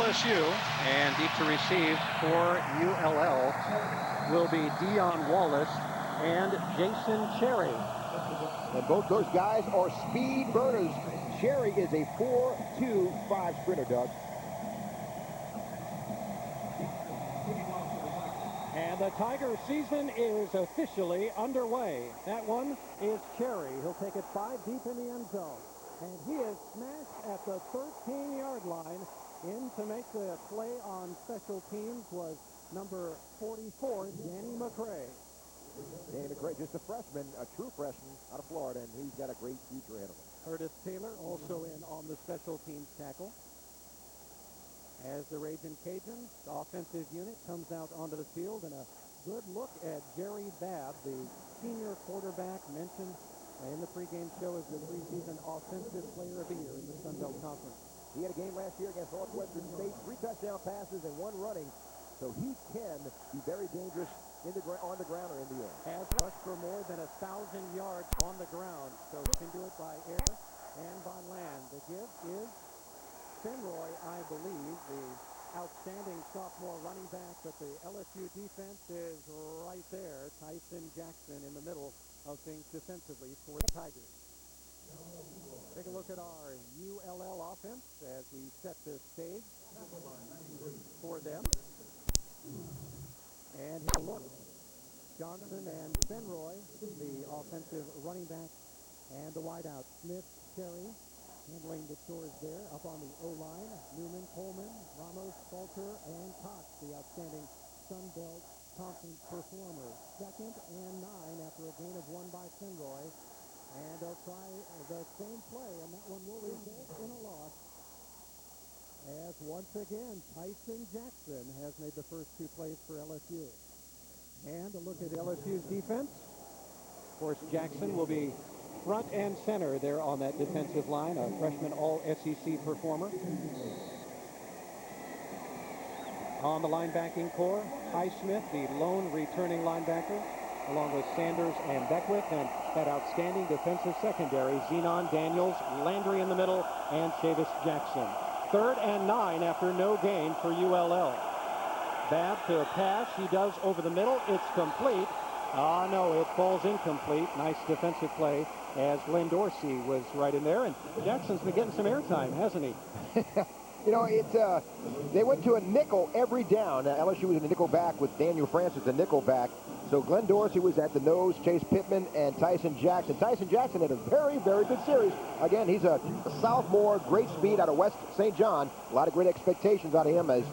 LSU, and deep to receive for ULL will be Dion Wallace and Jason Cherry. And both those guys are speed burners. Cherry is a 4.25 sprinter, Doug. And the Tiger season is officially underway. That one is Cherry. He'll take it 5 deep in the end zone. And he is smashed at the 13-yard line. In to make the play on special teams was number 44, Danny McCray. Danny McCray, just a freshman, a true freshman out of Florida, and he's got a great future ahead of him. Curtis Taylor also in on the special teams tackle. As the Ragin Cajuns offensive unit comes out onto the field, and a good look at Jerry Babb, the senior quarterback mentioned in the pregame show as the preseason offensive player of the year in the Sun Belt Conference. He had a game last year against Northwestern State, 3 touchdown passes and 1 running, so he can be very dangerous on the ground or in the air. Has rushed for more than 1,000 yards on the ground, so he can do it by air and by land. The gift is Fenroy, I believe, the outstanding sophomore running back, but the LSU defense is right there. Tyson Jackson in the middle of things defensively for the Tigers. Take a look at our ULL offense as we set the stage for them. And here's a look. Johnson and Fenroy, the offensive running back, and the wideout. Smith, Cherry, handling the chores there. Up on the O-line, Newman, Coleman, Ramos, Salter, and Cox, the outstanding Sun Belt Conference performer. 2nd and 9 after a gain of 1 by Fenroy. And they'll try the same play, and that one will result in a loss. As once again, Tyson Jackson has made the first 2 plays for LSU. And a look at LSU's defense. Of course, Jackson will be front and center there on that defensive line, a freshman all-SEC performer. On the linebacking core, Highsmith, the lone returning linebacker, along with Sanders and Beckwith, and that outstanding defensive secondary, Zenon Daniels, Landry in the middle, and Chavis Jackson. 3rd and 9 after no gain for ULL. Babb to a pass. He does over the middle. It's complete. No, it falls incomplete. Nice defensive play as Len Dorsey was right in there. And Jackson's been getting some airtime, hasn't he? You know, they went to a nickel every down. LSU was in a nickel back with Daniel Francis, the nickel back. So Glenn Dorsey was at the nose, Chase Pittman, and Tyson Jackson. Tyson Jackson had a very, very good series. Again, he's a sophomore, great speed out of West St. John. A lot of great expectations out of him as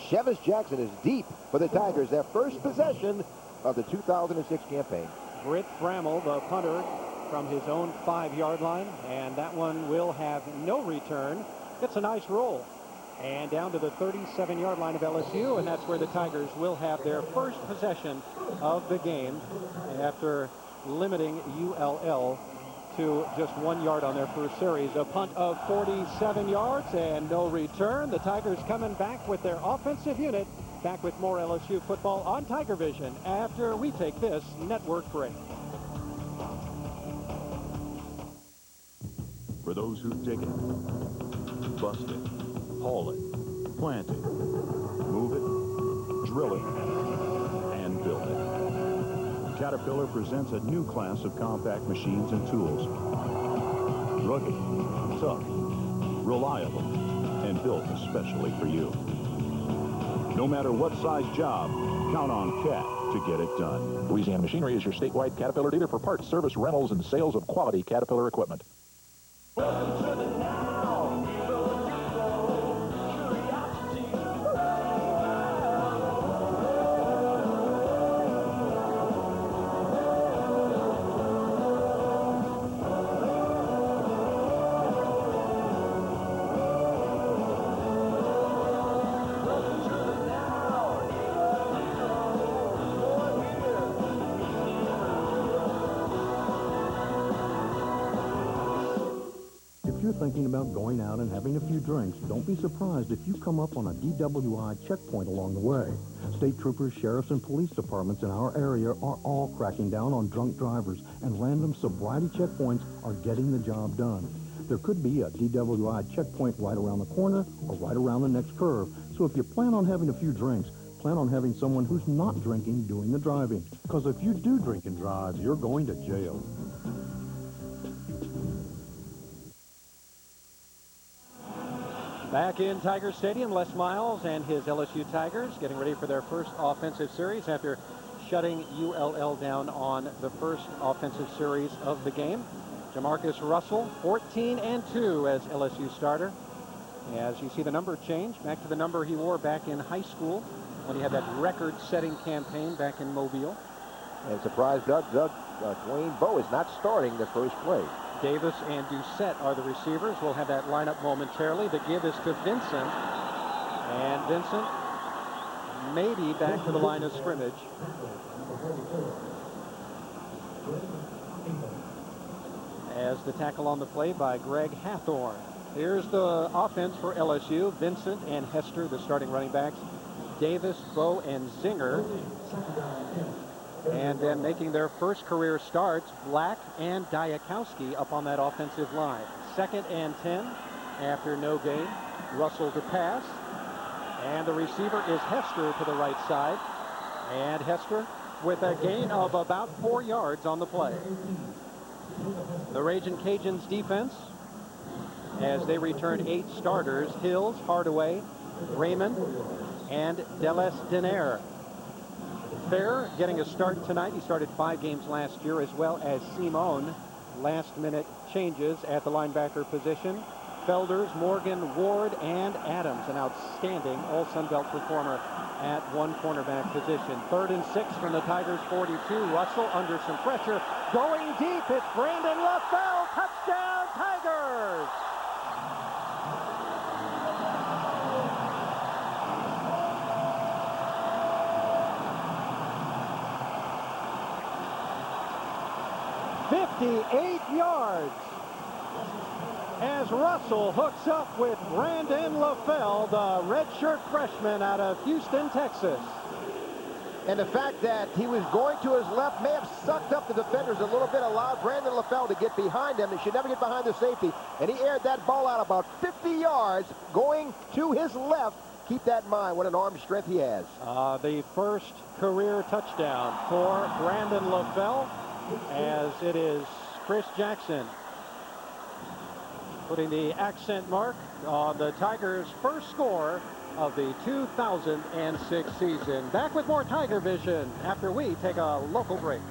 Chavis Jackson is deep for the Tigers. Their first possession of the 2006 campaign. Britt Bramall, the punter, from his own 5-yard line, and that one will have no return. It's a nice roll. And down to the 37-yard line of LSU, and that's where the Tigers will have their first possession of the game after limiting ULL to just 1 yard on their first series. A punt of 47 yards and no return. The Tigers coming back with their offensive unit, back with more LSU football on Tiger Vision after we take this network break. For those who dig it, bust it, haul it, plant it, move it, drill it, and build it. Caterpillar presents a new class of compact machines and tools. Rugged, tough, reliable, and built especially for you. No matter what size job, count on CAT to get it done. Louisiana Machinery is your statewide Caterpillar dealer for parts, service, rentals, and sales of quality Caterpillar equipment. Welcome to the now. Thinking about going out and having a few drinks, don't be surprised if you come up on a DWI checkpoint along the way. State troopers, sheriffs, and police departments in our area are all cracking down on drunk drivers, and random sobriety checkpoints are getting the job done. There could be a DWI checkpoint right around the corner or right around the next curve. So if you plan on having a few drinks, plan on having someone who's not drinking doing the driving. Because if you do drink and drive, you're going to jail. Back in Tiger Stadium, Les Miles and his LSU Tigers getting ready for their first offensive series after shutting ULL down on the first offensive series of the game. JaMarus Russell, 14-2 as LSU starter. As you see the number change, back to the number he wore back in high school when he had that record-setting campaign back in Mobile. And surprise, Dwayne Bowe is not starting the first play. Davis and Doucette are the receivers. We'll have that lineup momentarily. The give is to Vincent. And Vincent maybe back to the line of scrimmage. As the tackle on the play by Greg Hathorn. Here's the offense for LSU. Vincent and Hester, the starting running backs. Davis, Bowe, and Zinger. And then making their first career starts, Black and Diakowski up on that offensive line. 2nd and 10 after no gain. Russell to pass. And the receiver is Hester to the right side. And Hester with a gain of about 4 yards on the play. The Ragin Cajuns defense, as they return 8 starters, Hills, Hardaway, Raymond, and Delesdinaire. Fair getting a start tonight. He started 5 games last year, as well as Simone. Last-minute changes at the linebacker position. Felders, Morgan, Ward, and Adams, an outstanding All-Sun Belt performer at one cornerback position. 3rd and 6 from the Tigers' 42. Russell under some pressure. Going deep, it's Brandon LaFell. Touchdown, Tigers! "58 yards as Russell hooks up with Brandon LaFell, the redshirt freshman out of Houston, Texas. And the fact that he was going to his left may have sucked up the defenders a little bit, allowed Brandon LaFell to get behind him. He should never get behind the safety. And he aired that ball out about 50 yards going to his left. Keep that in mind, what an arm strength he has. The first career touchdown for Brandon LaFell, as it is Chris Jackson putting the accent mark on the Tigers' first score of the 2006 season. Back with more Tiger Vision after we take a local break.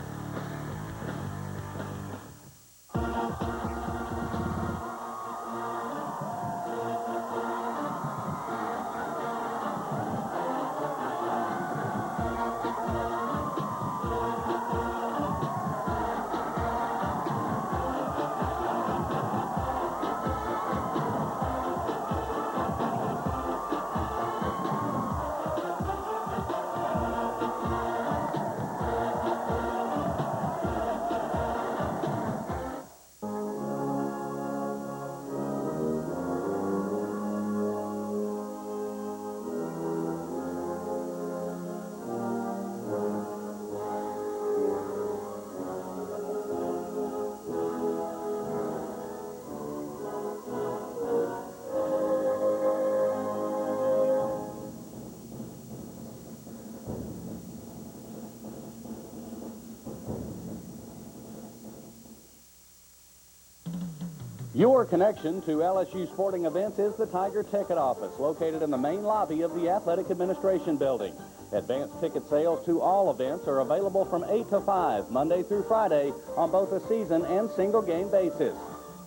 Your connection to LSU sporting events is the Tiger Ticket Office, located in the main lobby of the Athletic Administration Building. Advanced ticket sales to all events are available from 8 to 5, Monday through Friday, on both a season and single game basis.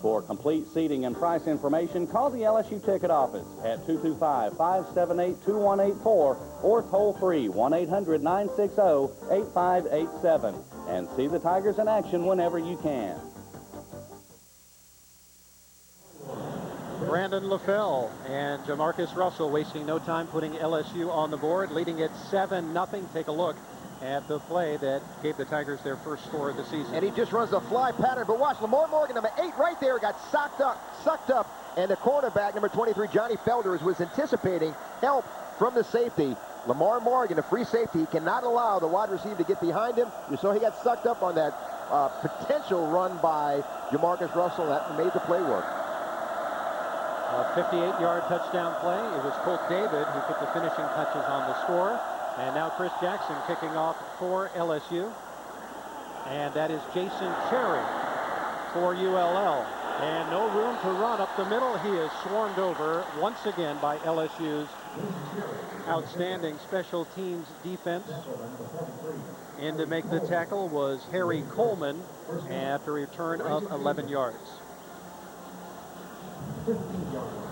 For complete seating and price information, call the LSU Ticket Office at 225-578-2184 or toll free 1-800-960-8587 and see the Tigers in action whenever you can. Brandon LaFell and JaMarus Russell wasting no time putting LSU on the board, leading it 7-0. Take a look at the play that gave the Tigers their first score of the season. And he just runs the fly pattern, but watch, Lamar Morgan, number 8 right there, got sucked up, and the cornerback, number 23, Johnny Felders, was anticipating help from the safety. Lamar Morgan, a free safety, cannot allow the wide receiver to get behind him. You saw he got sucked up on that potential run by JaMarus Russell. That made the play work. A 58-yard touchdown play. It was Colt David who put the finishing touches on the score. And now Chris Jackson kicking off for LSU. And that is Jason Cherry for ULL. And no room to run up the middle. He is swarmed over once again by LSU's outstanding special teams defense. In to make the tackle was Harry Coleman after a return of 11 yards.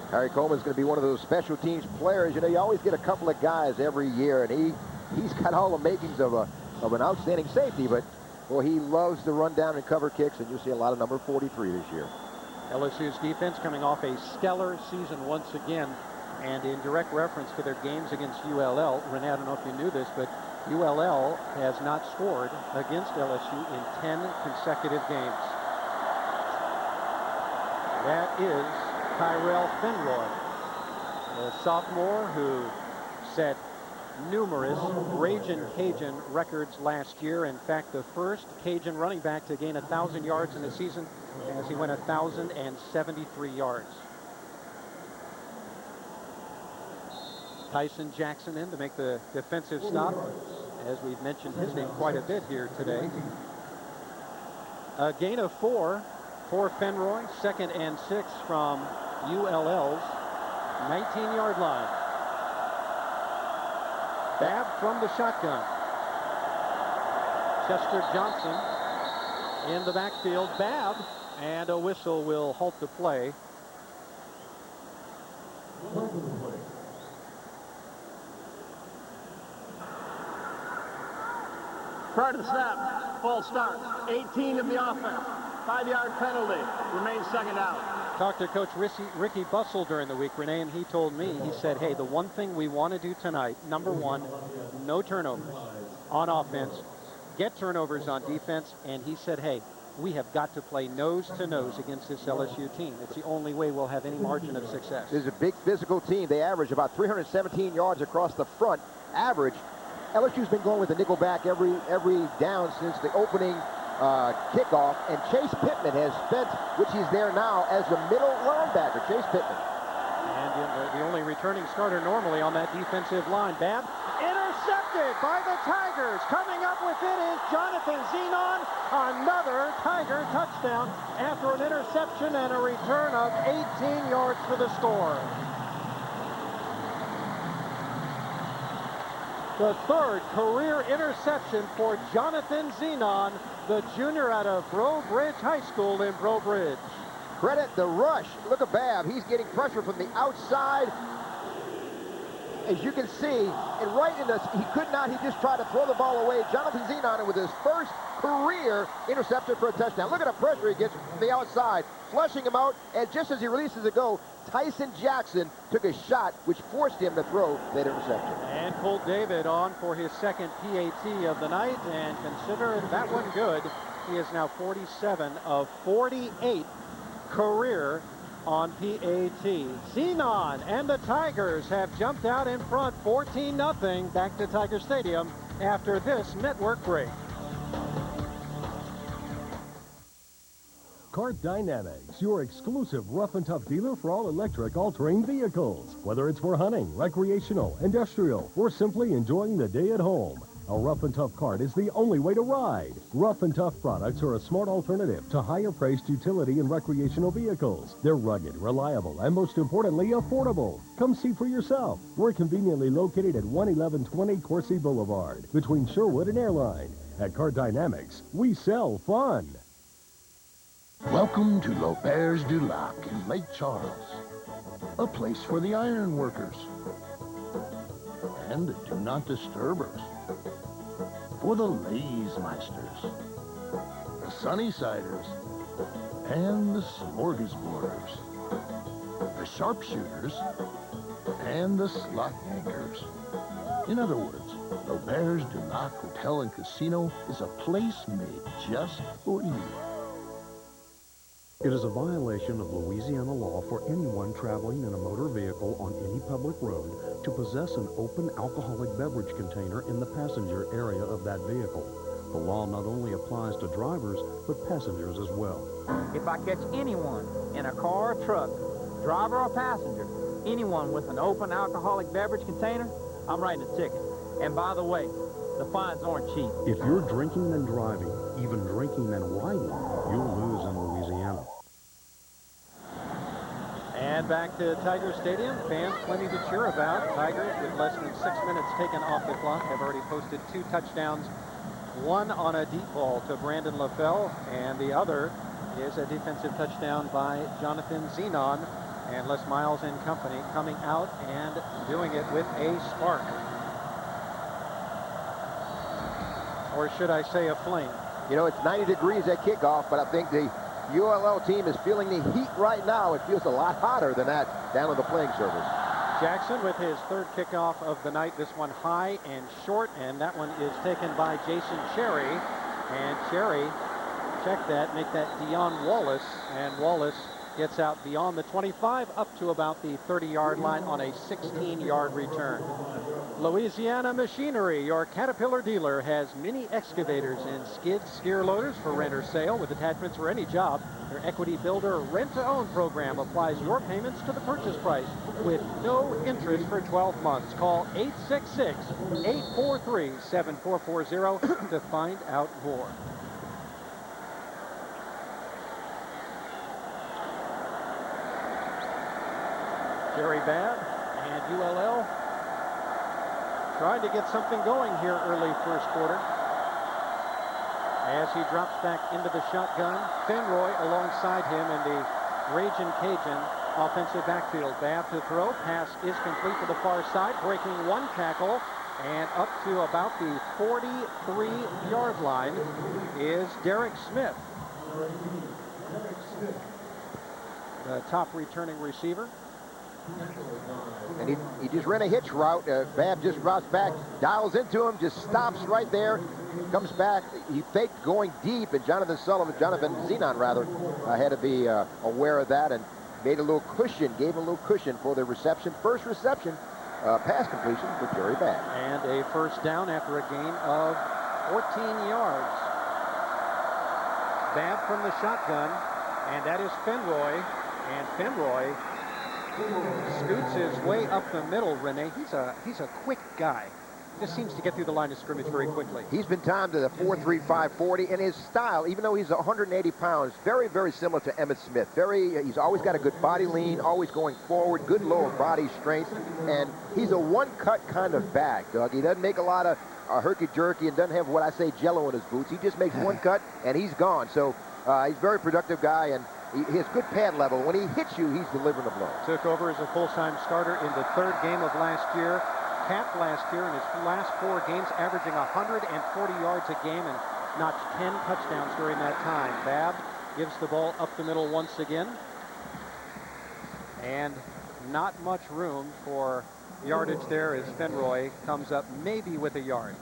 Harry Coleman's going to be one of those special teams players. You know, you always get a couple of guys every year, and he's got all the makings of an outstanding safety, but well, he loves to run down and cover kicks, and you'll see a lot of number 43 this year. LSU's defense coming off a stellar season once again, and in direct reference to their games against ULL. Renee, I don't know if you knew this, but ULL has not scored against LSU in 10 consecutive games. That is Tyrell Fenroy, a sophomore who set numerous Ragin Cajun records last year. In fact, the first Cajun running back to gain 1,000 yards in a season, as he went 1,073 yards. Tyson Jackson in to make the defensive stop, as we've mentioned his name quite a bit here today. A gain of 4 for Fenroy, 2nd and 6 from ULL's 19-yard line. Babb from the shotgun. Chester Johnson in the backfield. Babb, and a whistle will halt the play. Prior to the snap, false start. 18 of the offense. 5-yard penalty. Remains second out. Talked to Coach Ricky Bussell during the week, Renee, and he told me, he said, hey, the one thing we want to do tonight, number one, no turnovers on offense, get turnovers on defense, and he said, hey, we have got to play nose-to-nose against this LSU team. It's the only way we'll have any margin of success. This is a big physical team. They average about 317 yards across the front average. LSU's been going with the nickel back every down since the opening kickoff, and Chase Pittman has spent, which he's there now, as the middle linebacker, Chase Pittman. And the only returning starter normally on that defensive line. Babb intercepted by the Tigers. Coming up with it is Jonathan Zenon. Another Tiger touchdown after an interception and a return of 18 yards for the score. The third career interception for Jonathan Zenon, the junior out of Breaux Bridge High School in Breaux Bridge. Credit the rush. Look at Babb. He's getting pressure from the outside. As you can see, and right in the, he just tried to throw the ball away. Jonathan Zenon with his first career interception for a touchdown. Look at the pressure he gets from the outside, flushing him out, and just as he releases it go, Tyson Jackson took a shot which forced him to throw that interception. And Colt David on for his second PAT of the night, and consider that one good. He is now 47 of 48 career on PAT. Zenon and the Tigers have jumped out in front 14-0 back to Tiger Stadium after this network break. Cart Dynamics, your exclusive rough and tough dealer for all electric all-terrain vehicles. Whether it's for hunting, recreational, industrial, or simply enjoying the day at home, a rough and tough cart is the only way to ride. Rough and tough products are a smart alternative to higher-priced utility and recreational vehicles. They're rugged, reliable, and most importantly, affordable. Come see for yourself. We're conveniently located at 11120 Coursey Boulevard, between Sherwood and Airline. At Cart Dynamics, we sell fun. Welcome to L'Auberge du Lac in Lake Charles, a place for the iron workers and the do not disturbers, for the lazemeisters, the sunny-siders, and the smorgasborders, the sharpshooters, and the slot yankers. In other words, L'Auberge du Lac Hotel and Casino is a place made just for you. It is a violation of Louisiana law for anyone traveling in a motor vehicle on any public road to possess an open alcoholic beverage container in the passenger area of that vehicle. The law not only applies to drivers, but passengers as well. If I catch anyone in a car or truck driver or passenger, anyone with an open alcoholic beverage container, I'm writing a ticket. And by the way, the fines aren't cheap. If you're drinking and driving, even drinking and riding, you'll lose in Louisiana. And back to Tiger Stadium. Fans plenty to cheer about. Tigers, with less than 6 minutes taken off the clock, have already posted 2 touchdowns. One on a deep ball to Brandon LaFell, and the other is a defensive touchdown by Jonathan Zenon. And Les Miles and company coming out and doing it with a spark. Or should I say a flame? You know, it's 90 degrees at kickoff, but I think the ULL team is feeling the heat right now. It feels a lot hotter than that down on the playing surface. Jackson with his 3rd kickoff of the night. This one high and short, and that one is taken by Jason Cherry. And Cherry, check that, make that Dion Wallace, and Wallace gets out beyond the 25 up to about the 30-yard line on a 16-yard return. Louisiana Machinery, your Caterpillar dealer, has mini excavators and skid steer loaders for rent or sale with attachments for any job. Their Equity Builder rent-to-own program applies your payments to the purchase price with no interest for 12 months. Call 866-843-7440 to find out more. Jerry Babb and ULL trying to get something going here early first quarter. As he drops back into the shotgun, Fenroy alongside him in the Ragin Cajun offensive backfield. Babb to throw. Pass is complete to the far side, breaking 1 tackle, and up to about the 43-yard line is Derek Smith, the top returning receiver. And he just ran a hitch route. Babb just drops back, dials into him, just stops right there, comes back. He faked going deep, and Jonathan Zenon had to be aware of that and made a little cushion, gave him a little cushion for the reception. First reception, pass completion for Jerry Babb. And a first down after a gain of 14 yards. Babb from the shotgun, and that is Fenroy. And Fenroy scoots his way up the middle, Rene. He's a quick guy. Just seems to get through the line of scrimmage very quickly. He's been timed to the 4.35 40, and his style, even though he's 180 pounds, very, very similar to Emmitt Smith. He's always got a good body lean, always going forward, good lower body strength, and he's a one-cut kind of back, Doug. He doesn't make a lot of herky-jerky and doesn't have what I say jello in his boots. He just makes one cut, and he's gone. So he's a very productive guy, and he has good pad level. When he hits you, he's delivering a blow. Took over as a full-time starter in the 3rd game of last year. Capped last year in his last 4 games, averaging 140 yards a game and notched 10 touchdowns during that time. Babb gives the ball up the middle once again. And not much room for yardage there as Fenroy comes up maybe with a yard.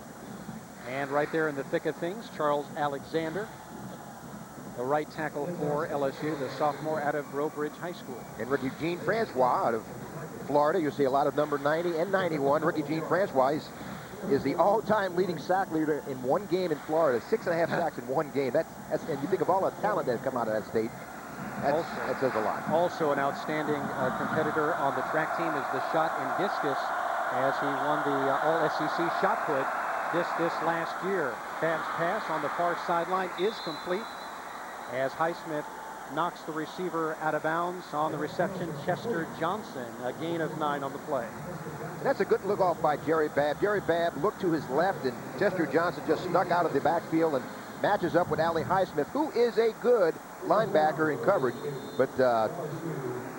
And right there in the thick of things, Charles Alexander, the right tackle for LSU, the sophomore out of Breaux Bridge High School. And Ricky Jean Francois out of Florida. You'll see a lot of number 90 and 91. Ricky Jean Francois is the all-time leading sack leader in one game in Florida. 6.5 sacks in one game. That's and you think of all the talent that's come out of that state. That says a lot. Also an outstanding competitor on the track team is the shot and discus, as he won the All-SEC shot put this last year. Babb's pass on the far sideline is complete, as Highsmith knocks the receiver out of bounds. On the reception, Chester Johnson, a gain of 9 on the play. And that's a good look off by Jerry Babb. Jerry Babb looked to his left, and Chester Johnson just snuck out of the backfield and matches up with Allie Highsmith, who is a good linebacker in coverage. But,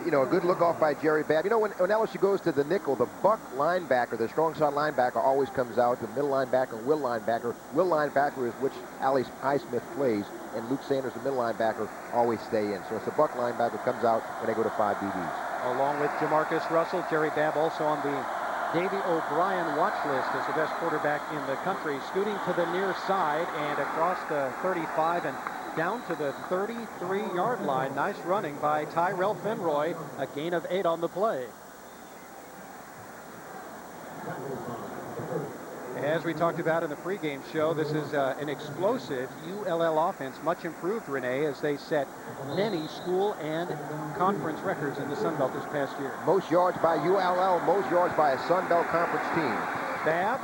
you know, a good look off by Jerry Babb. You know, when LSU goes to the nickel, the buck linebacker, the strong side linebacker, always comes out. The middle linebacker, Will linebacker. Will linebacker is which Allie Highsmith plays, and Luke Sanders, the middle linebacker, always stay in. So it's a buck linebacker comes out when they go to 5 DBs. Along with JaMarus Russell, Jerry Babb also on the Davey O'Brien watch list as the best quarterback in the country, scooting to the near side and across the 35 and down to the 33-yard line. Nice running by Tyrell Fenroy, a gain of 8 on the play. As As we talked about in the pregame show, this is an explosive ULL offense, much improved, Renee, as they set many school and conference records in the Sun Belt this past year. Most yards by ULL, most yards by a Sun Belt Conference team. Babb,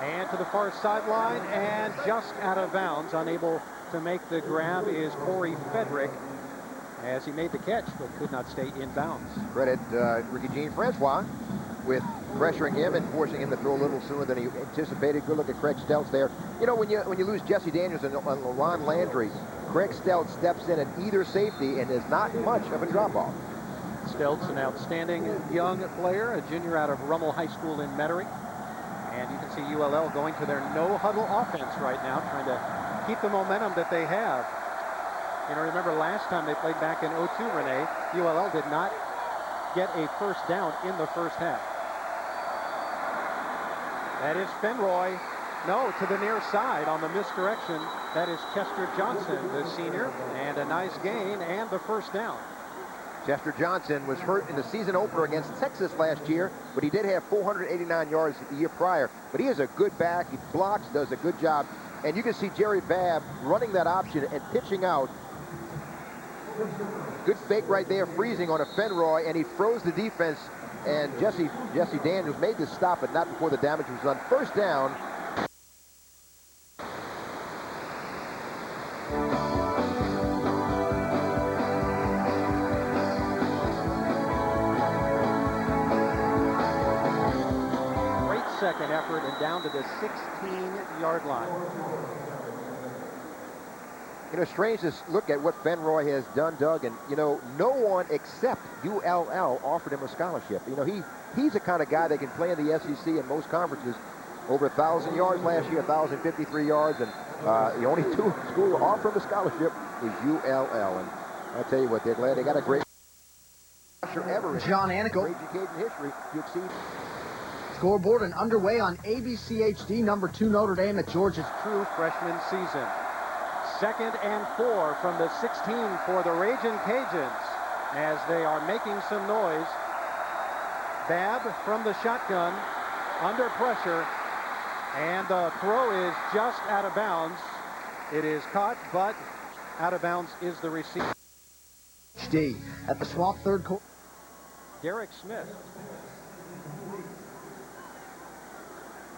and to the far sideline, and just out of bounds, unable to make the grab is Corey Frederick, as he made the catch but could not stay in bounds. Credit Ricky Jean Francois with pressuring him and forcing him to throw a little sooner than he anticipated. Good look at Craig Stelz there. You know, when you lose Jesse Daniels and LaRon Landry, Craig Stelz steps in at either safety and is not much of a drop-off. Stelz, an outstanding young player, a junior out of Rummel High School in Metairie. And you can see ULL going to their no-huddle offense right now, trying to keep the momentum that they have. You know, remember last time they played back in 02, Renee, ULL did not get a first down in the first half. That is Fenroy. No, to the near side on the misdirection. That is Chester Johnson, the senior, and a nice gain and the first down. Chester Johnson was hurt in the season opener against Texas last year, but he did have 489 yards the year prior. But he is a good back. He blocks, does a good job. And you can see Jerry Babb running that option and pitching out. Good fake right there, freezing on a Fenroy, and he froze the defense. And Jesse Daniels made the stop, but not before the damage was done. First down. Second effort and down to the 16-yard line. You know, strange to look at what Fenroy has done, Doug, and, you know, no one except ULL offered him a scholarship. You know, he's the kind of guy that can play in the SEC in most conferences. Over 1,000 yards last year, 1,053 yards, and the only two school to offer him a scholarship is ULL. And I'll tell you what, they're glad they got a great rusher ever in John Anico. Ragin Cajun history to exceed. Scoreboard and underway on ABC HD, number 2 Notre Dame at Georgia's true freshman season. 2nd and 4 from the 16 for the Ragin Cajuns as they are making some noise. Babb from the shotgun, under pressure, and the throw is just out of bounds. It is caught, but out of bounds is the receiver. HD at the Swamp third quarter. Derek Smith.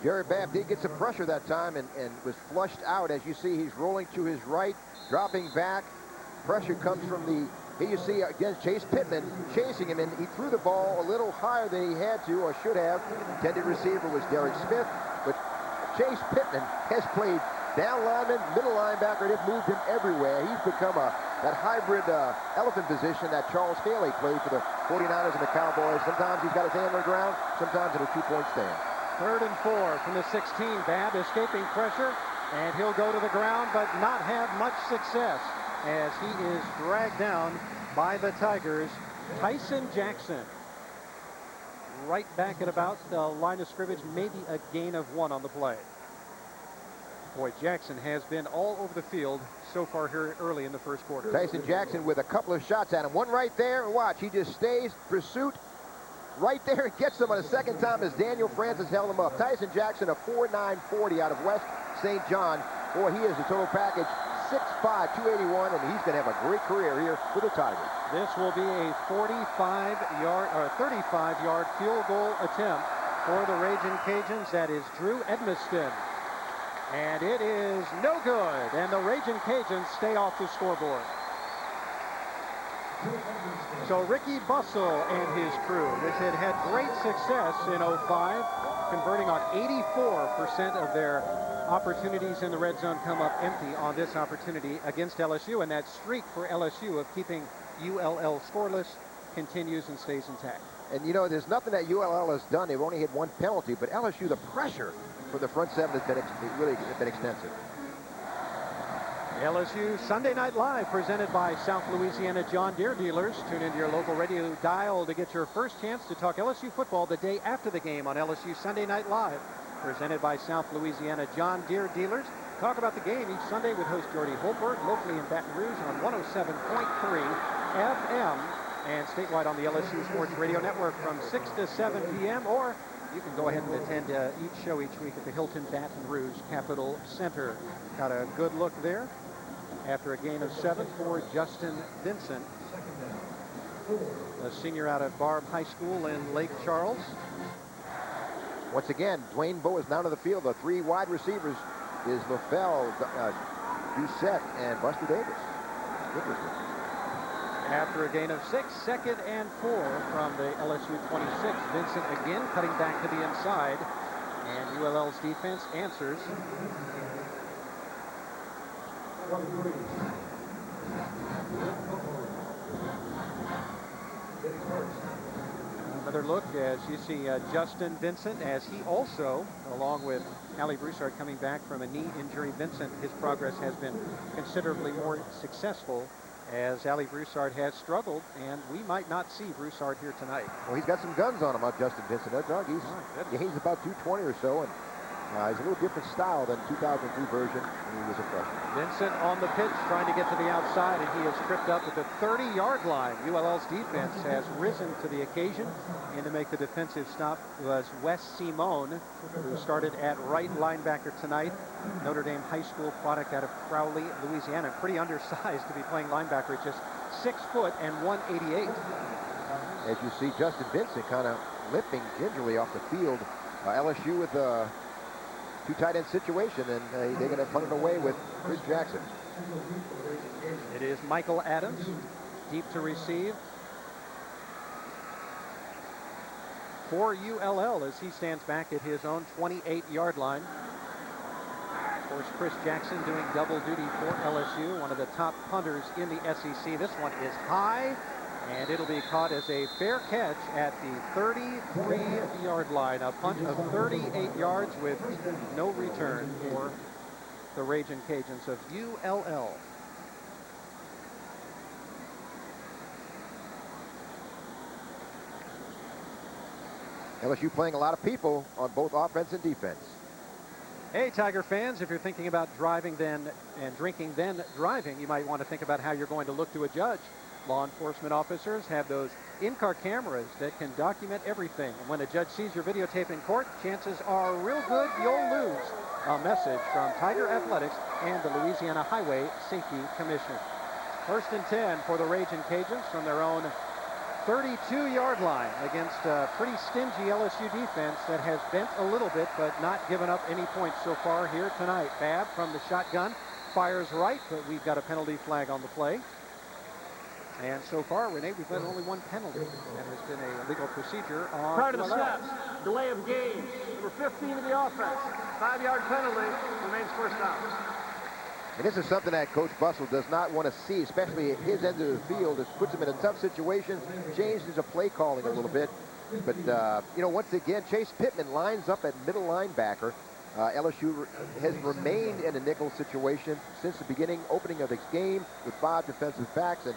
Jerry Babb did get some pressure that time and was flushed out. As you see, he's rolling to his right, dropping back. Pressure comes from the, here you see again Chase Pittman chasing him, and he threw the ball a little higher than he had to or should have. Intended receiver was Derek Smith, but Chase Pittman has played down lineman, middle linebacker. They've moved him everywhere. He's become that hybrid elephant position that Charles Haley played for the 49ers and the Cowboys. Sometimes he's got his hand on the ground, sometimes in a two-point stand. 3rd and 4 from the 16. Babb escaping pressure, and he'll go to the ground but not have much success as he is dragged down by the Tigers. Tyson Jackson right back at about the line of scrimmage, maybe a gain of 1 on the play. Boy, Jackson has been all over the field so far here early in the first quarter. Tyson Jackson with a couple of shots at him. One right there, and watch, he just stays, pursuit, right there and gets them on a second time as Daniel Francis held him up. Tyson Jackson, a 4.940 out of West St. John. Boy, he is the total package, 6'5", 281, and he's going to have a great career here for the Tigers. This will be a 35-yard field goal attempt for the Ragin Cajuns. That is Drew Edmiston. And it is no good, and the Ragin Cajuns stay off the scoreboard. So Ricky Bussell and his crew, which had great success in 05, converting on 84% of their opportunities in the red zone, come up empty on this opportunity against LSU, and that streak for LSU of keeping ULL scoreless continues and stays intact. And, you know, there's nothing that ULL has done. They've only had 1 penalty, but LSU, the pressure for the front seven has been really been extensive. LSU Sunday Night Live, presented by South Louisiana John Deere dealers. Tune into your local radio dial to get your first chance to talk LSU football the day after the game on LSU Sunday Night Live, presented by South Louisiana John Deere dealers. Talk about the game each Sunday with host Jordy Holberg, locally in Baton Rouge on 107.3 FM and statewide on the LSU Sports Radio Network from 6 to 7 p.m. or You can go ahead and attend each show each week at the Hilton Baton Rouge Capitol Center. Got a good look there after a gain of 7 for Justin Vincent, a senior out of Barb High School in Lake Charles. Once again, Dwayne Bowe is now to the field. The 3 wide receivers is LaFell, Doucette, and Buster Davis. After a gain of 6, 2nd and 4 from the LSU 26. Vincent again cutting back to the inside, and ULL's defense answers. Another look as you see Justin Vincent, as he also, along with Ali Broussard, coming back from a knee injury. Vincent, his progress has been considerably more successful, as Ali Broussard has struggled, and we might not see Broussard here tonight. Well, he's got some guns on him, Justin Vincent. That dog, he's about 220 or so, and he's a little different style than 2003 version when he was a freshman. Vincent on the pitch trying to get to the outside, and he is tripped up at the 30-yard line. ULL's defense has risen to the occasion, and to make the defensive stop was Wes Simone, who started at right linebacker tonight. Notre Dame high school product out of Crowley, Louisiana. Pretty undersized to be playing linebacker at just 6 foot and 188. As you see Justin Vincent kind of limping gingerly off the field. LSU with a 2 tight end situation, and they're going to punt it away with Chris Jackson. It is Michael Adams, deep to receive for ULL as he stands back at his own 28-yard line. Of course, Chris Jackson doing double duty for LSU, one of the top punters in the SEC. This one is high, and it'll be caught as a fair catch at the 33-yard line. A punt of 38 yards with no return for the Ragin Cajuns of ULL. LSU playing a lot of people on both offense and defense. Hey, Tiger fans, if you're thinking about driving then and drinking then driving, you might want to think about how you're going to look to a judge. Law enforcement officers have those in-car cameras that can document everything. And when a judge sees your videotape in court, chances are real good you'll lose. A message from Tiger Athletics and the Louisiana Highway Safety Commission. 1st and 10 for the Ragin Cajuns from their own 32-yard line against a pretty stingy LSU defense that has bent a little bit but not given up any points so far here tonight. Babb from the shotgun fires right, but we've got a penalty flag on the play. And so far, Renee, we've had only 1 penalty. That has been a legal procedure on Prior to the snaps, delay of game. Number 15 of the offense. 5-yard penalty, remains first down. And this is something that Coach Bussell does not want to see, especially at his end of the field. It puts him in a tough situation, changes the play calling a little bit. But, you know, once again, Chase Pittman lines up at middle linebacker. LSU has remained in a nickel situation since the opening of the game with 5 defensive backs. And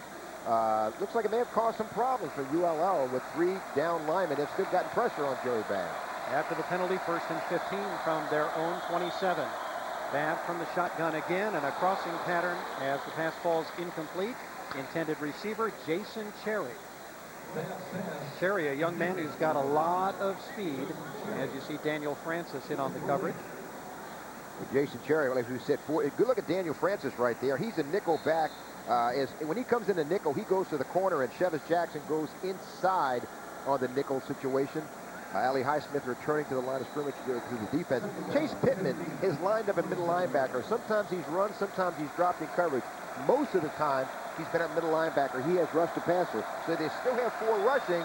looks like it may have caused some problems for ULL with 3 down linemen. They've still gotten pressure on Jerry Babb. After the penalty, 1st and 15 from their own 27. Babb from the shotgun again, and a crossing pattern as the pass falls incomplete. Intended receiver, Jason Cherry. Cherry, a young man who's got a lot of speed, as you see Daniel Francis hit on the coverage. With Jason Cherry, like we said, good look at Daniel Francis right there. He's a nickel back. When he comes in the nickel, he goes to the corner, and Chevis Jackson goes inside on the nickel situation. Ali Highsmith returning to the line of scrimmage to the defense. Chase Pittman is lined up at middle linebacker. Sometimes he's run, sometimes he's dropped in coverage. Most of the time, he's been at middle linebacker. He has rushed the passer. So they still have 4 rushing,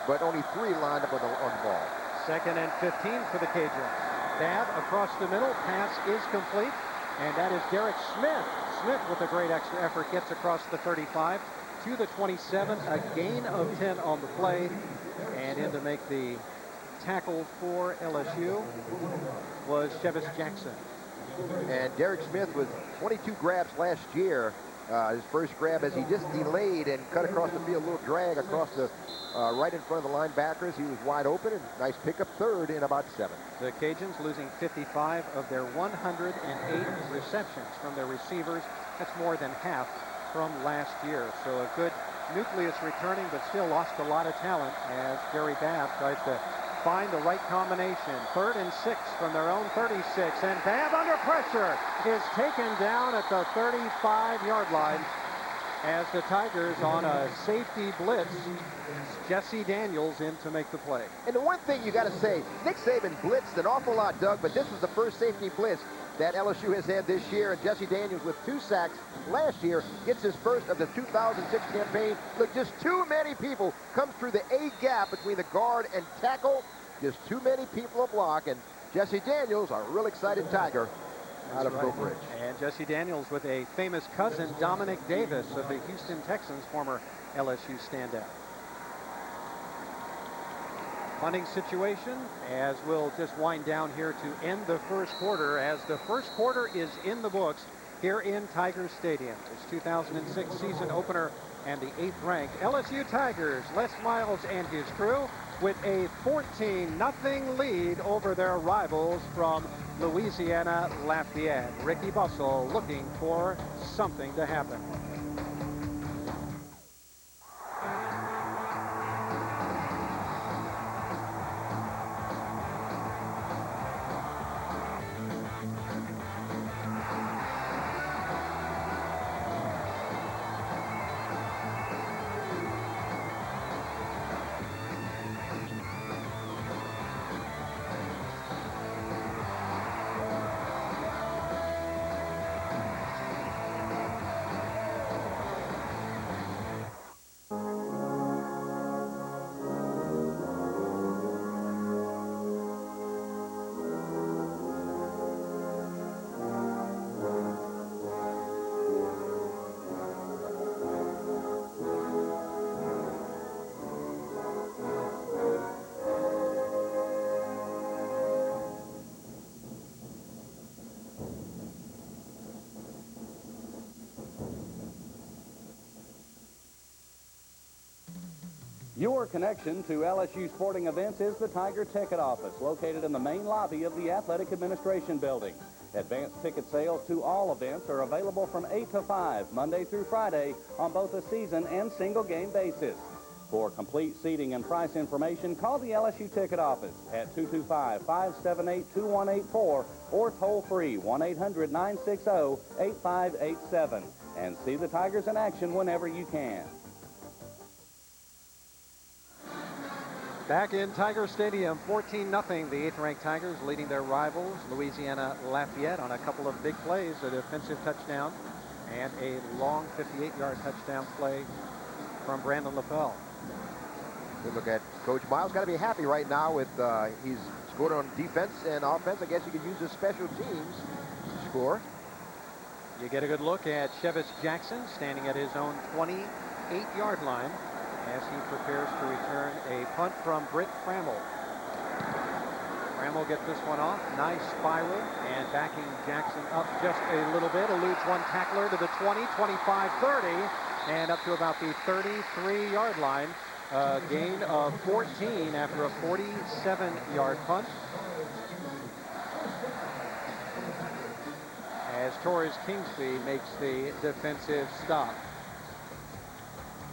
but only 3 lined up on the ball. 2nd and 15 for the Cajuns. Babb across the middle, pass is complete, and that is Derek Smith. Smith with a great extra effort gets across the 35 to the 27, a gain of 10 on the play, and in to make the tackle for LSU was Chevis Jackson. And Derek Smith with 22 grabs last year. His first grab as he just delayed and cut across the field, a little drag across the right in front of the linebackers. He was wide open, and nice pickup, 3rd in about 7. The Cajuns losing 55 of their 108 receptions from their receivers. That's more than half from last year. So a good nucleus returning, but still lost a lot of talent as Jerry Babb tries to find the right combination. 3rd and 6 from their own 36. And Babb under pressure is taken down at the 35-yard line as the Tigers on a safety blitz. Jesse Daniels in to make the play. And the one thing you got to say, Nick Saban blitzed an awful lot, Doug, but this was the first safety blitz that LSU has had this year, and Jesse Daniels, with 2 sacks last year, gets his first of the 2006 campaign. Look, just too many people come through the A gap between the guard and tackle. Just too many people to block, and Jesse Daniels, a real excited Tiger out of Oak Ridge. And Jesse Daniels with a famous cousin, Dominic Davis of the Houston Texans, former LSU standout. Punting situation as we'll just wind down here to end the first quarter, as the first quarter is in the books here in Tiger Stadium. It's 2006 season opener and the 8th ranked LSU Tigers, Les Miles and his crew, with a 14-0 lead over their rivals from Louisiana Lafayette. Ricky Bussell looking for something to happen. Your connection to LSU sporting events is the Tiger Ticket Office, located in the main lobby of the Athletic Administration Building. Advanced ticket sales to all events are available from 8 to 5, Monday through Friday, on both a season and single game basis. For complete seating and price information, call the LSU Ticket Office at 225-578-2184 or toll free 1-800-960-8587 and see the Tigers in action whenever you can. Back in Tiger Stadium, 14-0. The 8th ranked Tigers leading their rivals, Louisiana Lafayette, on a couple of big plays, a defensive touchdown and a long 58-yard touchdown play from Brandon LaFell. Good look at Coach Miles. Got to be happy right now with he's scored on defense and offense. I guess he could use his special teams to score. You get a good look at Chevis Jackson standing at his own 28-yard line as he prepares to return a punt from Britt Trammell. Trammell gets this one off. Nice spiral, and backing Jackson up just a little bit. Eludes one tackler to the 20, 25, 30, and up to about the 33-yard line. A gain of 14 after a 47-yard punt. As Torres Kingsby makes the defensive stop.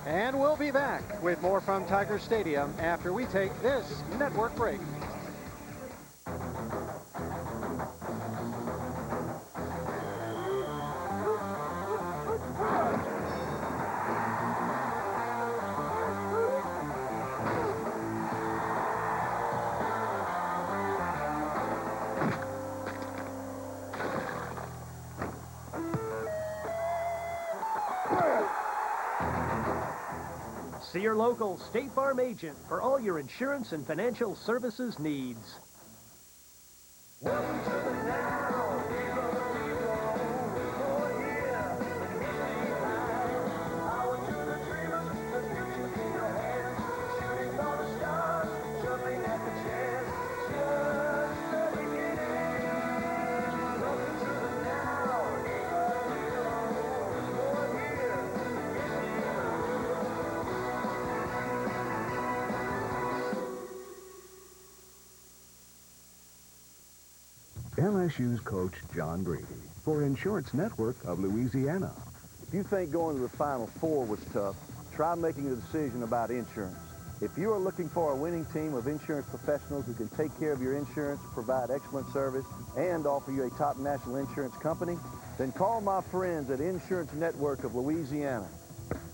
And we'll be back with more from Tiger Stadium after we take this network break. See your local State Farm agent for all your insurance and financial services needs. LSU's coach John Brady for Insurance Network of Louisiana. If you think going to the Final Four was tough, try making a decision about insurance. If you are looking for a winning team of insurance professionals who can take care of your insurance, provide excellent service, and offer you a top national insurance company, then call my friends at Insurance Network of Louisiana.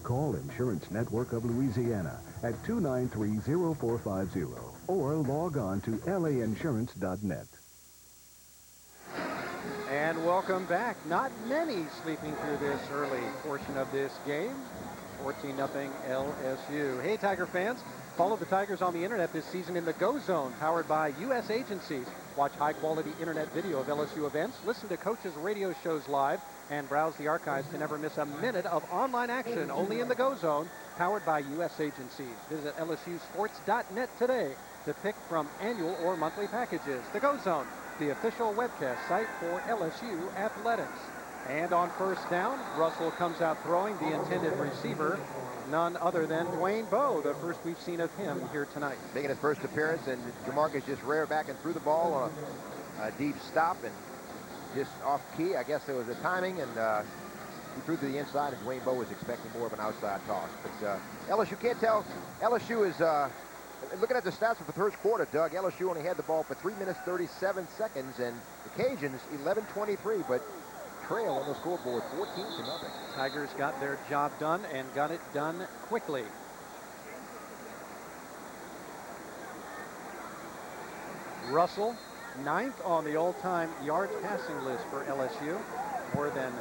Call Insurance Network of Louisiana at 293-0450 or log on to lainsurance.net. And welcome back. Not many sleeping through this early portion of this game. 14-0 LSU. Hey, Tiger fans. Follow the Tigers on the internet this season in the Go Zone, powered by U.S. agencies. Watch high-quality internet video of LSU events, listen to coaches' radio shows live, and browse the archives to never miss a minute of online action only in the Go Zone, powered by U.S. agencies. Visit lsusports.net today to pick from annual or monthly packages. The Go Zone, the official webcast site for LSU athletics. And on first down, Russell comes out throwing the intended receiver, none other than Dwayne Bowe, the first we've seen of him here tonight. Making his first appearance, and JaMarus just reared back and threw the ball on a deep stop and just off key. I guess there was a timing, and he threw to the inside, and Dwayne Bowe was expecting more of an outside toss. But LSU can't tell. LSU is, looking at the stats for the first quarter, Doug, LSU only had the ball for 3 minutes, 37 seconds, and the Cajuns 11-23, but trail on the scoreboard 14-0. Tigers got their job done and got it done quickly. Russell, 9th on the all-time yards passing list for LSU, more than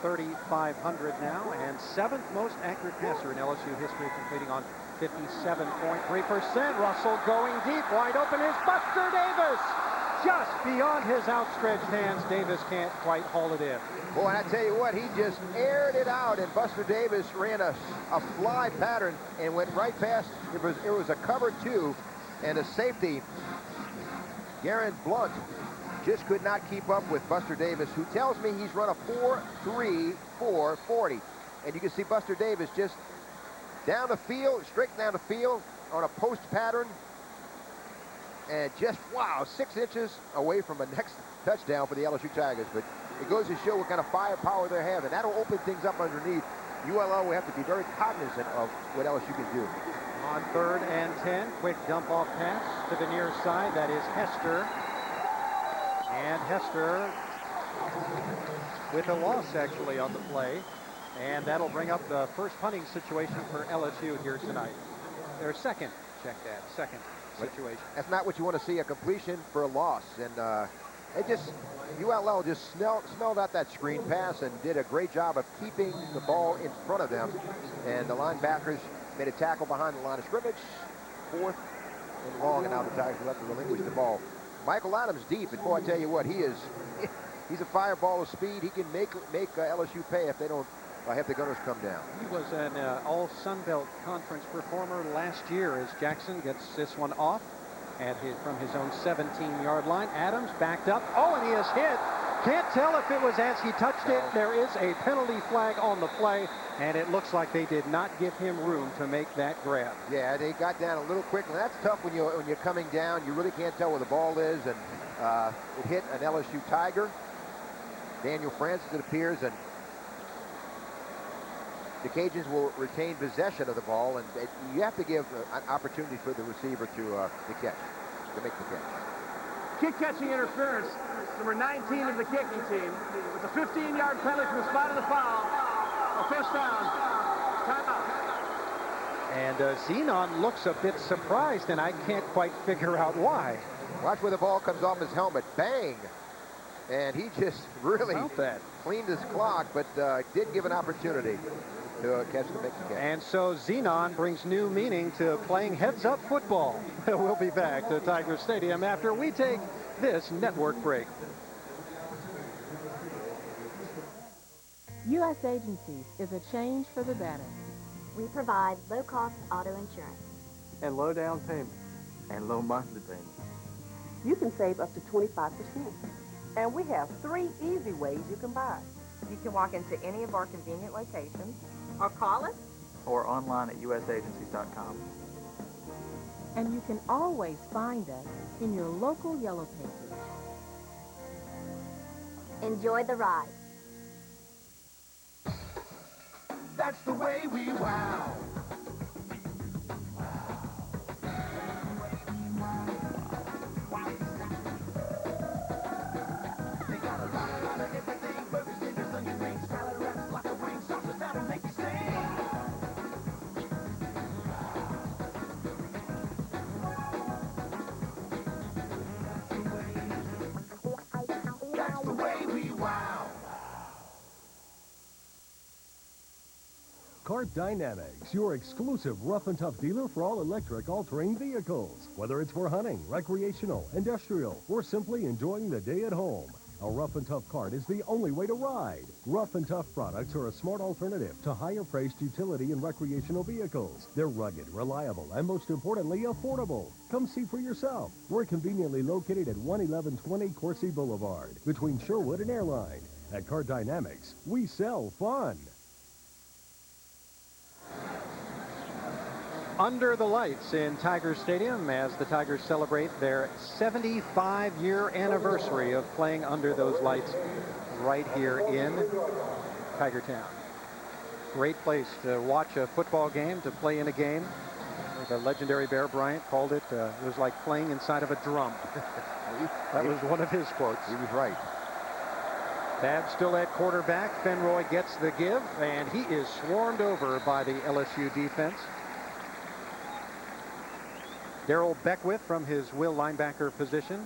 3,500 now, and 7th most accurate passer in LSU history, completing on 57.3%. Russell going deep, wide open is Buster Davis. Just beyond his outstretched hands, Davis can't quite haul it in. Boy, I tell you what, he just aired it out, and Buster Davis ran a fly pattern and went right past. It was a cover 2, and a safety, Garrett Blunt, just could not keep up with Buster Davis, who tells me he's run a 4.3 40. And you can see Buster Davis just down the field, straight down the field on a post pattern. And just, wow, 6 inches away from a next touchdown for the LSU Tigers. But it goes to show what kind of firepower they have, and that'll open things up underneath. ULL will have to be very cognizant of what LSU can do. On 3rd and 10, quick dump off pass to the near side. That is Hester. And Hester with a loss, actually, on the play. And that'll bring up the first punting situation for LSU here tonight. Their second, check that, second situation. That's not what you want to see, a completion for a loss. And ULL just smelled out that screen pass and did a great job of keeping the ball in front of them. And the linebackers made a tackle behind the line of scrimmage. 4th and long, and now the Tigers will have to relinquish the ball. Michael Adams deep, and boy, I tell you what, he's a fireball of speed. He can make LSU pay if they don't have the Gunners come down. He was an all Sun Belt Conference performer last year as Jackson gets this one off from his own 17-yard line. Adams backed up. Oh, and he is hit. Can't tell if it was as he touched it. There is a penalty flag on the play, and it looks like they did not give him room to make that grab. Yeah, they got down a little quickly. That's tough when you're coming down. You really can't tell where the ball is, and it hit an LSU Tiger. Daniel Francis, it appears, and the Cajuns will retain possession of the ball, and you have to give an opportunity for the receiver to make the catch. Kick-catching interference, number 19 of the kicking team, with a 15-yard penalty from the spot of the foul. A first down. Timeout. And Zenon looks a bit surprised, and I can't quite figure out why. Watch where the ball comes off his helmet. Bang! And he just really cleaned his clock, but did give an opportunity to make the catch. And so Zenon brings new meaning to playing heads-up football. We'll be back to Tiger Stadium after we take this network break. U.S. Agencies is a change for the better. We provide low-cost auto insurance. And low down payment. And low monthly payment. You can save up to 25%. And we have 3 easy ways you can buy. You can walk into any of our convenient locations, or call us, or online at usagencies.com. And you can always find us in your local Yellow Pages. Enjoy the ride. That's the way we wow. Cart Dynamics, your exclusive rough and tough dealer for all electric all-terrain vehicles. Whether it's for hunting, recreational, industrial, or simply enjoying the day at home, a rough and tough cart is the only way to ride. Rough and tough products are a smart alternative to higher-priced utility and recreational vehicles. They're rugged, reliable, and most importantly, affordable. Come see for yourself. We're conveniently located at 11120 Coursey Boulevard, between Sherwood and Airline. At Cart Dynamics, we sell fun. Under the lights in Tiger Stadium as the Tigers celebrate their 75-year anniversary of playing under those lights right here in Tiger Town. Great place to watch a football game, to play in a game. The legendary Bear Bryant called it, it was like playing inside of a drum. That was one of his quotes. He was right. Babb still at quarterback. Fenroy gets the give, and he is swarmed over by the LSU defense. Darrell Beckwith from his will linebacker position.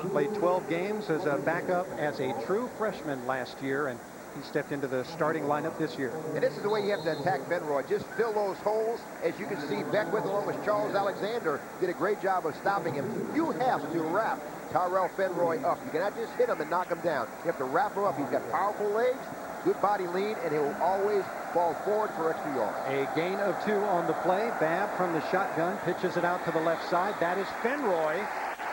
He played 12 games as a backup as a true freshman last year, and he stepped into the starting lineup this year. And this is the way you have to attack Fenroy. Just fill those holes. As you can see, Beckwith along with Charles Alexander did a great job of stopping him. You have to wrap Tyrell Fenroy up. You cannot just hit him and knock him down. You have to wrap him up. He's got powerful legs, good body lean, and he will always fall forward for extra yards. A gain of 2 on the play. Babb from the shotgun pitches it out to the left side. That is Fenroy.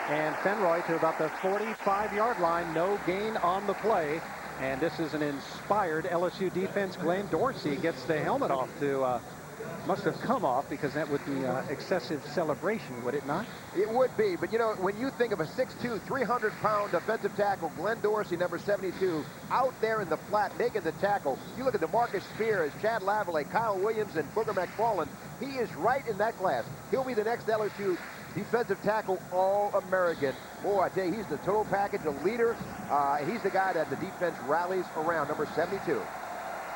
And Fenroy to about the 45-yard line. No gain on the play. And this is an inspired LSU defense. Glenn Dorsey gets the helmet off to, must have come off because that would be excessive celebration, would it not? It would be, but you know, when you think of a 6'2", 300-pound defensive tackle, Glenn Dorsey, number 72, out there in the flat making the tackle, you look at DeMarcus Spears, Chad Lavallee, Kyle Williams, and Booger McFarland, he is right in that class. He'll be the next LSU defensive tackle All-American. Boy, I tell you, he's the total package, a leader. He's the guy that the defense rallies around, number 72.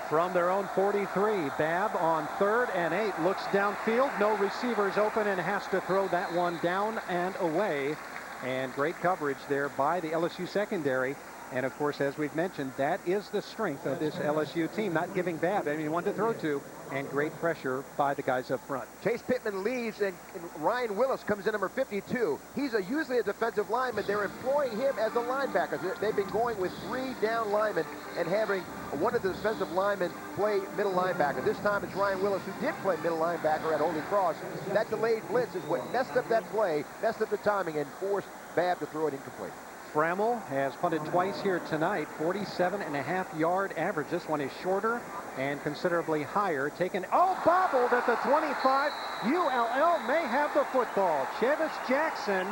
From their own 43, Babb on 3rd and 8 looks downfield. No receivers open and has to throw that one down and away. And great coverage there by the LSU secondary. And of course, as we've mentioned, that is the strength of this LSU team, not giving Babb anyone to throw to, and great pressure by the guys up front. Chase Pittman leaves, and Ryan Willis comes in, number 52. He's usually a defensive lineman. They're employing him as a linebacker. They've been going with 3 down linemen and having one of the defensive linemen play middle linebacker. This time it's Ryan Willis, who did play middle linebacker at Holy Cross. That delayed blitz is what messed up that play, messed up the timing, and forced Babb to throw it incomplete. Frammel has punted twice here tonight, 47.5-yard average. This one is shorter and considerably higher. Taken, bobbled at the 25. ULL may have the football. Chevis Jackson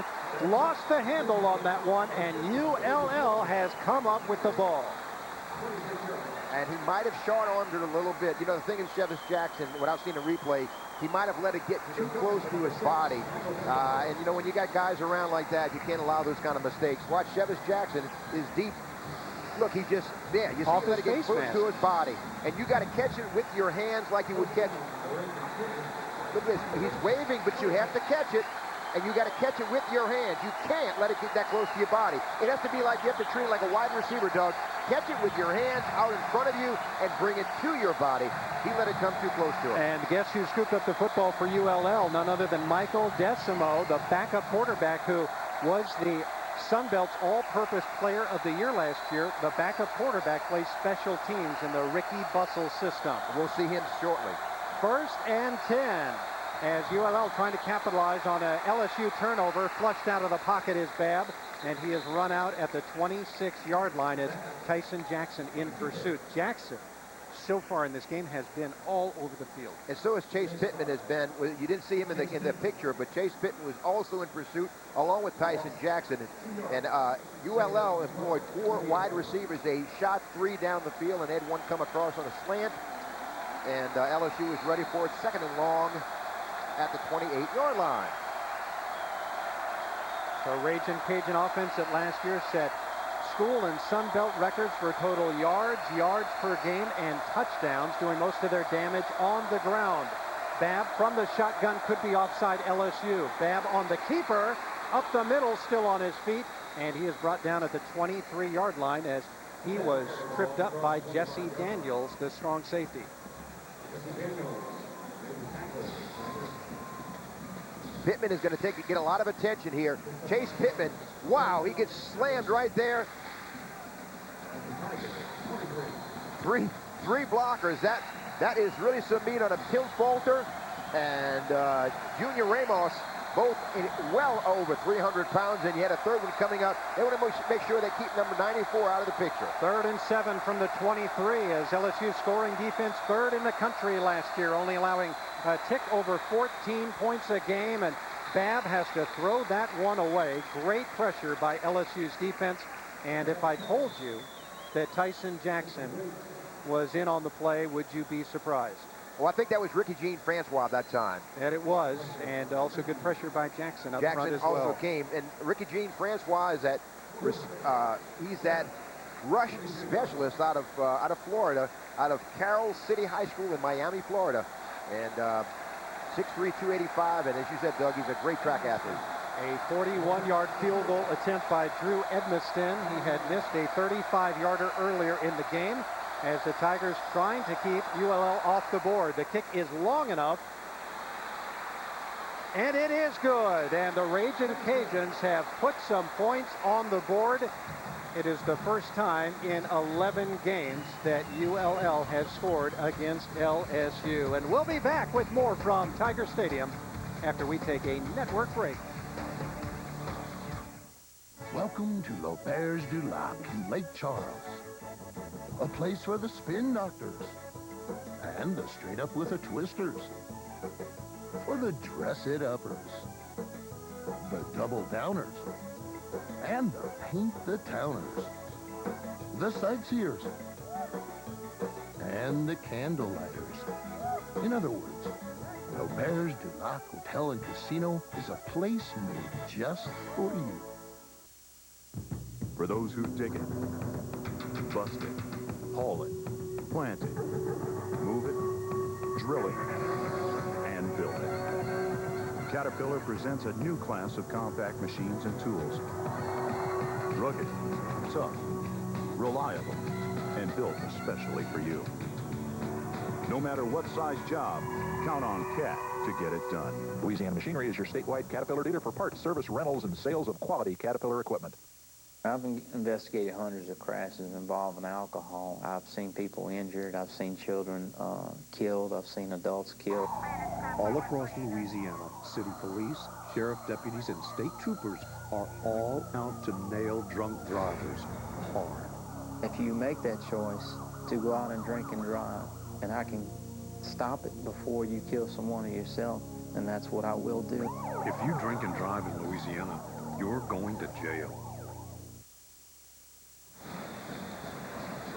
lost the handle on that one, and ULL has come up with the ball. And he might have short-armed it a little bit. You know, the thing is, Chevis Jackson, without seeing a replay, he might have let it get too close to his body. And, you know, when you got guys around like that, you can't allow those kind of mistakes. Watch, Chevis Jackson is deep. Look, he just, you see him let it get close to his body. And you got to catch it with your hands like you would catch it. Look at this. He's waving, but you have to catch it. And you got to catch it with your hands. You can't let it get that close to your body. It has to be like you have to treat it like a wide receiver, Doug. Catch it with your hands out in front of you and bring it to your body. He let it come too close to him. And guess who scooped up the football for ULL? None other than Michael Decimo, the backup quarterback who was the Sun Belt's all-purpose player of the year last year. The backup quarterback plays special teams in the Ricky Bussell system. We'll see him shortly. 1st and 10. As ULL trying to capitalize on a LSU turnover. Flushed out of the pocket is Babb, and he is run out at the 26-yard line as Tyson Jackson in pursuit. Jackson, so far in this game, has been all over the field. And so has Chase Pittman has been. You didn't see him in the picture, but Chase Pittman was also in pursuit along with Tyson Jackson. And ULL employed 4 wide receivers. They shot 3 down the field and had 1 come across on a slant. And LSU is ready for it. 2nd and long at the 28-yard line. So Ragin Cajun offense at last year set school and Sun Belt records for total yards, yards per game, and touchdowns, doing most of their damage on the ground. Babb from the shotgun could be offside LSU. Babb on the keeper, up the middle, still on his feet. and he is brought down at the 23-yard line as he was tripped up by Jesse Daniels, the strong safety. Pittman is going to get a lot of attention here. Chase Pittman, wow, he gets slammed right there. Three blockers. That is really some meat on him. Tim Falter and Junior Ramos, both well over 300 pounds, and you had a third one coming up. They want to make sure they keep number 94 out of the picture. 3rd and 7 from the 23 as LSU scoring defense 3rd in the country last year, only allowing a tick over 14 points a game, and Babb has to throw that one away. Great pressure by LSU's defense, and if I told you that Tyson Jackson was in on the play, would you be surprised? Well, I think that was Ricky Jean Francois that time. And it was, and also good pressure by Jackson up front as well. Jackson also came, and Ricky Jean Francois is he's that rush specialist out of Florida, out of Carroll City High School in Miami, Florida, and 6'3", 285, and as you said, Doug, he's a great track athlete. A 41-yard field goal attempt by Drew Edmiston. He had missed a 35-yarder earlier in the game as the Tigers trying to keep ULL off the board. The kick is long enough, and it is good. And the Ragin Cajuns have put some points on the board. It is the first time in 11 games that ULL has scored against LSU. And we'll be back with more from Tiger Stadium after we take a network break. Welcome to L'Auberge du Lac in Lake Charles. A place for the spin doctors and the straight up with the twisters. For the dress it uppers, the double downers, and the paint the towners, the sightseers, and the candle lighters. In other words, L'Auberge du Lac Hotel and Casino is a place made just for you. For those who dig it, bust it, haul it, plant it, move it, drill it, and build it. Caterpillar presents a new class of compact machines and tools. Rugged, tough, reliable, and built especially for you. No matter what size job, count on Cat to get it done. Louisiana Machinery is your statewide Caterpillar dealer for parts, service, rentals, and sales of quality Caterpillar equipment. I've investigated hundreds of crashes involving alcohol. I've seen people injured. I've seen children killed. I've seen adults killed. All across Louisiana, city police, sheriff deputies, and state troopers are all out to nail drunk drivers hard. If you make that choice to go out and drink and drive, and I can stop it before you kill someone or yourself, then that's what I will do. If you drink and drive in Louisiana, you're going to jail.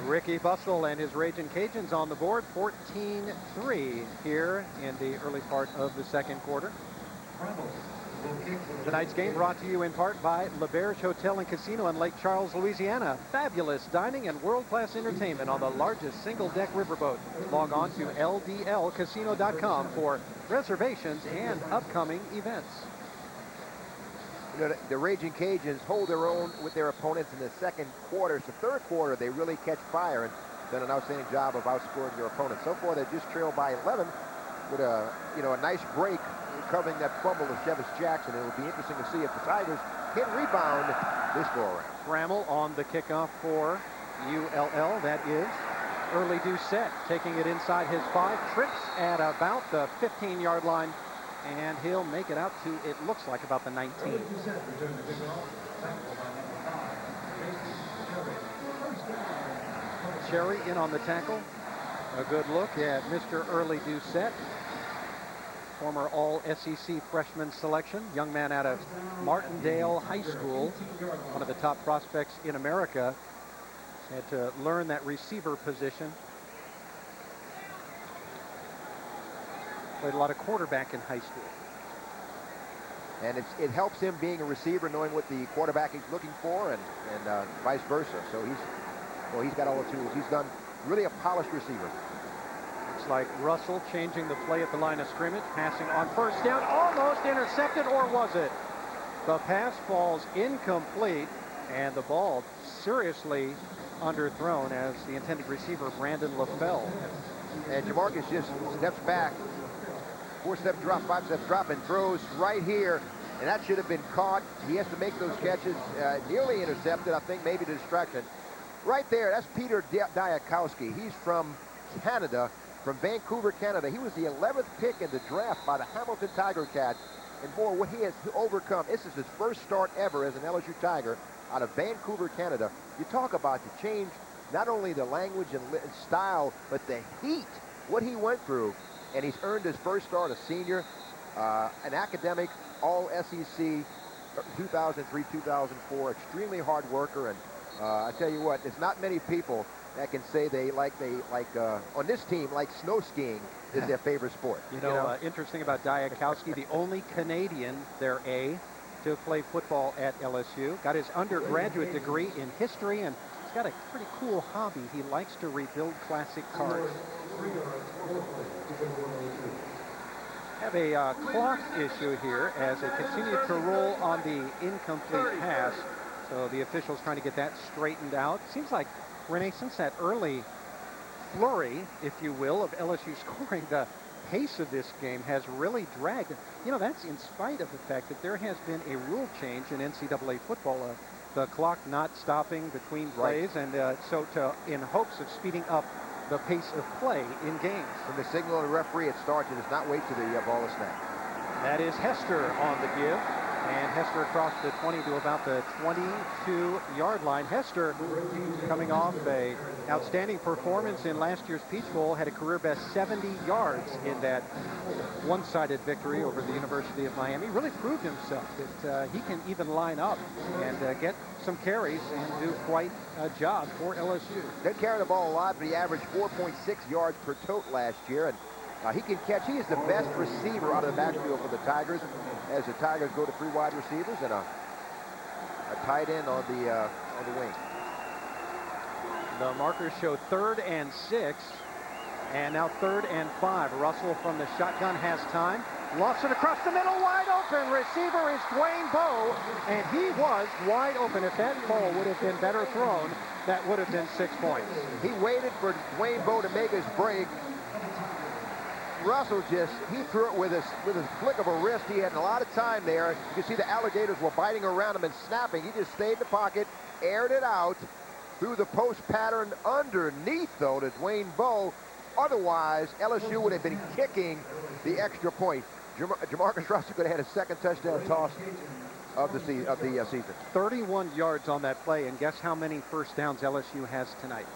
Ricky Bussell and his Ragin Cajuns on the board, 14-3 here in the early part of the second quarter. Tonight's game brought to you in part by L'Auberge Hotel and Casino in Lake Charles, Louisiana. Fabulous dining and world-class entertainment on the largest single-deck riverboat. Log on to ldlcasino.com for reservations and upcoming events. You know, the Ragin Cajuns hold their own with their opponents in the second quarter. It's the third quarter they really catch fire and done an outstanding job of outscoring their opponents. So far, they just trailed by 11 with a nice break recovering that fumble of Chevis Jackson. It will be interesting to see if the Tigers can rebound this go-around. Trammell on the kickoff for ULL. That is Early Doucette taking it inside his 5, trips at about the 15-yard line, and he'll make it out to, it looks like, about the 19. Cherry in on the tackle. A good look at Mr. Early Doucette, former all-SEC freshman selection, young man out of Martindale High School, one of the top prospects in America. Had to learn that receiver position. Played a lot of quarterback in high school. And it helps him being a receiver, knowing what the quarterback is looking for, and vice versa. So he's got all the tools. He's done really a polished receiver. Looks like Russell changing the play at the line of scrimmage, passing on first down, almost intercepted, or was it? The pass falls incomplete. And the ball seriously underthrown as the intended receiver, Brandon LaFell. And JaMarus just steps back. 4-step drop, 5-step drop, and throws right here. And that should have been caught. He has to make those catches. Nearly intercepted, I think, maybe the distraction. Right there, that's Peter Diakowski. He's from Canada, from Vancouver, Canada. He was the 11th pick in the draft by the Hamilton Tiger Cats. And boy, what he has overcome. This is his first start ever as an LSU Tiger out of Vancouver, Canada. You talk about to change not only the language and style, but the heat, what he went through. And he's earned his first start, a senior, an academic, all SEC, 2003, 2004, extremely hard worker. And I tell you what, there's not many people that can say they like on this team, like snow skiing is their favorite sport. You know, interesting about Diakowski, the only Canadian, their A, to play football at LSU. Got his undergraduate degree in history, and he's got a pretty cool hobby. He likes to rebuild classic cars. Have a clock issue here as it continued to roll on the incomplete pass. So the officials trying to get that straightened out. Seems like, Renee, since that early flurry, if you will, of LSU scoring, the pace of this game has really dragged. You know, that's in spite of the fact that there has been a rule change in NCAA football, the clock not stopping between plays, and in hopes of speeding up the pace of play in games. From the signal of the referee, it starts. It does not wait till the ball is snapped. That is Hester on the give. And Hester across the 20 to about the 22-yard line. Hester coming off a outstanding performance in last year's Peach Bowl, had a career best 70 yards in that one-sided victory over the University of Miami. Really proved himself that he can even line up and get some carries and do quite a job for LSU. Didn't carry the ball a lot, but he averaged 4.6 yards per tote last year. And he can catch. He is the best receiver out of the backfield for the Tigers, as the Tigers go to 3 wide receivers and a tight end on the wing. The markers show 3rd and 6, and now 3rd and 5. Russell from the shotgun has time. Lost it across the middle, wide open. Receiver is Dwayne Bowe, and he was wide open. If that ball would have been better thrown, that would have been 6 points. He waited for Dwayne Bowe to make his break. Russell he threw it with a flick of a wrist. He had a lot of time there. You can see the alligators were biting around him and snapping. He just stayed in the pocket, aired it out, threw the post pattern underneath, though, to Dwayne Bowe. Otherwise, LSU would have been kicking the extra point. JaMarus Russell could have had a second touchdown toss of the season. 31 yards on that play, and guess how many first downs LSU has tonight?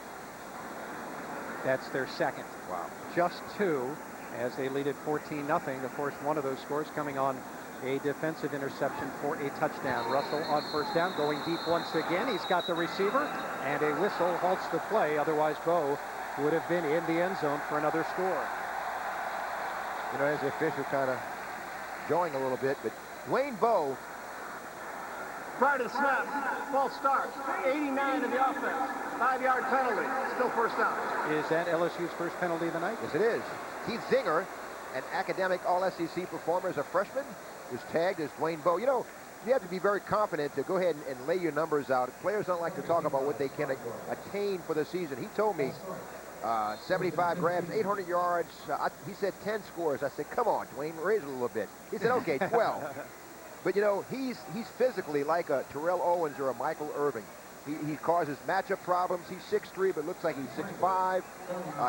That's their second. Wow. Just 2. As they lead at 14-0. Of course, one of those scores coming on a defensive interception for a touchdown. Russell on first down, going deep once again. He's got the receiver, and a whistle halts the play. Otherwise, Bowe would have been in the end zone for another score. You know, as the official kind of jawing a little bit, but Dwayne Bowe. Prior to the snap, false start, 89 in the offense, 5-yard penalty, still first down. Is that LSU's first penalty of the night? Yes, it is. Keith Zinger, an academic all-SEC performer as a freshman, was tagged as Dwayne Bowe. You know, you have to be very confident to go ahead and lay your numbers out. Players don't like to talk about what they can attain for the season. He told me 75 grabs, 800 yards. He said 10 scores. I said, come on, Dwayne, raise it a little bit. He said, okay, 12. But, you know, he's physically like a Terrell Owens or a Michael Irving. He causes matchup problems. He's 6'3", but looks like he's 6'5".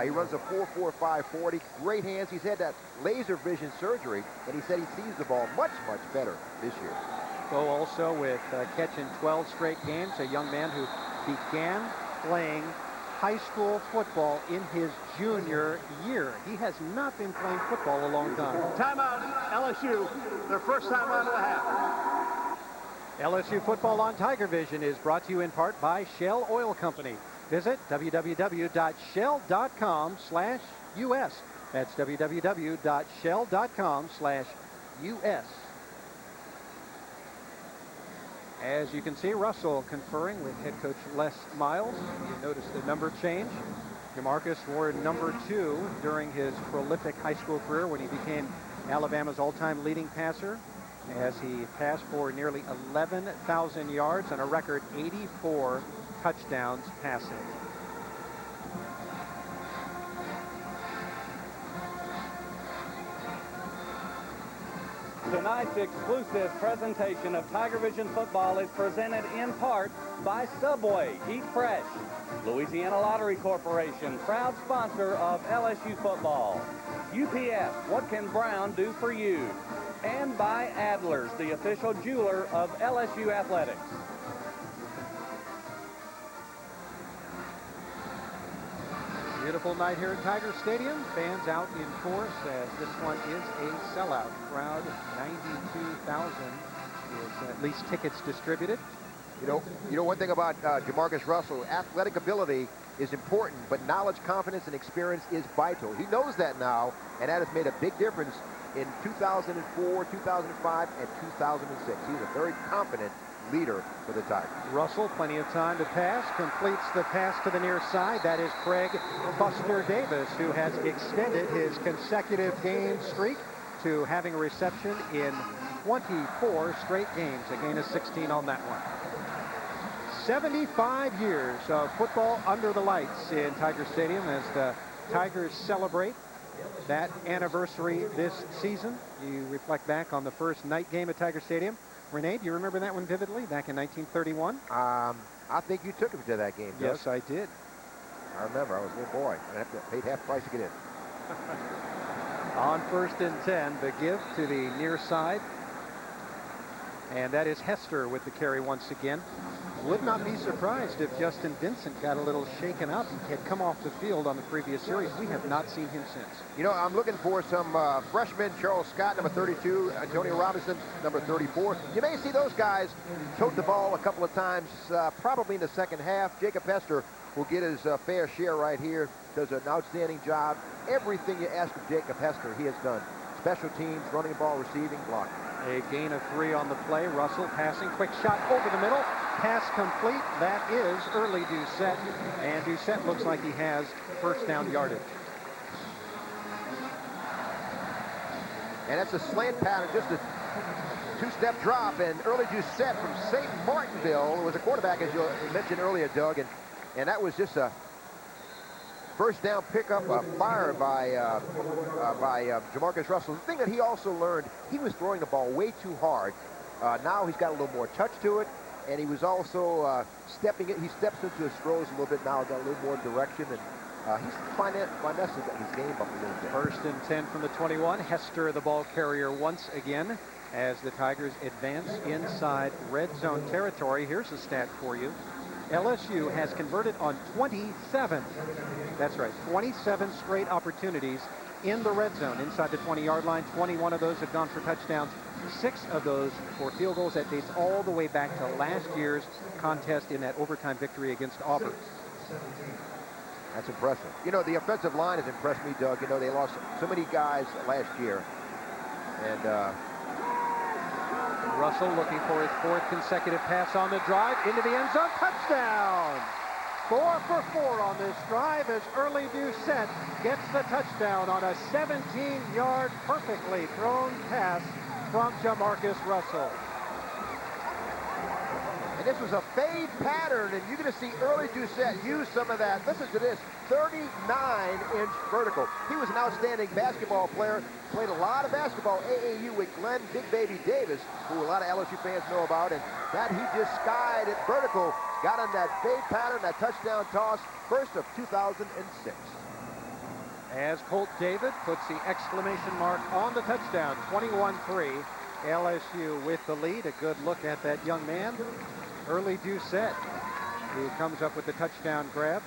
He runs a 4.45 40. Great hands. He's had that laser vision surgery, and he said he sees the ball much, much better this year. Bowe also with catching 12 straight games, a young man who began playing high school football in his junior year. He has not been playing football a long time. Timeout, LSU, their first timeout of the half. LSU Football on Tiger Vision is brought to you in part by Shell Oil Company. Visit www.shell.com/US. That's www.shell.com/US. As you can see, Russell conferring with head coach Les Miles. You notice the number change. JaMarus wore number 2 during his prolific high school career when he became Alabama's all-time leading passer. as he passed for nearly 11,000 yards and a record 84 touchdowns passing. Tonight's exclusive presentation of Tiger Vision football is presented in part by Subway, Eat Fresh, Louisiana Lottery Corporation, proud sponsor of LSU football, UPS, what can Brown do for you? And by Adler's, the official jeweler of LSU athletics. Beautiful night here at Tiger Stadium. Fans out in force as this one is a sellout. Crowd 92,000 is at least tickets distributed. You know one thing about JaMarus Russell, athletic ability is important, but knowledge, confidence, and experience is vital. He knows that now, and that has made a big difference in 2004, 2005, and 2006. He's a very confident leader for the Tigers. Russell, plenty of time to pass, completes the pass to the near side. That is Craig Buster Davis, who has extended his consecutive game streak to having a reception in 24 straight games, a gain of 16 on that one. 75 years of football under the lights in Tiger Stadium as the Tigers celebrate that anniversary this season. You reflect back on the first night game at Tiger Stadium. Renee, do you remember that one vividly, back in 1931? I think you took him to that game, Doug. Yes, I did. I remember. I was a little boy. I paid half price to get in. On 1st and 10, the give to the near side. And that is Hester with the carry once again. Would not be surprised if Justin Vincent got a little shaken up. He had come off the field on the previous series. We have not seen him since. You know, I'm looking for some freshmen. Charles Scott, number 32. Antonio Robinson, number 34. You may see those guys tote the ball a couple of times, probably in the second half. Jacob Hester will get his fair share right here. Does an outstanding job. Everything you ask of Jacob Hester, he has done. Special teams, running the ball, receiving, blocking. A gain of 3 on the play. Russell passing, quick shot over the middle. Pass complete. That is early Doucette. And Doucette looks like he has first down yardage. And that's a slant pattern, just a two-step drop. And early Doucette from St. Martinville was a quarterback, as you mentioned earlier, Doug. And that was just a first down pickup, fired by JaMarus Russell. The thing that he also learned, he was throwing the ball way too hard. Now he's got a little more touch to it, and he was also stepping it. He steps into his throws a little bit now, got a little more direction, and he's finessing his game up a little bit. 1st and 10 from the 21. Hester, the ball carrier once again, as the Tigers advance inside red zone territory. Here's a stat for you. LSU has converted on 27. That's right, 27 straight opportunities in the red zone inside the 20-yard line. 21 of those have gone for touchdowns. 6 of those for field goals. That dates all the way back to last year's contest in that overtime victory against Auburn. That's impressive. You know, the offensive line has impressed me, Doug. You know, they lost so many guys last year. And Russell looking for his 4th consecutive pass on the drive into the end zone. Touchdown! 4 for 4 on this drive as early Doucette gets the touchdown on a 17-yard perfectly thrown pass from JaMarus Russell. And this was a fade pattern, and you're going to see early Doucette use some of that. Listen to this, 39-inch vertical. He was an outstanding basketball player, played a lot of basketball AAU with Glenn Big Baby Davis, who a lot of LSU fans know about, and that he just skied it vertical, got on that fade pattern, that touchdown toss, first of 2006. As Colt David puts the exclamation mark on the touchdown, 21-3. LSU with the lead. A good look at that young man, early Doucette, who comes up with the touchdown grab.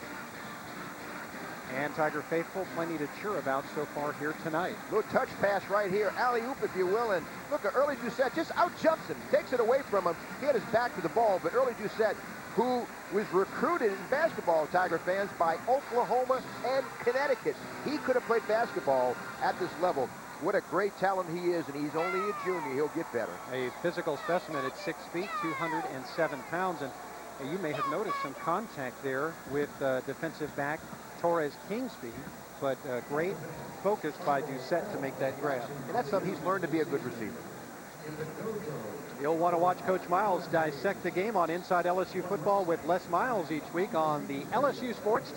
And Tiger faithful, plenty to cheer about so far here tonight. Little touch pass right here, alley-oop if you will, and look at early Doucette, just out-jumps him, takes it away from him. He had his back to the ball, but early Doucette, who was recruited in basketball, Tiger fans, by Oklahoma and Connecticut. He could have played basketball at this level. What a great talent he is, and he's only a junior. He'll get better. A physical specimen at 6 feet, 207 pounds, and you may have noticed some contact there with defensive back Torres Kingsby, but great focus by Doucette to make that grab. And that's something he's learned to be a good receiver. You'll want to watch Coach Miles dissect the game on Inside LSU Football with Les Miles each week on the LSU Sports.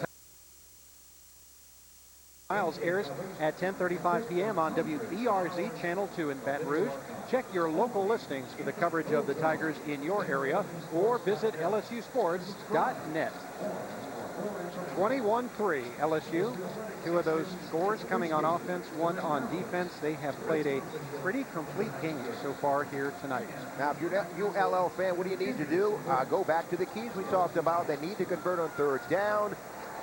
Miles airs at 10:35 p.m. on WBRZ Channel 2 in Baton Rouge. Check your local listings for the coverage of the Tigers in your area or visit lsusports.net. 21-3 LSU. Two of those scores coming on offense, one on defense. They have played a pretty complete game so far here tonight. Now, if you're an ULL fan, what do you need to do? Go back to the keys we talked about. They need to convert on third down.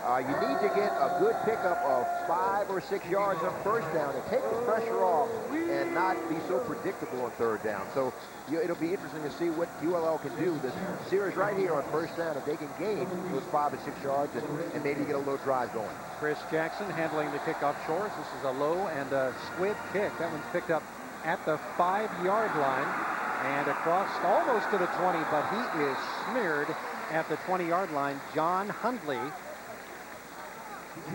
You need to get a good pickup of 5 or 6 yards on first down and take the pressure off and not be so predictable on third down. So it'll be interesting to see what ULL can do this series right here on first down if they can gain those 5 or 6 yards and maybe get a little drive going. Chris Jackson handling the kickoff shores. This is a low and a squib kick. That one's picked up at the 5-yard line and across almost to the 20, but he is smeared at the 20-yard line. John Hundley,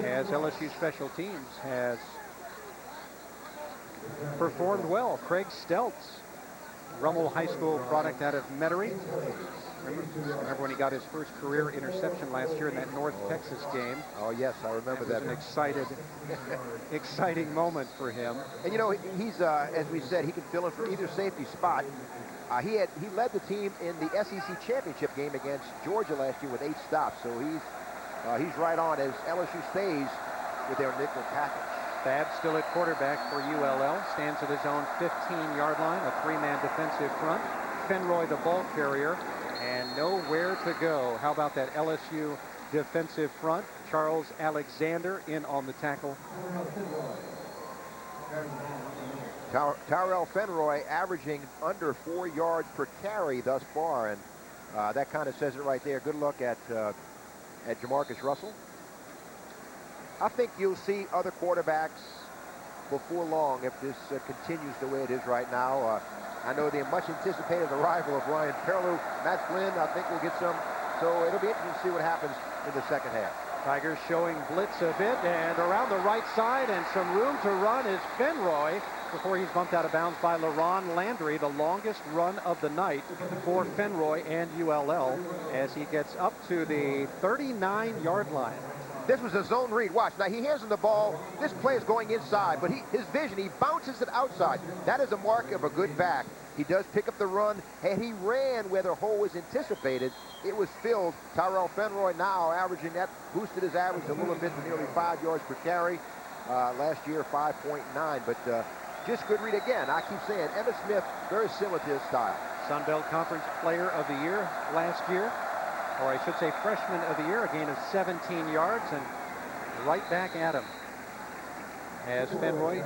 as LSU special teams, has performed well. Craig Steltz, Rummel High School product out of Metairie. Remember when he got his first career interception last year in that North Texas game? Oh, yes, I remember that. It was an exciting moment for him. And, you know, he's, as we said, he can fill in for either safety spot. He led the team in the SEC championship game against Georgia last year with 8 stops. So he's right on as LSU stays with their nickel package. Thad still at quarterback for ULL. Stands at his own 15-yard line. A 3-man defensive front. Fenroy the ball carrier. And nowhere to go. How about that LSU defensive front? Charles Alexander in on the tackle. Tyrell Fenroy averaging under 4 yards per carry thus far. And that kind of says it right there. Good look at JaMarus Russell. I think you'll see other quarterbacks before long if this continues the way it is right now. I know the much anticipated arrival of Ryan Perlew. Matt Flynn, I think we'll get some. So it'll be interesting to see what happens in the second half. Tigers showing blitz a bit, and around the right side, and some room to run is Fenroy before he's bumped out of bounds by LaRon Landry. The longest run of the night for Fenroy and ULL as he gets up to the 39-yard line. This was a zone read. Watch. Now, he hands him the ball. This play is going inside, but his vision, he bounces it outside. That is a mark of a good back. He does pick up the run. Had he ran where the hole was anticipated, it was filled. Tyrell Fenroy now averaging that, boosted his average a little bit to nearly 5 yards per carry. Last year, 5.9. But just good read again. I keep saying, Emmitt Smith, very similar to his style. Sun Belt Conference Player of the Year last year. Or I should say Freshman of the Year, a gain of 17 yards, and right back at him as Fenroy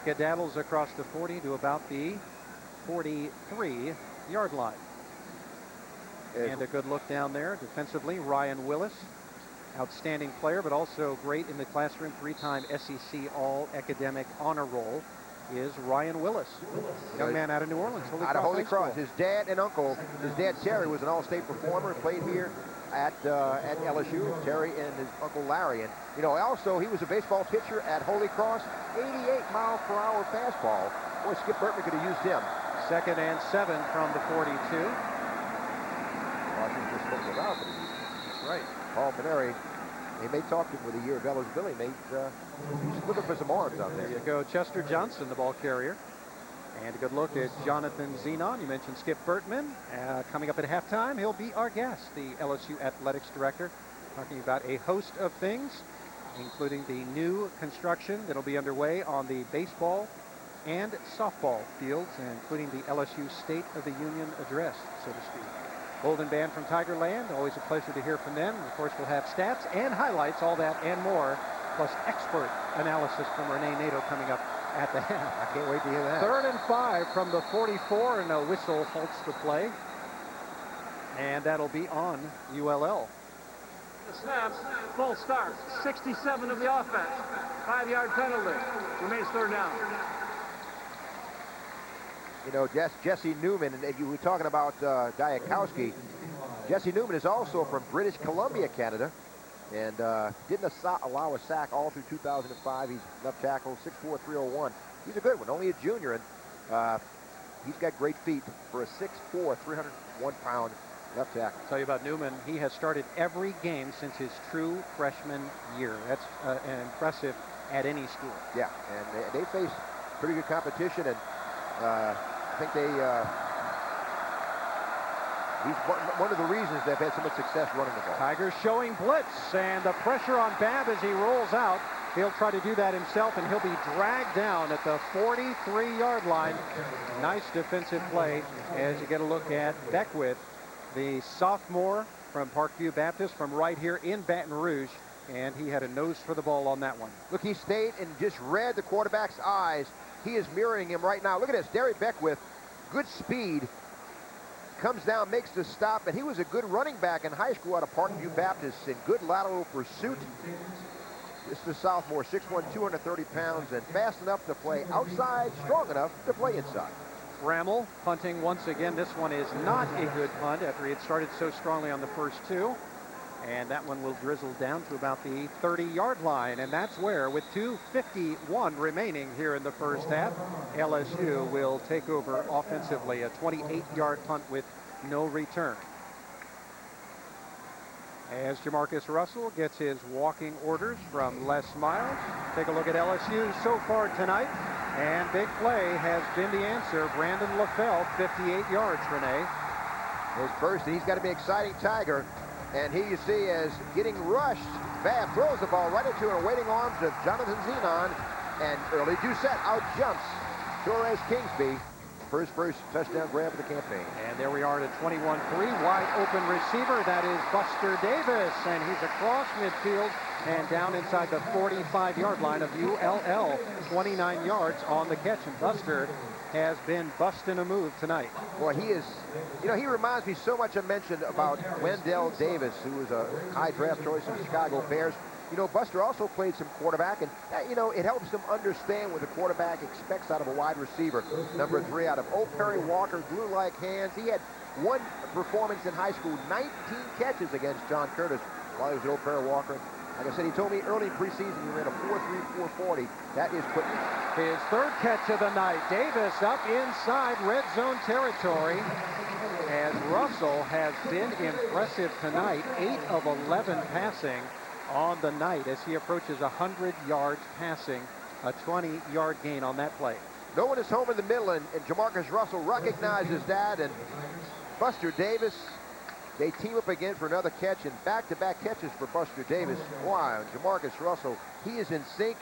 skedaddles across the 40 to about the 43-yard line. And a good look down there defensively. Ryan Willis, outstanding player, but also great in the classroom. 3-time SEC All-Academic Honor Roll is Ryan Willis, young man out of New Orleans. Out of Holy Cross. His dad and uncle, his dad Terry was an all-state performer and played here at LSU. Terry and his uncle Larry. And, you know, also he was a baseball pitcher at Holy Cross. 88-mile-per-hour fastball. Boy, Skip Bertman could have used him. 2nd and 7 from the 42. Washington just spoke without, but that's right. Paul Maneri, they may talk to him with a year of eligibility. He's looking for some arms out there. There you go. Chester Johnson, the ball carrier. And a good look at Jonathan Zenon. You mentioned Skip Bertman. Coming up at halftime, he'll be our guest, the LSU Athletics Director, talking about a host of things, including the new construction that'll be underway on the baseball and softball fields, including the LSU State of the Union address, so to speak. Golden Band from Tigerland, always a pleasure to hear from them. Of course, we'll have stats and highlights, all that and more, plus expert analysis from Renee Nato coming up at the half. I can't wait to hear that. 3rd and 5 from the 44, and a whistle halts the play. And that'll be on ULL. The snap, full start, 67 of the offense, 5-yard penalty, remains 3rd down. You know, Jesse Newman, and you were talking about Diakowski. Jesse Newman is also from British Columbia, Canada, and didn't allow a sack all through 2005. He's left tackle, 6'4", 301. He's a good one, only a junior, and he's got great feet for a 6'4", 301-pound left tackle. Tell you about Newman. He has started every game since his true freshman year. That's impressive at any school. Yeah, and they face pretty good competition, and I think he's one of the reasons they've had so much success running the ball. Tigers showing blitz, and the pressure on Babb as he rolls out. He'll try to do that himself, and he'll be dragged down at the 43-yard line. Nice defensive play as you get a look at Beckwith, the sophomore from Parkview Baptist, from right here in Baton Rouge, and he had a nose for the ball on that one. Look, he stayed and just read the quarterback's eyes. He is mirroring him right now. Look at this, Derry Beckwith, good speed, comes down, makes the stop, and he was a good running back in high school out of Parkview Baptist in good lateral pursuit. This is a sophomore, 6'1", 230 pounds, and fast enough to play outside, strong enough to play inside. Bramall punting once again. This one is not a good punt after he had started so strongly on the first two. And that one will drizzle down to about the 30-yard line. And that's where, with 2:51 remaining here in the first half, LSU will take over offensively. A 28-yard punt with no return. As JaMarus Russell gets his walking orders from Les Miles. Take a look at LSU so far tonight. And big play has been the answer. Brandon LaFell, 58 yards, Renee. His first, he's got to be an exciting Tiger. And here you see as getting rushed, Babb throws the ball right into the waiting arms of Jonathan Zenon. And early Doucette out jumps Torres Kingsby for his first touchdown grab of the campaign. And there we are at a 21-3, wide open receiver. That is Buster Davis, and he's across midfield and down inside the 45-yard line of ULL. 29 yards on the catch, and Buster has been busting a move tonight. Boy, he is, you know, he reminds me so much. I mentioned about Wendell Davis, who was a high draft choice of the Chicago Bears. You know, Buster also played some quarterback, and, you know, it helps them understand what the quarterback expects out of a wide receiver. Number 3 out of Old Perry Walker, glue-like hands. He had one performance in high school, 19 catches against John Curtis while he was at Old Perry Walker. Like I said, he told me early preseason he ran a 4.3, 4.40. That is quick. His third catch of the night. Davis up inside red zone territory. As Russell has been impressive tonight, 8 of 11 passing on the night as he approaches 100 yards passing, a 20-yard gain on that play. No one is home in the middle, and JaMarus Russell recognizes that, and Buster Davis, they team up again for another catch, and back-to-back catches for Buster Davis. Wow, JaMarus Russell, he is in sync.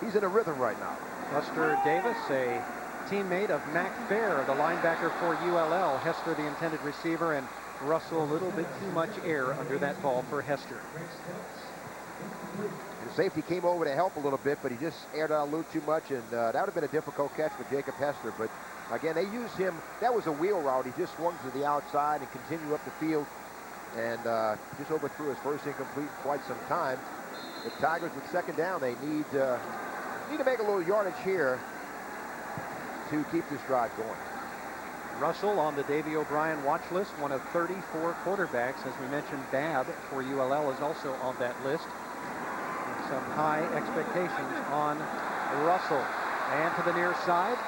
He's in a rhythm right now. Buster Davis, a teammate of Mac Fair, the linebacker for ULL. Hester, the intended receiver, and Russell, a little bit too much air under that ball for Hester. The safety came over to help a little bit, but he just aired out a little too much, and that would have been a difficult catch for Jacob Hester. But again, they used him. That was a wheel route. He just swung to the outside and continued up the field, and just overthrew his first incomplete in quite some time. The Tigers with second down, they need to make a little yardage here to keep this drive going. Russell on the Davey O'Brien watch list, one of 34 quarterbacks. As we mentioned, Babb for ULL is also on that list. With some high expectations on Russell. And to the near side,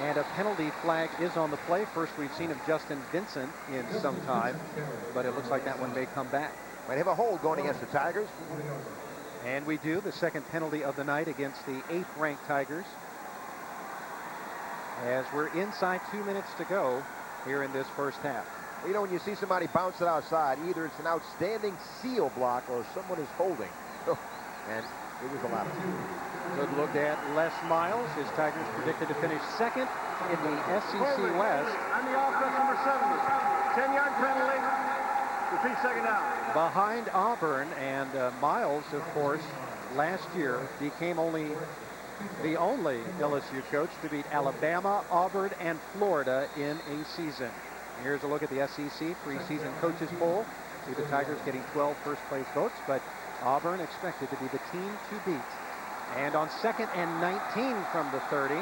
and a penalty flag is on the play. First we've seen of Justin Vincent in some time, but it looks like that one may come back. Might have a hold going against the Tigers. And we do, the second penalty of the night against the 8th-ranked Tigers. As we're inside 2 minutes to go here in this first half. You know, when you see somebody bounce it outside, either it's an outstanding seal block or someone is holding. And it was allowed. Good look at Les Miles. His Tigers predicted to finish second in the SEC West. On the offense, number 70. 10-yard penalty. Repeat second down. Behind Auburn, and Miles, of course, last year became the only LSU coach to beat Alabama, Auburn, and Florida in a season. Here's a look at the SEC preseason coaches poll. See the Tigers getting 12 first-place votes, but Auburn expected to be the team to beat. And on 2nd and 19 from the 30,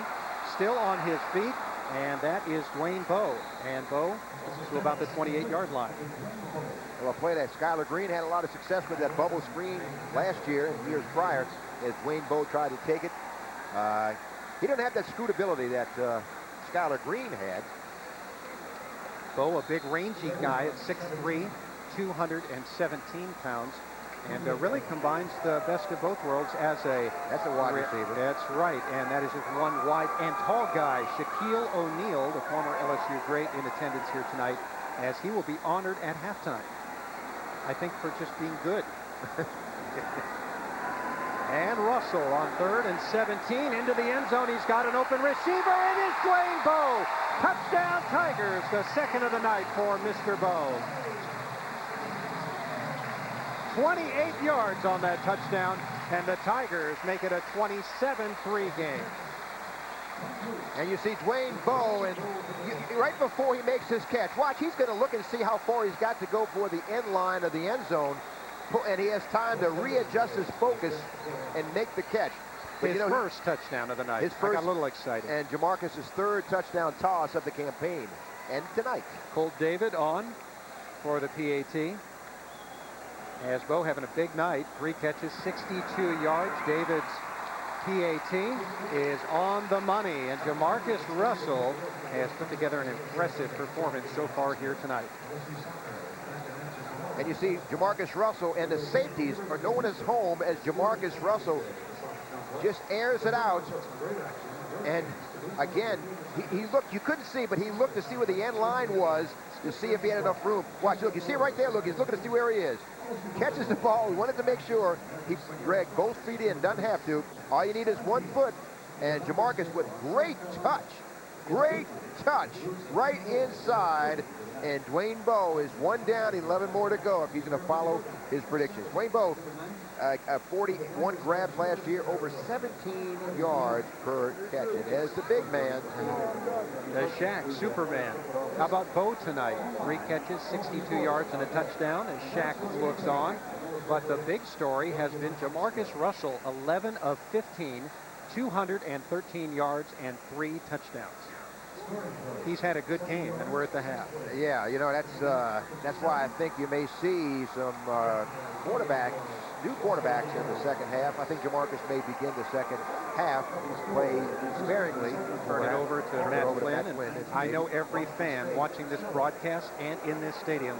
still on his feet, and that is Dwayne Bowe. And Bowe to about the 28-yard line. Well, a play that Skylar Green had a lot of success with that bubble screen last year and years prior as Dwayne Bowe tried to take it. He doesn't have that scootability that Skylar Green had. Bo, a big rangy guy at 6'3", 217 pounds. And really combines the best of both worlds as a... That's a wide receiver. That's right, and that is just one wide and tall guy. Shaquille O'Neal, the former LSU great, in attendance here tonight, as he will be honored at halftime. I think for just being good. And Russell on 3rd and 17 into the end zone. He's got an open receiver. It is Dwayne Bowe. Touchdown Tigers, the second of the night for Mr. Bowe. 28 yards on that touchdown, and the Tigers make it a 27-3 game. And you see Dwayne Bowe, and right before he makes his catch, watch, he's going to look and see how far he's got to go for the end line of the end zone, and he has time to readjust his focus and make the catch. But, His first touchdown of the night. His first, I got a little excited. And JaMarus' 3rd touchdown toss of the campaign. And tonight. Colt David on for the PAT. As Bowe having a big night, 3 catches, 62 yards. David's PAT is on the money, and JaMarus Russell has put together an impressive performance so far here tonight. And you see JaMarus Russell and the safeties are known as home as JaMarus Russell just airs it out. And again, he looked, you couldn't see, but he looked to see where the end line was to see if he had enough room. Watch, look, you see it right there, look, he's looking to see where he is. Catches the ball, he wanted to make sure he dragged both feet in, doesn't have to. All you need is 1 foot, and JaMarus with great touch, right inside. And Dwayne Bowe is 1 down, 11 more to go if he's going to follow his predictions. Dwayne Bowe, 41 grabs last year, over 17 yards per catch. And as the big man, the Shaq Superman. How about Bowe tonight? 3 catches, 62 yards and a touchdown as Shaq looks on. But the big story has been JaMarus Russell, 11 of 15, 213 yards and 3 touchdowns. He's had a good game, and we're at the half. Yeah, you know, that's why I think you may see some new quarterbacks in the second half. I think JaMarus may begin the second half, play sparingly. Turn it over to Matt Flynn. I know every fan watching this broadcast and in this stadium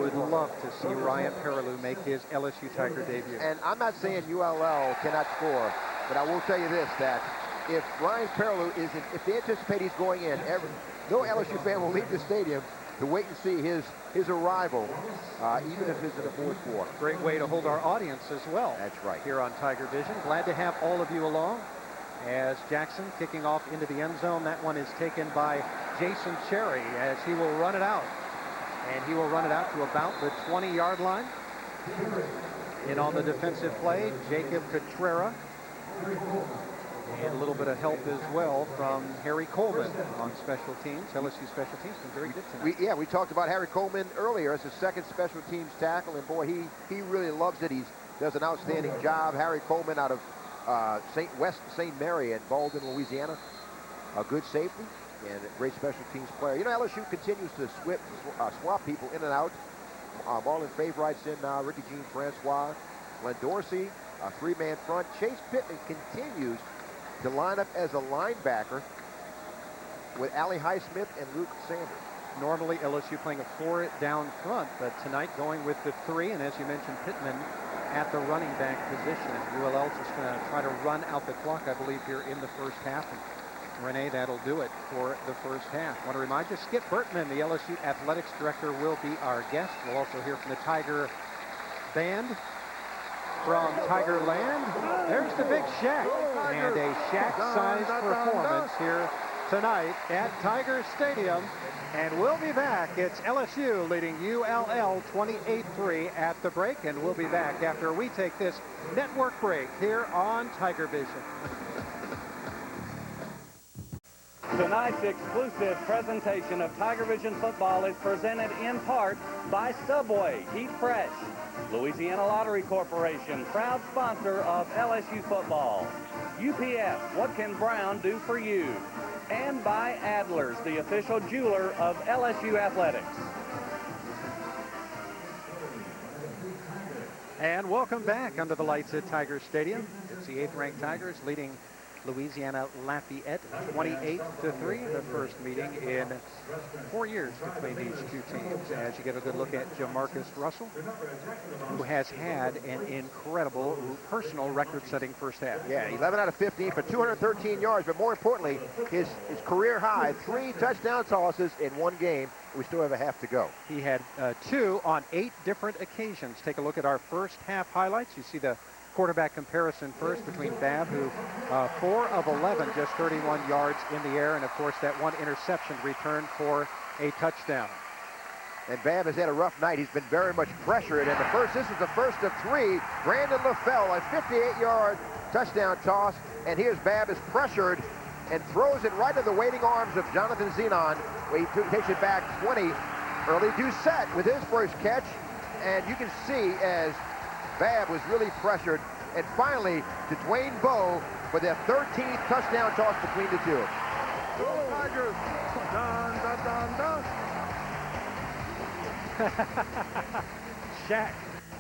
would love to see Ryan Perilou make his LSU Tiger debut. And I'm not saying ULL cannot score, but I will tell you this, that if Ryan Perilou isn't, if they anticipate he's going in, no LSU fan will leave the stadium to wait and see his arrival, even if it's in the 4th quarter. Great way to hold our audience as well. That's right. Here on Tiger Vision. Glad to have all of you along. As Jackson kicking off into the end zone. That one is taken by Jason Cherry as he will run it out. And he will run it out to about the 20-yard line. In on the defensive play, Jacob Catrera. And a little bit of help as well from Harry Coleman on special teams. LSU special teams been very good tonight. We talked about Harry Coleman earlier as the 2nd special teams tackle, and boy, he really loves it. He does an outstanding job. Harry Coleman out of St. Mary in Baldwin, Louisiana. A good safety and a great special teams player. You know, LSU continues to swap people in and out. Marlon Favorites in Ricky Jean Francois. Glenn Dorsey, a 3-man front. Chase Pittman continues to line up as a linebacker with Ali Highsmith and Luke Sanders. Normally LSU playing a 4 down front, but tonight going with the 3, and as you mentioned, Pittman at the running back position. ULL just going to try to run out the clock, I believe, here in the first half. And Renee, that'll do it for the first half. I want to remind you, Skip Bertman, the LSU athletics director, will be our guest. We'll also hear from the Tiger band from Tiger Land. There's the big Shaq, and a Shaq-sized performance here tonight at Tiger Stadium. And we'll be back. It's LSU leading ULL 28-3 at the break, and we'll be back after we take this network break here on Tiger Vision. Tonight's exclusive presentation of Tiger Vision football is presented in part by Subway Heat Fresh, Louisiana Lottery Corporation, proud sponsor of LSU football. UPS, what can Brown do for you? And by Adler's, the official jeweler of LSU athletics. And welcome back under the lights at Tiger Stadium. It's the 8th-ranked Tigers leading Louisiana Lafayette 28-3, the first meeting in 4 years between these two teams. As you get a good look at JaMarus Russell, who has had an incredible personal record-setting first half. Yeah, 11 out of 15 for 213 yards, but more importantly, his career high, 3 touchdown tosses in one game. We still have a half to go. He had 2 on 8 different occasions. Take a look at our first half highlights. You see the quarterback comparison first between Babb, who 4 of 11, just 31 yards in the air, and of course that one interception returned for a touchdown. And Babb has had a rough night. He's been very much pressured. And this is the first of 3. Brandon LaFell, a 58-yard touchdown toss. And here's Babb is pressured and throws it right to the waiting arms of Jonathan Zenon, where he takes it back 20. Early Doucette with his first catch. And you can see as Babb was really pressured. And finally, to Dwayne Bowe for their 13th touchdown toss between the two. Go Tigers! Dun, dun, dun, dun. Shaq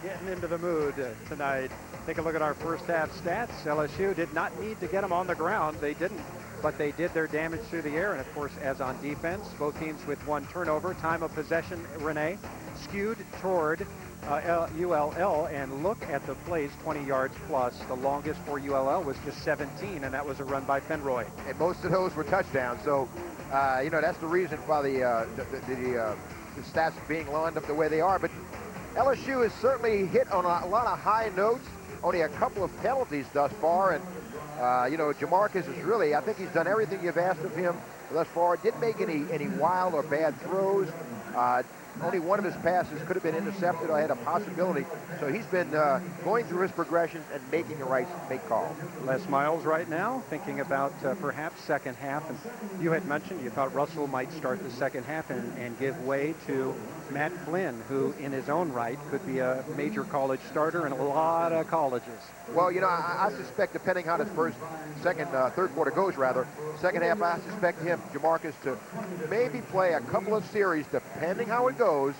getting into the mood tonight. Take a look at our first half stats. LSU did not need to get them on the ground. They didn't, but they did their damage through the air. And of course, as on defense, both teams with 1 turnover. Time of possession, Renee, skewed toward ULL, and look at the plays, 20 yards plus. The longest for ULL was just 17, and that was a run by Fenroy. And most of those were touchdowns. So, you know, that's the reason why the stats being lined up the way they are. But LSU has certainly hit on a lot of high notes. Only a couple of penalties thus far. And, you know, JaMarus is really, I think he's done everything you've asked of him thus far. Didn't make any wild or bad throws. Only one of his passes could have been intercepted or had a possibility. So he's been going through his progressions and making the right calls. Les Miles right now thinking about perhaps second half. And you had mentioned you thought Russell might start the second half and give way to Matt Flynn, who in his own right could be a major college starter in a lot of colleges. Well, you know, I suspect, depending how this third quarter goes, second half, I suspect JaMarus, to maybe play a couple of series, depending how it goes,